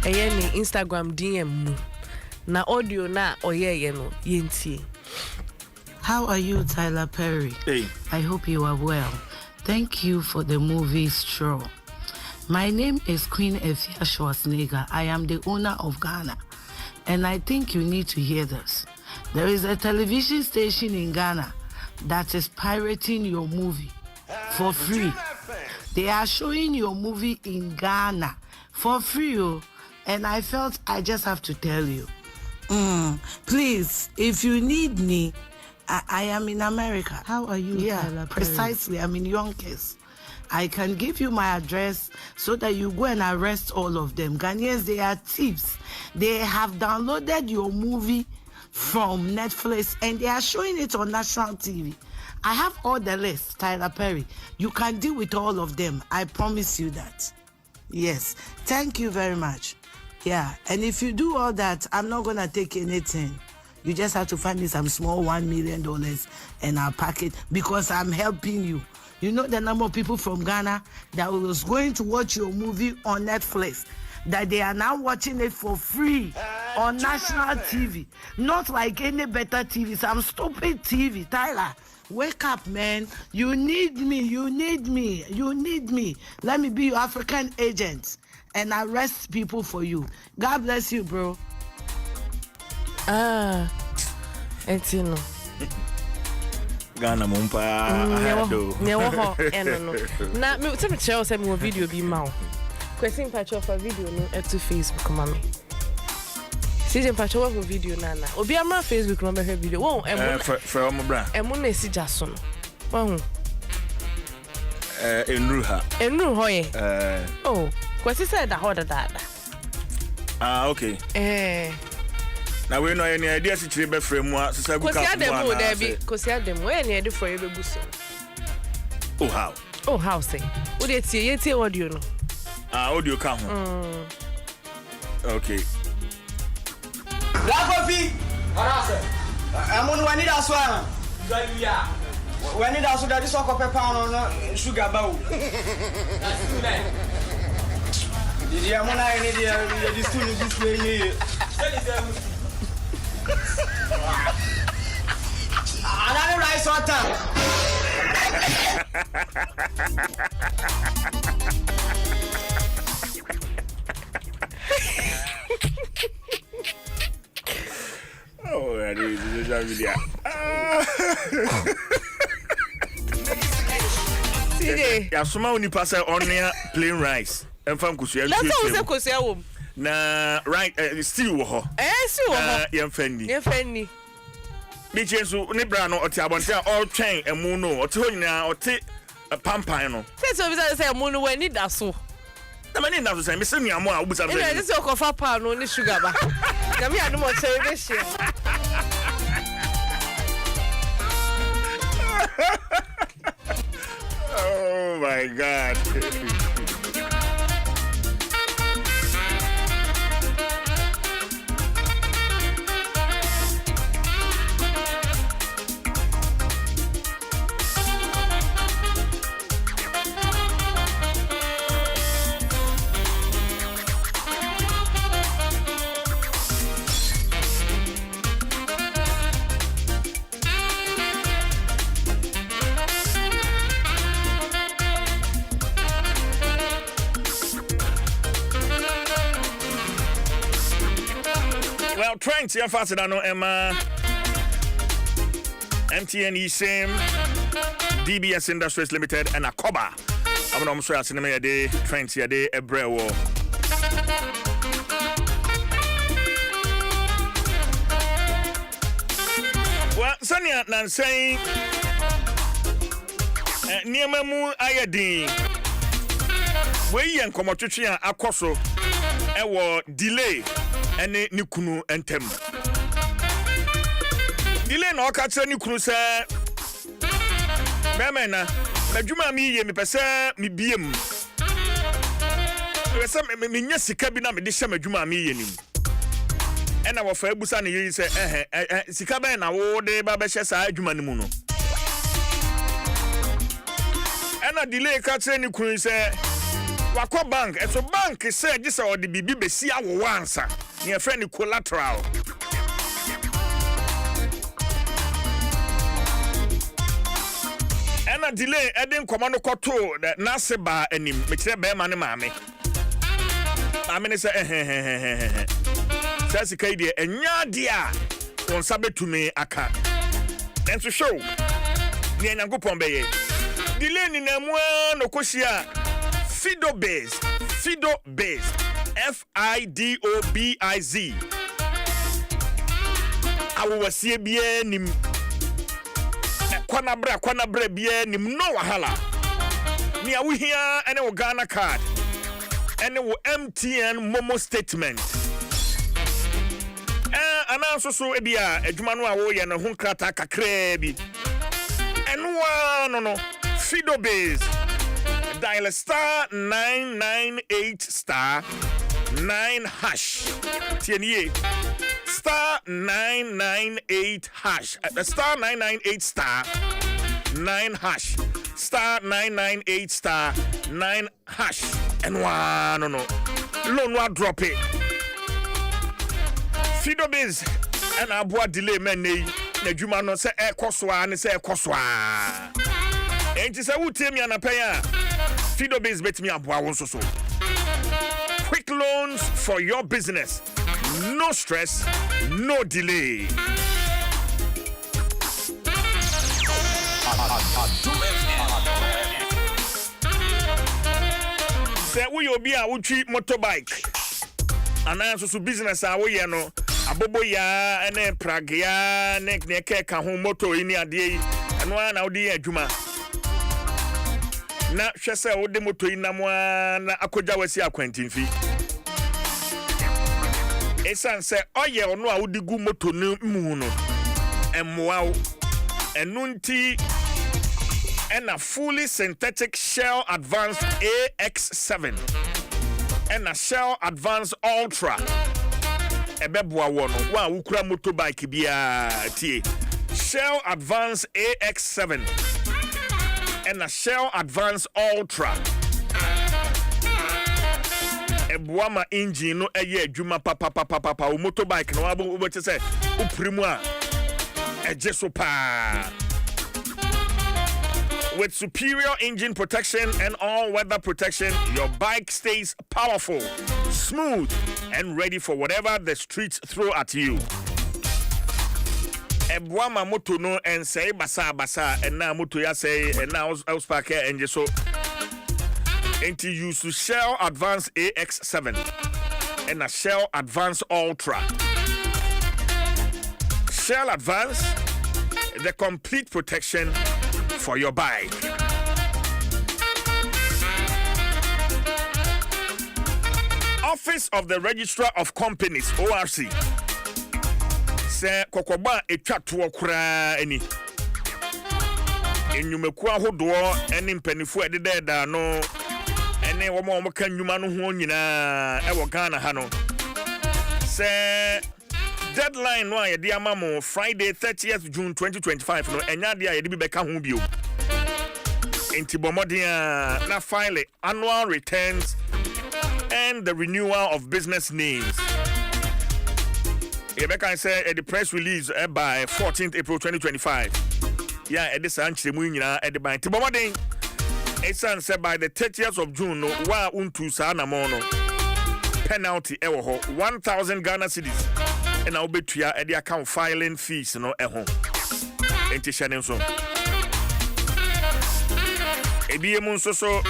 Instagram DM mu. Na audio na oye no yentie. How are you, Tyler Perry? Hey. I hope you are well. Thank you for the movie Straw. My name is Queen Efia Schwarzenegger. I am the owner of Ghana. And I think you need to hear this. There is a television station in Ghana that is pirating your movie for free. They are showing your movie in Ghana for free. And I felt I just have to tell you. Please, if you need me, I am in America. How are you? Yeah, precisely. I'm in Yonkers. I can give you my address so that you go and arrest all of them. Ghanaians, they are thieves. They have downloaded your movie from Netflix and they are showing it on national TV. I have all the list, Tyler Perry. You can deal with all of them. I promise you that. Yes. Thank you very much. Yeah. And if you do all that, I'm not going to take anything. You just have to find me some small $1 million and I'll pack it because I'm helping you. You know the number of people from Ghana that was going to watch your movie on Netflix, that they are now watching it for free on national TV. Not like any better TV, some stupid TV. Tyler, wake up, man. You need me. Let me be your African agent and arrest people for you. God bless you, bro. Etino. Ghana mumpa hado. Newo ho eno. Na me tell me share say me video bi ma o. Question patch of a video no to Facebook mama. Season patch of video na. Obi ama Facebook no be video. Won for mo bra. Emu na si jaso no. Won. Enru ho ye. Oh, question say da ho da. Ah, okay. Na we no any idea si chire be frame a sisa gu ka. Kosi adem we any idea for you be buso. Oh how? Oh how say? Wo dey tie audio no. Audio ka ho. Okay. Rakofi. Arase. Amon wani da so an. Galia. Wani da so da this one copper pound no sugar bawo. Didi amona any dey this too this way here. Another rice water. Oh, that is a video. See, ya soma uni pass on near plain rice. And from Kusia. Let's go say home. Na right still wo ho. Still wo ho. Yemfani. Bi chenso ne bra no oti abonte all twen emu no oti ho nyina oti pampan no. Say we say emu no we need aso. Na mani na so say me se nuamo a obusa me. Ene say okofa pa no ni sugar ba. Na me adu mo say be share. Oh my God. Well, trying to faster than Emma, MTN Nsem, DBS Industries Limited, and Akoba. I'm not sure I'm a day, trying to a day, a brew. Well, Sonia Nansay, near Mamu Ayadin, we and Komotuchia Akoso, delay. Ene ni kunu entem dile na okatre ni kunu se meme na adwuma mi ye me pese mi biem pese me nya sika bi na me de hye adwuma mi ye nim ena wo fa ebusa ne yi se sika ben na wo de ba be hye sa adwuma ni mu no ena dile katre ni kunu se wakọ bank eso bank se gisa odi bibi besi awo wansa near friend collateral. And a delay, adding commando koto that Naseba and him, which they bear money, mammy. I mean, it's a says a Kadia, and yadia on Sabbath to me, I can't. And to show, Niana go Pombe. Delay in a no Kosia, Fido base. FIDOBIZ. Awo wasie bie nim. Kwana bra bie nim no wahala. Ni awu hia ene wo Ghana card. Ene wo MTN Momo statement. Ananso so ebia adwuma no awo ye ne ho krata kakra bi. Enwa no Fido base. Dial star 998 star 9 hash. TNE star 998 hash. Star 998 star 9 hash. Star 998 star 9 hash. And one no. Loan wa drop it. Fido biz and abua delay many. Nejuma no se ekoswa ne se ekoswa. Enti se wutie mi anapaya. Fido biz bet me abua wonso so. Quick loans for your business. No stress, no delay. Say we obi a wutwi motorbike. Ananso so business a we ye no. Abobo ya ene prague ya ne keka ho moto ini ade yi. Eno na odi adwuma. Na hwese wo de moto yi na mo na akoja wasi akwantinfi. esan se oye ono a wodi gu moto no mu no emmoa enunti and a fully synthetic Shell Advanced AX7 and a Shell Advanced Ultra ebeboa wono wa wukura motorbike bia tie Shell Advanced AX7 and a Shell Advanced Ultra ebuama engine no eye adwuma papa o motorbike no abo bo se uprimu a ejeso pa. With superior engine protection and all-weather protection, your bike stays powerful, smooth, and ready for whatever the streets throw at you. Ebuama moto no and say basa and now moto ya say and now ausparke and just so. Until you use Shell Advanced AX7 and a Shell Advanced Ultra. Shell Advanced, the complete protection for your bike. Office of the Registrar of Companies, ORC. Say kokoba etwa to okra ani. Enyumeku ahodo eni mpanifu edede da no ene wo mo kan nyuma no ho nyina e wo Ghana ha no. Say deadline no ayede amamo Friday 30th June 2025 no enya de ayede bi beka ho bio. Enti bomodia na file annual returns and the renewal of business names. Yebeka say the press release by 14th April 2025. Yeah, this anchire mu nyina e de ban. Ti bomodin it's said by the 30th of June no wa untu sa na mo no penalty e wo ho 1000 Ghana cedis. And I'll bet you at the account filing fees no at home. Ain't it shining so? ABM so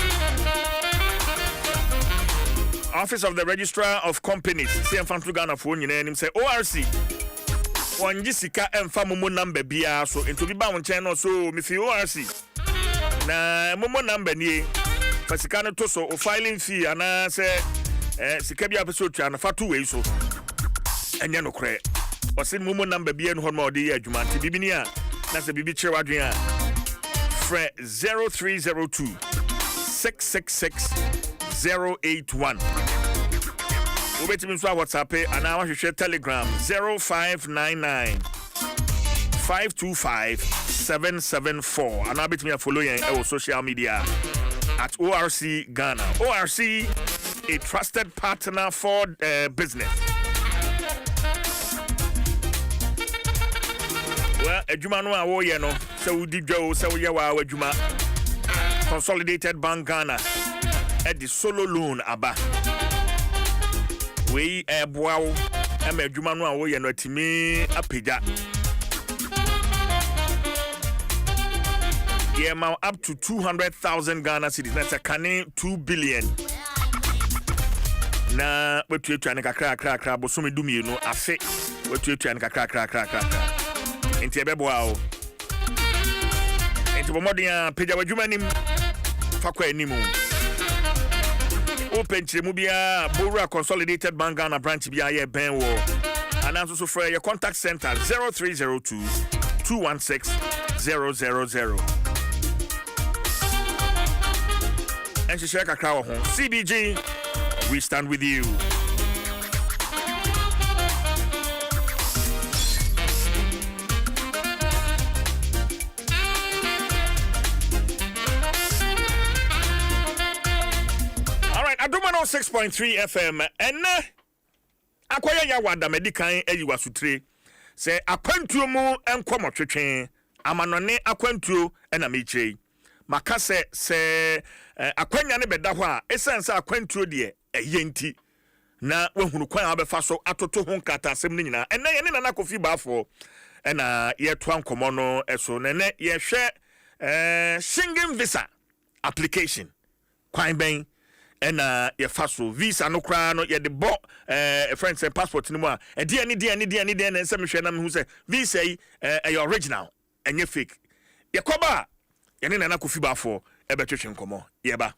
Office of the Registrar of Companies. See, I'm from Ghana for you name say ORC. One Jessica and Famumo number bia so into the bound channel so me fi ORC. Na Momo number ni Fasikano Toso or filing fee and I say Sikabi episode channel for 2 ways so. Enya no kre o se mumu number bia no ho de adwuma nti bibini a na se bibi kire wadwen a fre 0302 666 081 obetimi so WhatsApp and na wahwehwe Telegram 0599 525 774 and abetimi follow yen e social media at ORC Ghana. ORC, a trusted partner for business. Well, Ejuma no awo ye no, so we did go, so we wa Ejuma. Consolidated Bank Ghana at the solo loan aba. We boawo, em Ejuma no awo ye no timi apija. Yeah, now up to 200,000 Ghana cedis. That's a canning 2 billion. Na wetu yetu anika kra bosumi dumi you know afe wetu yetu anika kra. Enti ebebo ao. Enti bomodi ya peja wadwuma nim fakwa animu. Open chemu bia Bora Consolidated Bank Ghana branch bia ye ben wo. Ananso so for your contact center 0302 216 000. And she share kakra wo ho. CBG, we stand with you. Adom 106.3 FM and akwaya ya wada medikan eyiwa sutre se akwantuo mu enkomo twetwen amanone akwantuo na meche makase se akwanya ne beda ho a esense akwantuo de eyenti na wahunu kwan abefa so atoto ho nkata asem ne nyina enne ye ne na kofi baafo na ye to ankomo no eso nene ye hwe Schengen visa application kwan ben ena ye faso visa no kra no ye de bo friend say passport ni mu a e de na nsem hwe na me hu say visa yi your original enye fake ye koba ye ne na kofi baafo e betwetwe nkomo ye ba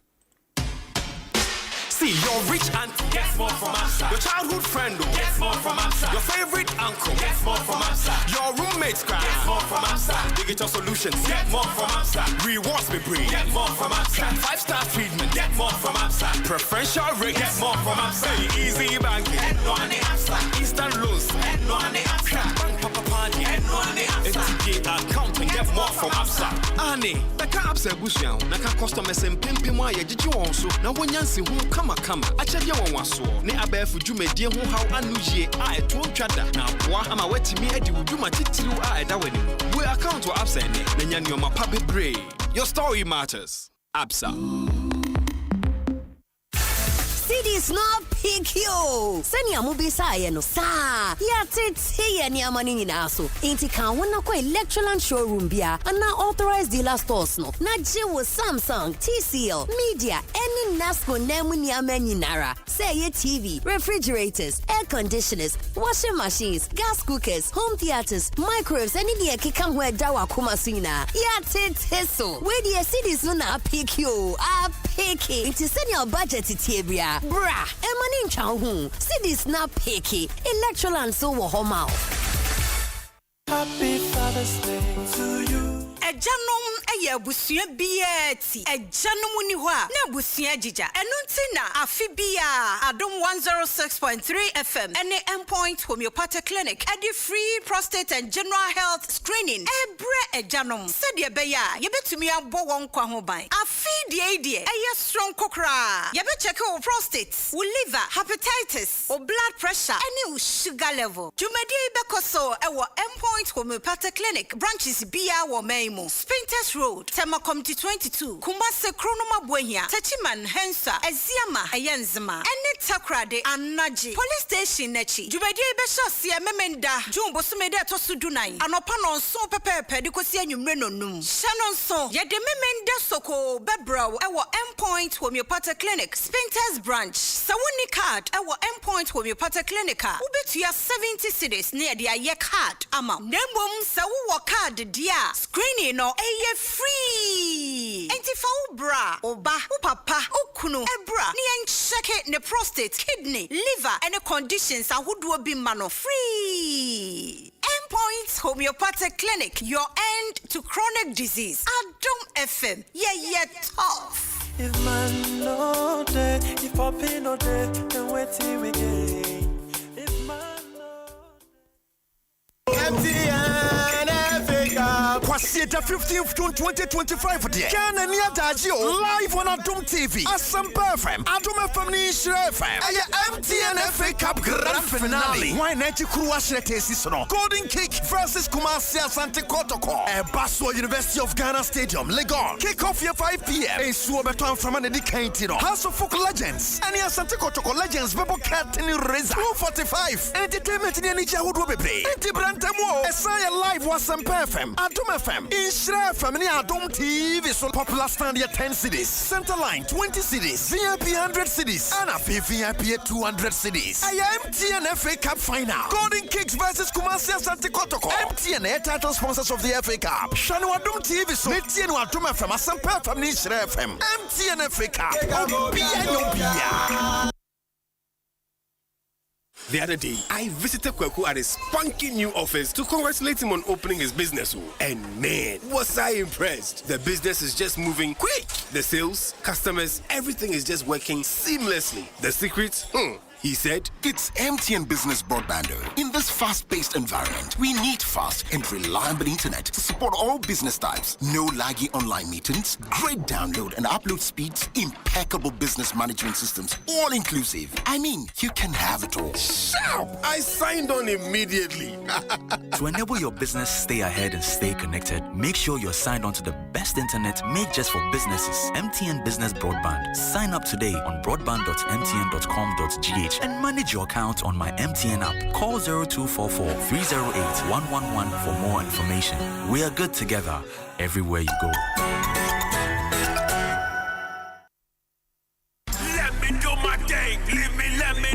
See, your rich auntie gets more from Absa. Your childhood friend gets more from Absa. Your favorite uncle gets more from Absa. Your roommates gets more from Absa. Digital solutions get more from Absa. Rewards me bring get more from Absa. 5-star treatment get more from Absa. Preferential rate get more from Absa. Easy banking and no any Absa. Instant loans and no any Absa. Bank papa party and no any Absa. FTG account and get more from Absa. Annie, the car Absa bushel. Naka customers and pimpi mo ye jiji wonso. Na wonyansi hu kama. Achadi ya wanwaso. Ne abefu jume die hu how anu ye a eto twada. Na boa ama wetimi edi wuduma titiru a eda wani. We account wa Absa ene. Nenya nyoma pa bebre. Your story matters. Absa. Cities not pick you. Senya mubisa no sa. Ya tete ya ni amani nyina so. Inti kan wona kwa Electroland showroom bia ana authorized dealer stores no. Na je wo Samsung, TCL, Media, any Nasco nemu ni amani nara. Say ye TV, refrigerators, air conditioners, washing machines, gas cookers, home theaters, microwaves, any dia kika ho eda wa kumasina. Ya tete so. We dia cities no na pick you. A picky. Inti senya budget tibia. Bra, Emanin Chowhu, cities not picky, Electroland so wahoma. Happy Father's Day to you. Ejanom eye busua bieti ejanom ni ho a na busua jija enunti na afibia Adom 106.3 FM ene endpoint homeopathic clinic edi free prostate and general health screening ebre ejanom said ye be ya ye betumi abo won kwa ho ban afidie die eye strong kokra ye be check your prostate wo liver hepatitis or blood pressure any sugar level jumadi be koso ewo endpoint homeopathic clinic branches bia wo main Spinters Road, Temakomti 22, Kumase Kronoma Buenya, Tachiman, Hensa, Eziama, Ayenzima, Ene Takrade, Anaji, Police Station Nechi, Jubedi Beshasia Memenda, Jumbo Sumeda Tosudunai, Anopano so pepe, Dikosia Numreno Num, Shannon so, Yade Memenda Soko, Bebro, our endpoint homeopathic clinic, Spinters Branch, Sawuni card, our endpoint homeopathic clinic, Ubetuya 70 cities near the Aye card, Ama, Nembum, Sawu card, dear, screening. No, eye free. Enti fa bra, oba, papa, okunu, ebra, ni encheke ne prostate, kidney, liver, and the conditions are who do be mano free. Endpoint Homeopathic Clinic, your end to chronic disease. Adom FM, yeah, tough. If man no day, if poppy no day, then wait till we get. If man no Kwasieta 15th June 2025 dear. Ghana near Dajio live on Adom TV. Asam FM, Adom FM ni Shire FM. MTN FA Cup Grand Finale. Why not you crew no? Golden Kick versus Kumasi Asante Kotoko. Basso University of Ghana Stadium, Legon. Kick off here 5 p.m. A Suobeton from an Edikantino. House of Folk Legends. And Asante Kotoko Legends Bebo Captain Reza 245. Entertainment in any Jahood will be played. Brantamo. Esaya live was some FM. Adom FM. In Shire FM ni Adom TV. So popular stand here 10 cities. Center line 20 cities. VIP 100 cities. And a VIP 200 cities. MTN FA Cup final. Golden Kicks versus Kumasi Asante Kotoko. MTN air title sponsors of the FA Cup. Shanu Adom TV. So MTN Adom FM. Asampa FM ni Shire FM. MTN FA Cup. The other day, I visited Kweku at his spunky new office to congratulate him on opening his business. And man, was I impressed. The business is just moving quick. The sales, customers, everything is just working seamlessly. The secret? He said, it's MTN Business Broadband. In this fast-paced environment, we need fast and reliable internet to support all business types. No laggy online meetings, great download and upload speeds, impeccable business management systems, all inclusive. I mean, you can have it all. Sharp! I signed on immediately. To enable your business stay ahead and stay connected, make sure you're signed on to the best internet made just for businesses. MTN Business Broadband. Sign up today on broadband.mtn.com.gh and manage your account on my MTN app. Call 0244 308 111 for more information. We are good together everywhere you go. Let me do my thing. Let me.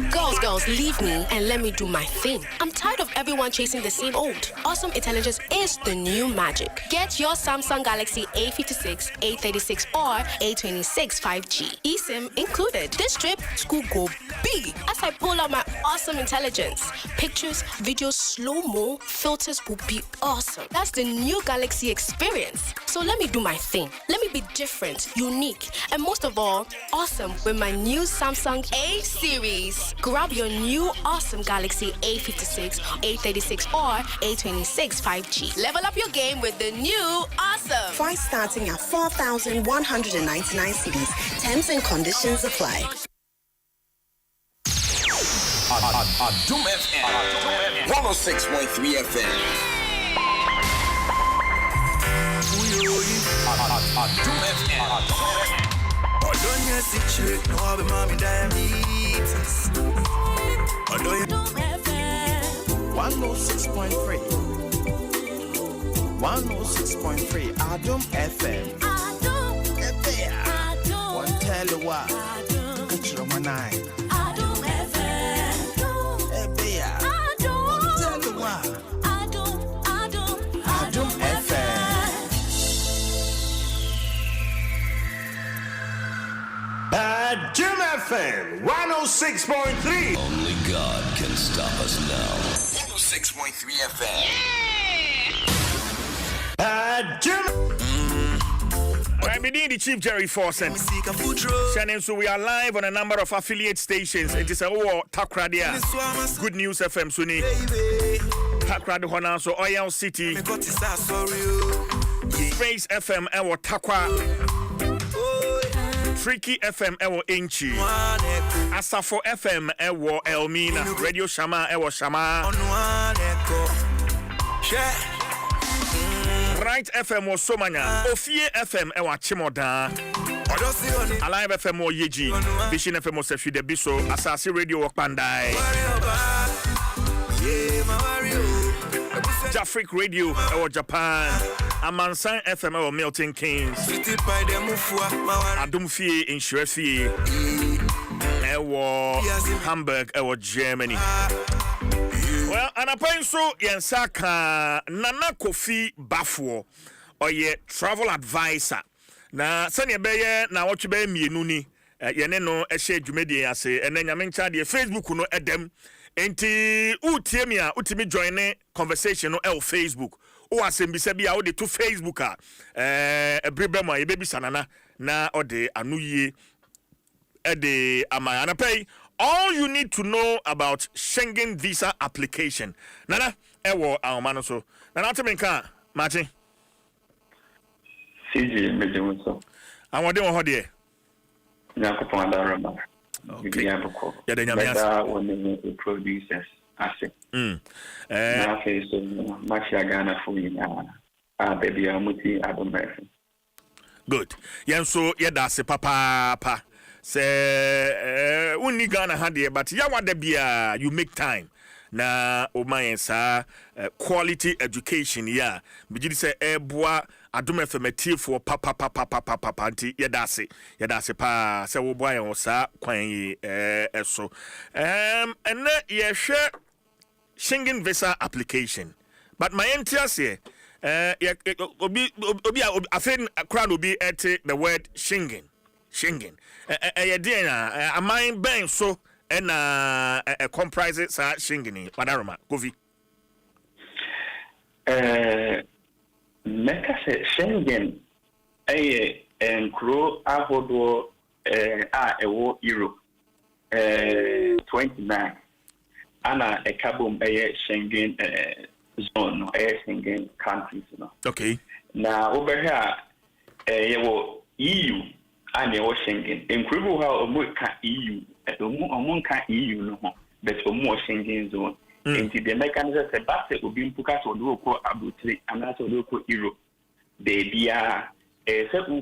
Leave me and let me do my thing. I'm tired of everyone chasing the same old. Awesome intelligence is the new magic. Get your Samsung Galaxy A56, A36, or A26 5G. eSIM included. This trip, school go big as I pull out my awesome intelligence. Pictures, videos, slow-mo, filters will be awesome. That's the new Galaxy experience. So let me do my thing. Let me be different, unique, and most of all, awesome with my new Samsung A series. Grab your new awesome Galaxy A56, A36, or A26 5G. Level up your game with the new awesome. Price starting at 4,199 cedis. Terms and conditions apply. Adom FM 106.3 FM. Adom FM. Odonya secret, no have mommy diabetes. Adom FM 106.3. 106.3 Adom FM. Adom FM. One tell you what. Get your money. Adom FM. Adom. Tell you what. Adom FM. Adom FM 106.3. Only God can stop us now. 106.3 FM. Adom. I'm the Chief Jerry Forsen. So we are live on a number of affiliate stations. It is a Takradia. Good News FM Suni. Takrad Hona so Oil City. Space FM Ewo Takwa. Tricky FM Ewo Inchi. Asafo FM Ewo Elmina. Radio Shama Ewo Shama. Right FM was Somanya. Ofie FM Ewa Chimoda. Alive FM or Yeji. Vision FM was Sefide Biso. Asasi Radio Wakpandai. Jafrik Radio or Japan. Amansan FM or Milton Keynes. Adom Fie in Shrefi. Ewa Hamburg or Germany. Well, and upon so Yansaka Nana Kofi Bafo or ye travel advisor. Na Sanya Bayer, now what you be me nuni, Yaneno, a shade you made as and then Yamincha, the Facebook no Adam, enti Utemia, Utimi join conversation no L Facebook. O asem bisabi a ode to Facebook a ebreba a baby sanana na ode anuye ede amaya pay. All you need to know about Schengen visa application. Nana, ewo amano so. Nana temenka, Martin. CG mejemuso. I want them on hodie. Nyakopon adarama. Okay. Yeah, the nyamias. When the producers ase. Na fe so mafia Ghana for me na. Baby amuti Adom FM. Good. Yanso yeda papa. Say uni Ghana had there, but ya wada bia you make time na omayensa quality education ya bigidi say eboa Adom FM for papa anti yada se pa say wo boa yan sa kwan yi so and ye share Schengen visa application but my entias here obi afen crowd obi at the word Schengen a mind bang so and comprises Schengen Padaroma Govi. Meka se Schengen and crow ahodo ewo Europe 29 ana a kabum Schengen zone no Schengen countries no. Okay. Now over here yewo EU and the Schengen. Incredible how a can EU at the can EU no, but a more Schengen zone. Into the mechanism a basket will be Pukas or local Abutri and also local Europe. They be a certain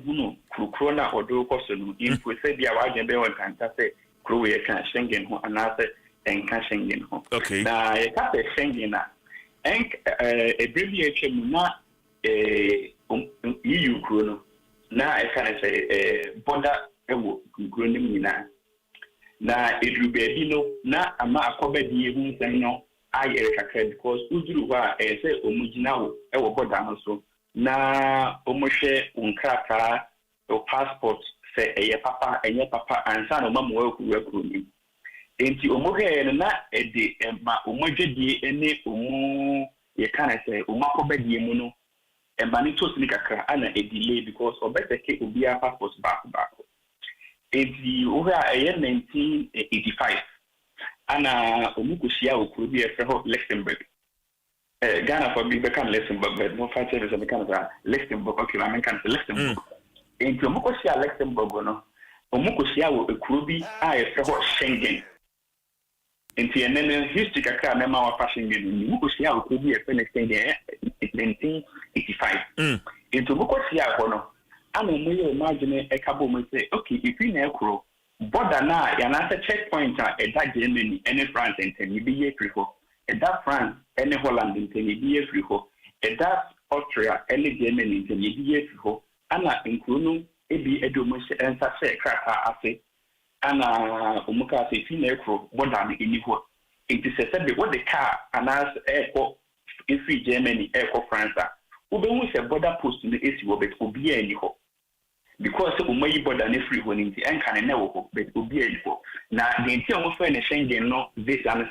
Krona or local son in Pusadia Wajan Bell and Tase, Croatia can Schengen and answer and can Schengen. Okay. Now, a Tase Schengen and abbreviation not EU Chrono. Now I can say border growing mina. na edru baby no na ama akoba die hu nsem no aye kakra because uduru wa say omugina wo e wo boda no so na omohwe unkraka o passport say eye papa enye papa ansa no mamu akuru ni enti omohwe no na ede ma omodwedie ene omu ye kana say omakoba die mu no ema ni to sini kakra ana a delay because obeteke obia passport back enti over a year 1985 ana omukushia okuru bi efreho Luxembourg Ghana for me become Luxembourg but no fight service become Luxembourg okay I mean can Luxembourg enti omukushia Luxembourg no omukushia okuru bi a efreho Schengen enti enene history kakra na ma wa Schengen ni omukushia okuru bi efreho Schengen 1985 enti omukushia ko no ana omuye imagine ekabo mo say okay if you na ekro border na ya na checkpoint at that Germany and France and you be here free at that France and Holland and you be here free at that Austria and Germany and you be here free ana include ebi edomo and say kraka ase ana umuka say fi na ekro border ni ho it is said what the car and as airport in free Germany airport France ube hu say border post in the AC wo bet obi ani ho because umayi border ne free one nti enka ne wo but obi anifo na the nti o mo fa ne Schengen no this and an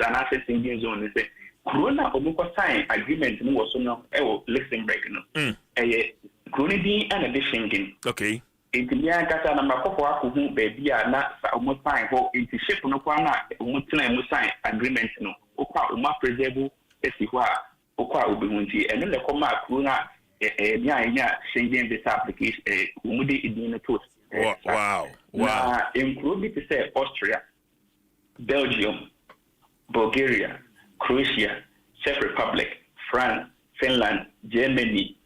Schengen zone say corona o mo sign agreement no wo so no e wo Luxembourg no corona din and the Schengen okay nti ya kata na makofo akohu ba bia na o mo sign ho nti ship no kwa na o mo tena mo sign agreement no o kwa o ma preserve esi ho a o kwa obehu nti eno le koma corona Schengen visa application umudi idina post wow include to say Austria, Belgium, Bulgaria, Croatia, Czech Republic, France, Finland, Germany,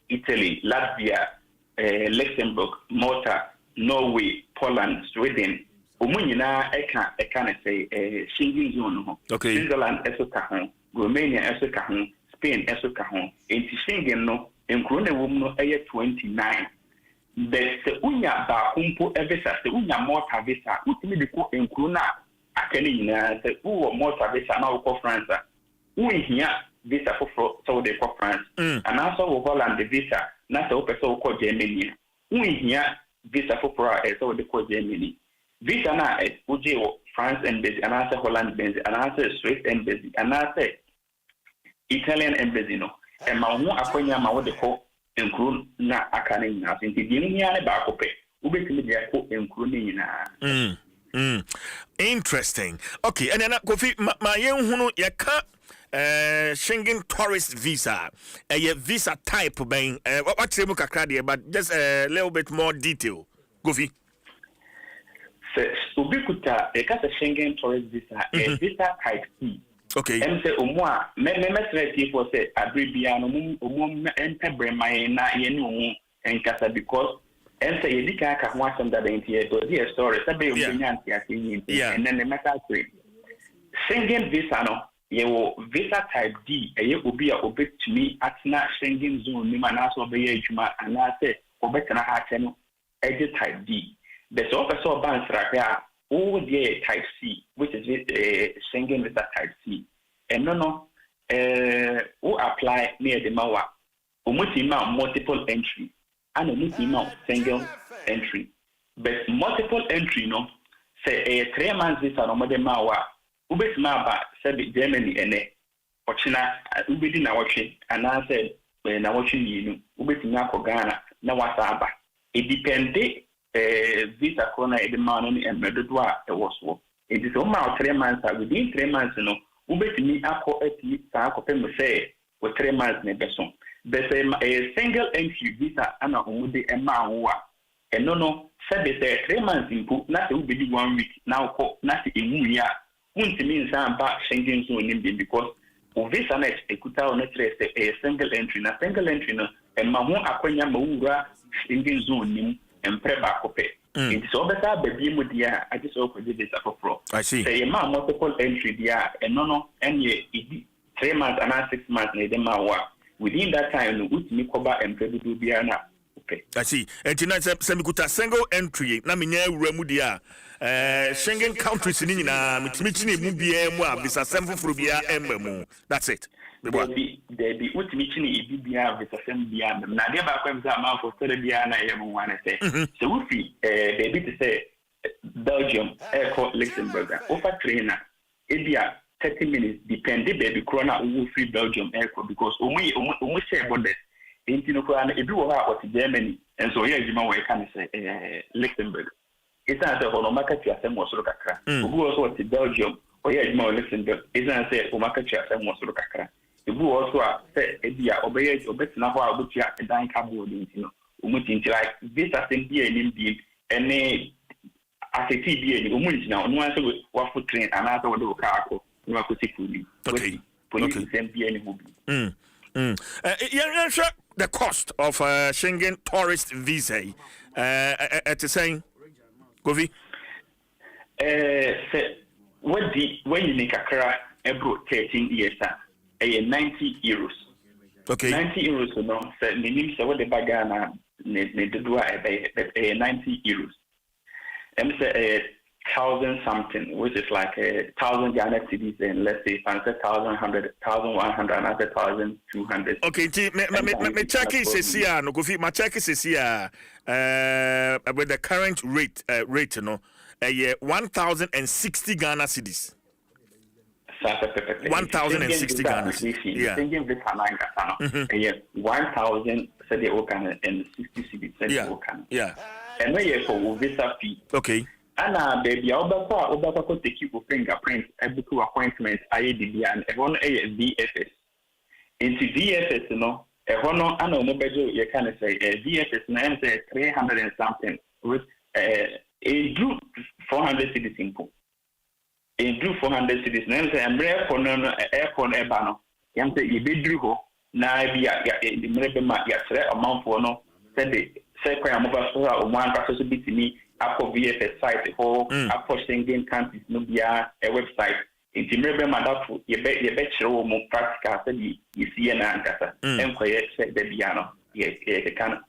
Italy, Latvia, Luxembourg, Malta, Norway, Poland, Sweden. Umunyina eka say Schengen zone. Okay. Switzerland esoka Romania esoka Spain esoka ho enti Schengen no enkuro na wom no 29 but unya ba kumpo visa se unya Malta visa utimi de ko enkuro na akane nyina se uwo Malta visa na ko France unhia visa for so de ko France and also wo Holland visa na so person ko Germany unhia visa for so de ko Germany visa na uje wo France embassy and also Holland embassy and also Swiss embassy and also Italian embassy no e ma hu akonya ma wo de ko enkuru na akane nyina so nti di nhia ne ba ko pe ubetimi de ko enkuru ne nyina interesting okay and then Kofi ma yen hunu ye ka Schengen tourist visa visa type ben what say mu kakra de but just a little bit more detail Kofi ubikuta ekasa Schengen tourist visa visa type C. Okay. And say umwa me for say abribia no umum entebre my na yenu enkasa because and say yedika ka ho asem da den tie to the story say be obinya anti asenyi and then the matter say Schengen visa no ye wo visa type D eye obi a obetumi atena Schengen zone ni mana so be ye adwuma ana say obetena ha che no ege type D the so person ban srakya all the type C, which is Schengen visa type C. And no, who apply near the Mawa, multiple entry, and a single entry. But multiple entry, no, say a 3 months visa no more Mawa, Ubis Maba, said Germany and or China, Ubidi Nawachi, and I said, when I watching you, Ubis Nako Ghana, Nawasaba. It depended. Visa corner the man and Medodwa was war. It is almost 3 months within 3 months, ubetimi ako eti sa ko pem say for 3 months ne beso. But a single entry visa ana umude ema wa. No, said say 3 months impu na se ubedi 1 week now ko na se emu ya. Untimi nsa ba Schengen zone nimbi because visa na ekuta on a single entry na single entry no ema ho akwanya mawura Schengen zone nim empreba kope. It is over that baby mudia I just open this for I see. Say a multiple entry dia and no and ye 3 months and 6 months ne dem wa within that time no utimi koba empredu bia na okay. I see. And tonight semikuta single entry na menya wura mudia Schengen countries ni nyina mitimichini mu bia mu a visa sem foforo bia emba mu. That's it. There be ultimately bia visa sem bia na de ba kwa visa ma for study bia na ye mu wan say. So we fi they be to say Belgium airport Luxembourg over trainer ebia 30 minutes depend baby corona we free Belgium airport because omo share borders. Inti no kwa na ebi wo ha what Germany and so here jima we can say Luxembourg. It's not say ono market ya sem wosoro kakra. Obi also what Belgium or here jima Luxembourg. It's not say o market ya sem wosoro kakra. Obi also say ebia obetina ho a obetia dan cardboard inti no. Omuti like this asem bia enim bi ene aseti bia ni omuti na ono anse wa foot train and anse wo do car ko no akosi fuli. Okay. Police sem bia ni hobi. The cost of Schengen tourist visa at the saying Govi when you make a cry every 13 years 90 euros. Okay. 90 euros no say minimum say what the bagana ne do 90 euros. Say 1,000 something, which is like 1,000 Ghana cedis, and let's say 1,100, 1,100, another 1,200. Okay, me check is here. No, Gofi, my check is here. With the current rate, you know, 1,060 Ghana cedis. 1,060 Ghana cedis. Yeah. 1,000 cedis. Yeah. And we for visa fee. Okay. Ana baby obakwa take you fingerprint ebuku appointment IADB and ehon VFS into VFS no ehon ana no bejo you can say VFS na say 300 and something with a drew 400 cities simple a drew 400 cities na say emre for no airport eba no yam say e be drew ho na bia the mrebe ma ya tre amount for no say kwa amova so a one pass so bitini Apple VFS site or Apple Schengen countries no bia a website. In the member madafu ye bet show more practical study you see an ankasa and quiet said the piano ye can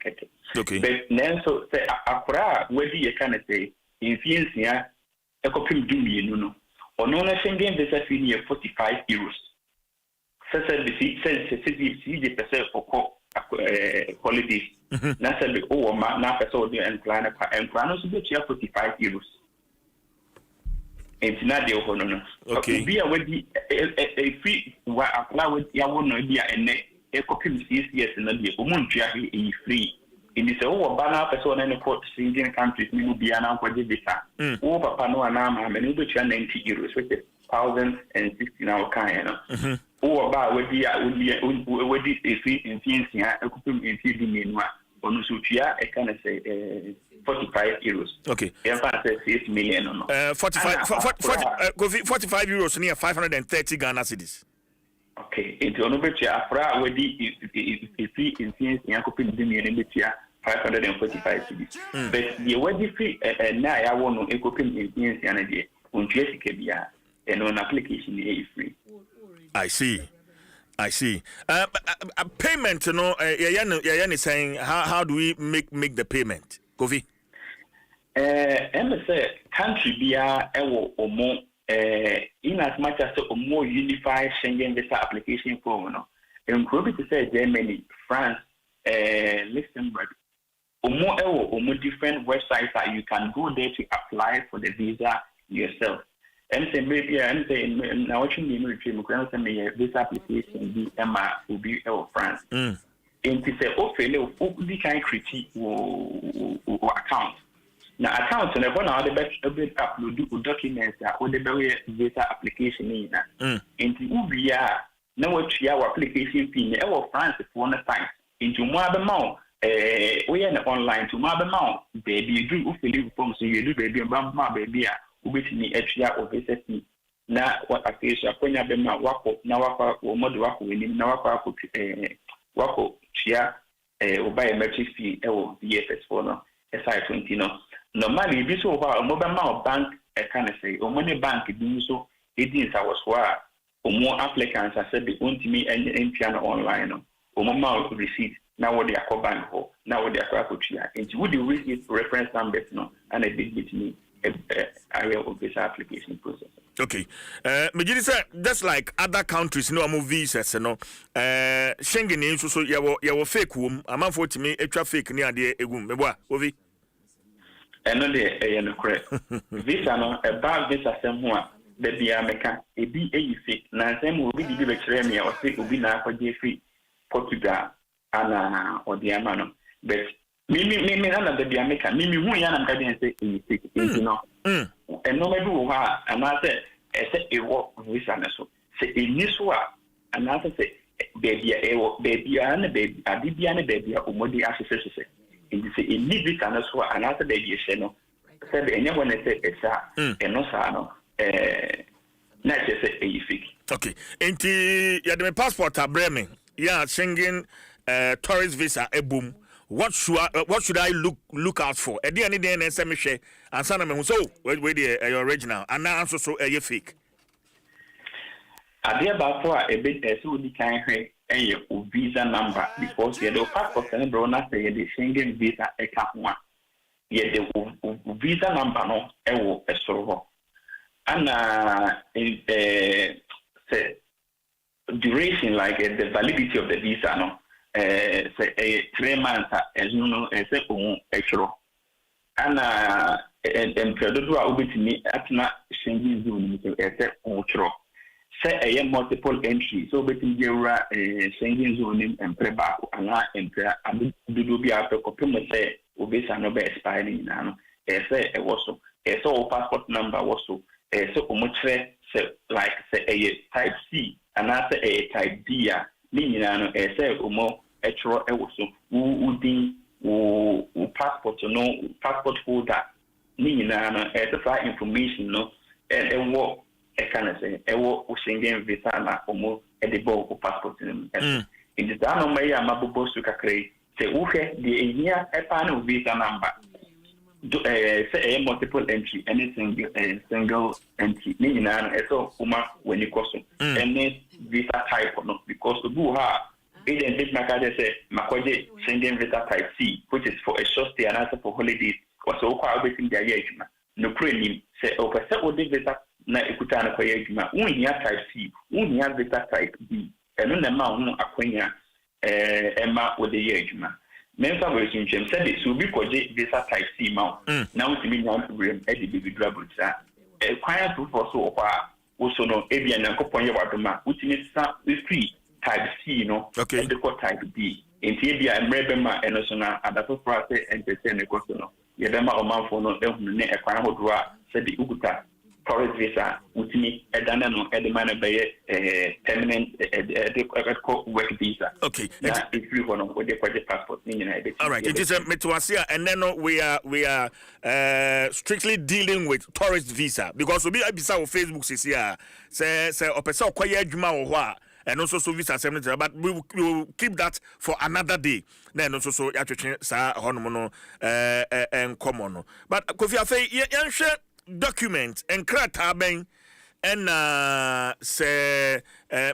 okay but then so say akura whether you can say in fiancia a copy do me no or no Schengen visa fee 45 euros. Says the percent for holidays. Na said oh na person dey and plan so be 45 euros. It's not the no. Okay. Be already a free wa apply with ya won no be ene e copy CCS na be omuntua e free. In this oh bana person na port Indian countries ni be na kwaje visa. Oh papa no na ma me no be 90 euros which is 1,060 now kind no. Oh ba we a free in fiancia e copy in free di menua. On Sutia, I can say 45 euros. Okay. If I say 6 million or no. 45 euros near 530 Ghana cedis. Okay. Into Onobetia, Afra, where the fee in things in Yakopin Dimian 545 cedis. But the wedding fee now I want to Ekopin in things energy on Jessica and on application is free. I see. Payment, you know, Yayan saying, how do we make the payment? Kofi? Say country bia ewo omo in as much as a more unified Schengen visa application form, no. Including to say Germany, France, Luxembourg, omo ewo omo different websites that you can go there to apply for the visa yourself. And say maybe and say now what you mean this application be Emma will be France. And to say failure the kind critique account. Now account and one of the best upload documents that all the very visa application in into ubia now what your application fee our France for one time into more amount we are online to more amount baby you do fill form so you do baby baby which me extra of SSC na what application kwenya be ma wako na wako model wako wini na wako chia obuy metric fee VFS for no SI20 no normally this so far mobile ma bank can say o money bank bi so edin sa was wa more applicants I said the ultimate and piano online no o ma receipt na what they are bank ho na what they are chia and would you read reference numbers no and a big bit me area of visa application process. Okay. Majidi say just like other countries, you know, move visas, you know. Schengen is so you fake womb. A man for me, a fake near the egum. Meboa, Ovi. And no, they correct. Visa no a bad visa somewhere. The Biameka, a BA fake. Now, some will be the Victoria or say will be now for Jeffrey, Portugal, and or the Amano. But me, none of the Biameka, me, who am going to say in fake, you know. And no matter what, and I said, a walk visa, so say in this one, and I say, baby, and a baby, a baby, or Modi association. In this, in this visa, and I said, baby, no. Said anyone say, it's a no sano. Not just a fake. Okay. Inti ya de passport a breme. Yeah, Schengen tourist visa a boom. What should I look out for? E dey any dey na say me hwe ansa na me so we dey your original and now also so a fake. Ade ba for a bit so di kan hwe e visa number because you passport na bro na say the Schengen visa e ka ho a ye the visa number no e wo esoro ho. And say duration like the validity of the visa no say 3 months as you know say extra and period do obetimi atna Schengen zone so say extra say multiple entry so obetimi jewra Schengen zone empre ba ana empre adudu bi ape kopem say obesa no be expiring na no say e woso so passport number woso so omotre say like say a type C and after a type D meaning no say omo etro ewoso udin wo passport no passport holder meaning no for information no and what can I say wo Schengen visa na omo edebo passport in the down my amabobo su kakre say uhe the here e pa no visa number say a multiple entry, any single entry. Meaning, so when you cost any visa type or not, because the Buha, it did not say Makoje Schengen visa type C, which is for a short stay and answer for holidays, was so quite waiting their yajima. No premium say, okay, so the visa na Ikutana Koyajima, only type C, only visa type B, and on the amount Aquania Emma with the yajima. Mensa version chem said it will be koje visa type C mount. Now to me now problem e dey be trouble that. Kwaya to for so also no ebia nyankopon ye wadoma utimi sa free type C no and the type B. Enti ebia emrebe ma eno so na adafo frase entese ne koso no. Ye be ma omanfo no ehunu ne ekwan hodo a said the uguta tourist visa utimi edana no edema na be permanent work visa. Okay. If you want to get passport, all right. It is a metwasia, and then we are strictly dealing with tourist visa because we be abisa on Facebook says here say opesa okoye adwuma wo ho a and also so visa assembly, but we will keep that for another day. Then also so atwetwe sa hono no en common. But Kofi Afei yanhwe document and krata and say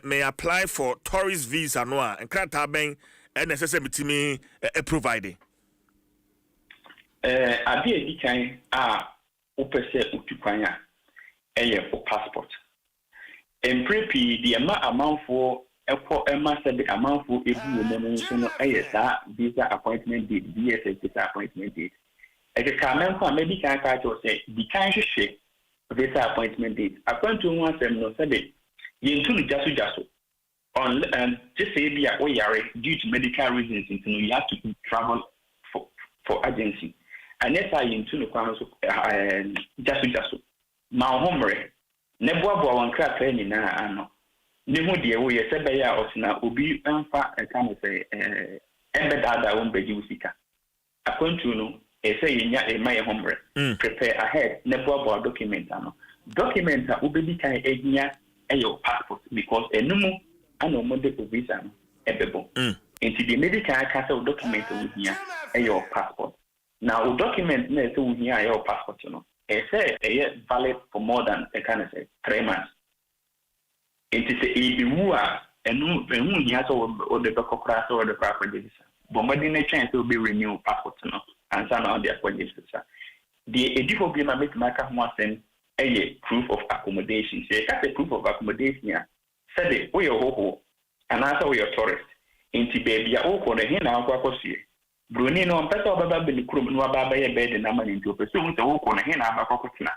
may apply for tourist visa no and krata ben and necessarily provided ade edi kan opese utukwanya for passport en prepi the amount for said the amount for ebu no so no sa visa appointment date visa appointment date e ka men ko maybe kan ka to say the kan hwehwe visa appointment date according to one sem no said you to jaso on just say be due to medical reasons you have to travel for agency and yes I into no kwano so jaso ma homre ne boabo wan kra training na ano ne ho de wo ye se be ya osina obi emfa e kan say embedada won beji usika according to no say nya e my homre prepare ahead ne boabo document ano document a obedi kan egnya your passport because enumu ano mo de visa no ebebo into the medical card document with here your passport now document na so with here your passport no say valid for more than 3 months into say e wu a enu here so o de kokra so the passport visa but mo dey na chance to be renew passport no and so now the visa the edifobia make maka ho asem a proof of accommodation. Say ka proof of accommodation ya said we ho and answer we tourist inti baby ya oko na hin na akwakosie broni no mpesa obaba beli krum no ababa ye bed na mani nti opeso mu se oko na hin na akwakotina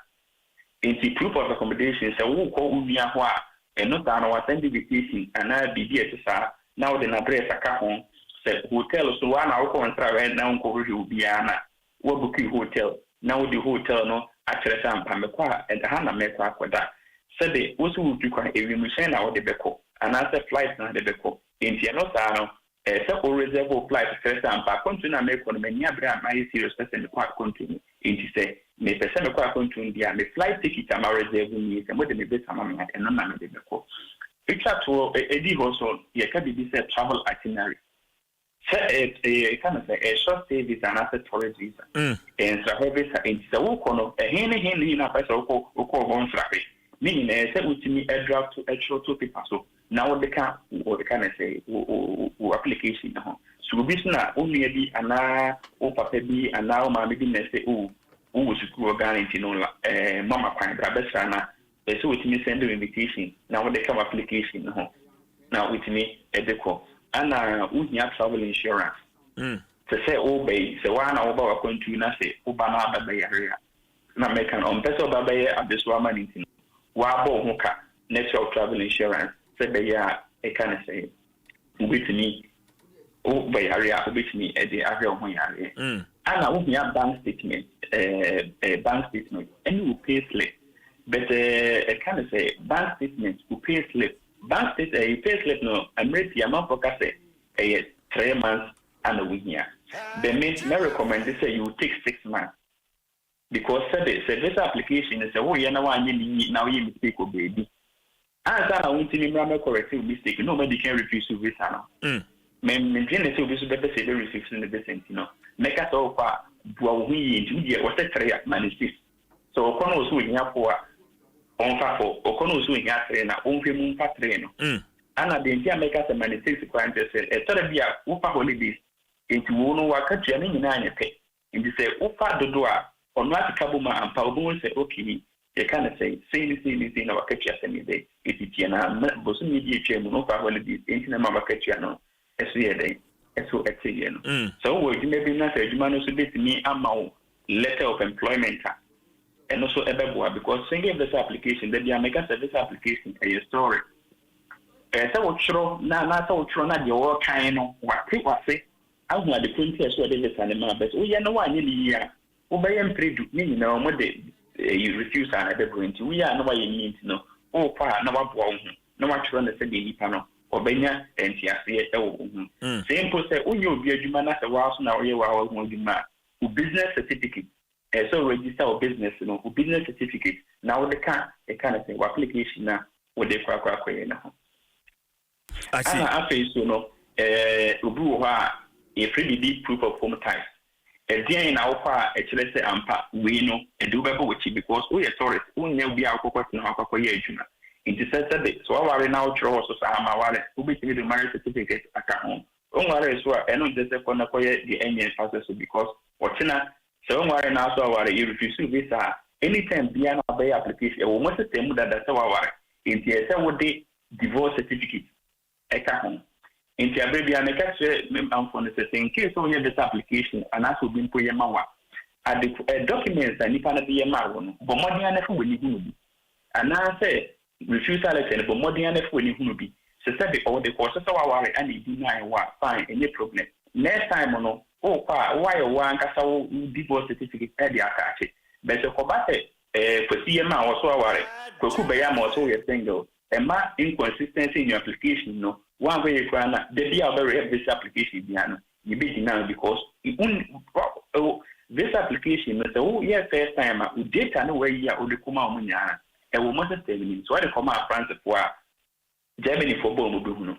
inti proof of accommodation say woko umia ho a eno ta na wasend invitation ana bibi etisa na wo de na address aka ho say hotel so wa na woko ntra we na nko hwe ubia na wo book hotel na wo di hotel no akyere sa mpa mekwa ha na mekwa akoda said wo so wudu kwa ewimusen na wo de beko ana say flight na de beko inti no sa no se o reserve flight first and back continue na make on many abra my serious person kwa continue inti say me person me kwa continue dia me flight ticket am reserve ni se mo de me be sama me eno na me de beko picture to edi hoso ye ka bi say travel itinerary say kind of a short stay visa and a tourist visa and travel visa inti say wo kono hen na person ko ho ntrape meaning say utimi a draft to actual to paper so now they can say application so be na only be ana o papa bi ana o ma bi na say o school organizing no mama kwan bra besa na so with me send the invitation now they come application now with me edeko ana unya travel insurance to say obey so one over wa kontu na say oba na baba yare na make an on person baba ya abeswa man ntin wa bo ho ka natural travel insurance said they are a kind of say with me by area with me at the area of my area and I will have bank statement and you will pay slip but I kind of say bank statement will pay slip bank statement a pay slip no I'm ready the amount for say 3 months and a week here they may recommend they say you will take 6 months because said this application is oh you know what now you mistake oh baby as I want to remember corrective mistake nobody can refuse to visa no men genesis will be better say they receive in the best you know make us all far do we into what the 3 managers so kono so nya for on fa for kono so nya 3 na on fe mun fa 3 no ana de ntia make us managers kwant say e tore bia wo fa holidays enti wo no wakatua ni nyina anya pe enti say wo fa dodo a on what kabuma ampa obo say okay you can say na wakatua say me dey eti na bosu mi di etwa no fa holidays enti na wakatua no eso ye dey eso etiye no so we di maybe na say adwuma no so dey me ama letter of employment and also ebeboa because single visa application the American service application a story so wo chro na so wo chro na de wo kan no wase ahu ade printer so de visa ne ma but wo ye no wa nye ni ya wo be yem predu ni na wo de you refuse and ebebo nti wo ya no wa ye ni nti no wo pa na wa boa wo hu na wa chro na se de nipa no obenya entiase e wo hu simple say onye obi adwuma na se wa so na wo ye wa hu adwuma u business certificate so register a business no business certificate now the can a kind of thing application na what they kwa na ho I face so no obu ho a e free proof of home type dia na wo kwa e kire say ampa we no e do bebo with because we are tourist we nya obi akokọ na akokọ ye adwuma into saturday so aware na wo kire so sa ama ware obi ti the marriage certificate aka ho onware so e no just ko na koye the NN process because whatina so why now so why you refuse visa anytime beyond by application we must tell that that's why in the say what the divorce certificate eka home in the baby and catch am for the in case so you this application and also been po yema wa at the documents and if na be yema wo no but more than na we ni hunu bi and na say refusal letter but more than na we ni hunu bi so say the all the courses so why and e deny wa fine any problem next time no oh why one kasa divorce certificate e dey attach but so kobate for CMA also aware koku be ya mo so you single e ma inconsistency in your application no one way you can the be about this application biano you be denied because this application so yes first time data no way ya o de kuma o nya e wo must tell me so I dey come France for Germany for bomb be hunu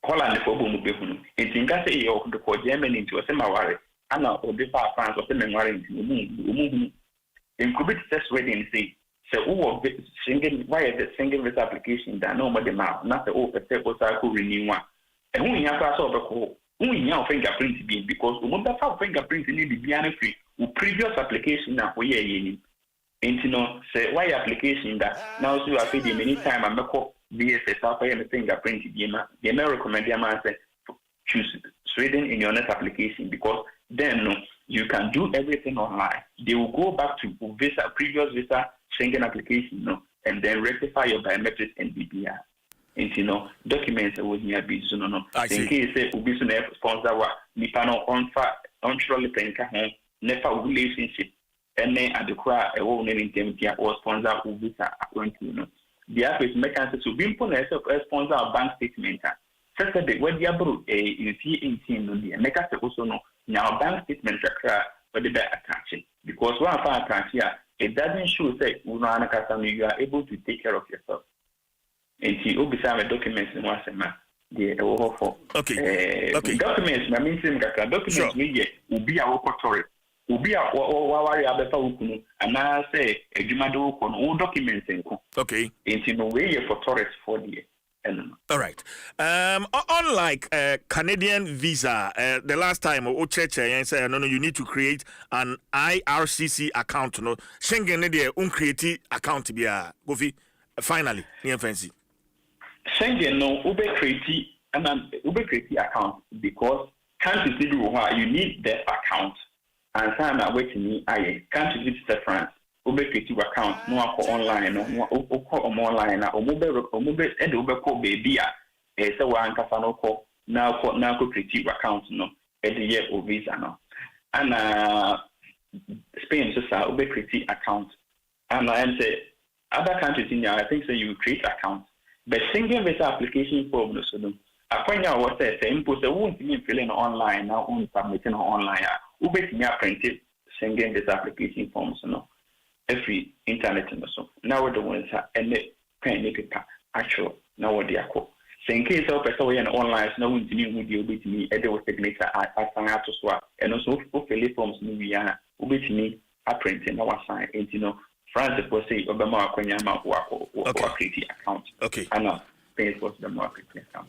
Holland for boom be hunu intinga say yo the ko Germany into say maware ana obi fa France say menware into umu incubate test wedding say who single why the single visa application that no more the ma na say o say o sa ko renew one e hu nya fa so be ko hu nya fingerprint bi because umu be fa fingerprint ni bi bia na free previous application na we ye enti no say why application that now so I feel many time I make VSS after your fingerprint they may recommend them and say choose Sweden in your next application because then you can do everything online. They will go back to previous visa Schengen application and then rectify your biometrics and BBR. And documents that was near business in case ubi so sponsor wa nipa no on trolley penka home never relationship and then at the cry a whole name or sponsor visa appointment. The average mechanism to be put as a sponsor of bank statement. Saturday when the abroad in C18 no the make us also know now bank statement but the better attaching because one of our attach here it doesn't show say you are able to take care of yourself. And he will be some documents in one semester. Okay. Documents, I mean, documents will be our authority. Will be our worry about the and I say a Jumado on all documents. Okay. In a way for tourists for the all right. Unlike Canadian visa, the last time and say no, you need to create an IRCC account. No, Schengen need create account be Gofi. Finally, near fancy. Schengen no ube create account because countries you need their account and sign up waiting countries visit France ube create account no online no online or mobile and ube call baby so one kafano call now create account no at the year of visa no and Spain so ube create account and I say other countries in there I think so you create account. But Schengen visa application form no so no. Akwanya what say impose won't be filling online now on submitting online. Ubeti printed Schengen visa application forms no. Every internet and so. Now the ones are and they can paper actual now what they are called. So in case of person we online no one to with you ubeti me and they will signature I to swap and also fill forms no we are ubeti me a printing our sign and France will say Obama Kwanyama or create account. Okay. And not pay for the market account.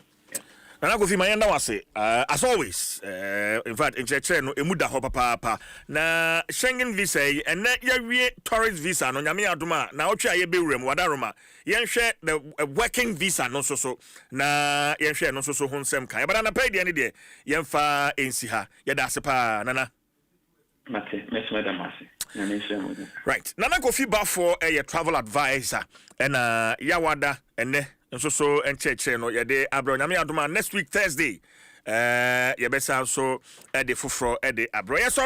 And I go see my end as always. In fact, in Chechre no emuda ho papa na Schengen visa and na ye tourist visa no nyame adoma na otwa ye bewrem wadaroma yen hwe the working visa no so na yen hwe no so ho nsem kan but na pay de ne de yen fa ensi ha ye da sepa nana Mate, Miss Madam Masi. Right. Nana Kofi Bafo a travel advisor and Yawada and so and church no yede abro nyame adoma next week Thursday. Yebesa so e de fufro e de abro. Sorry.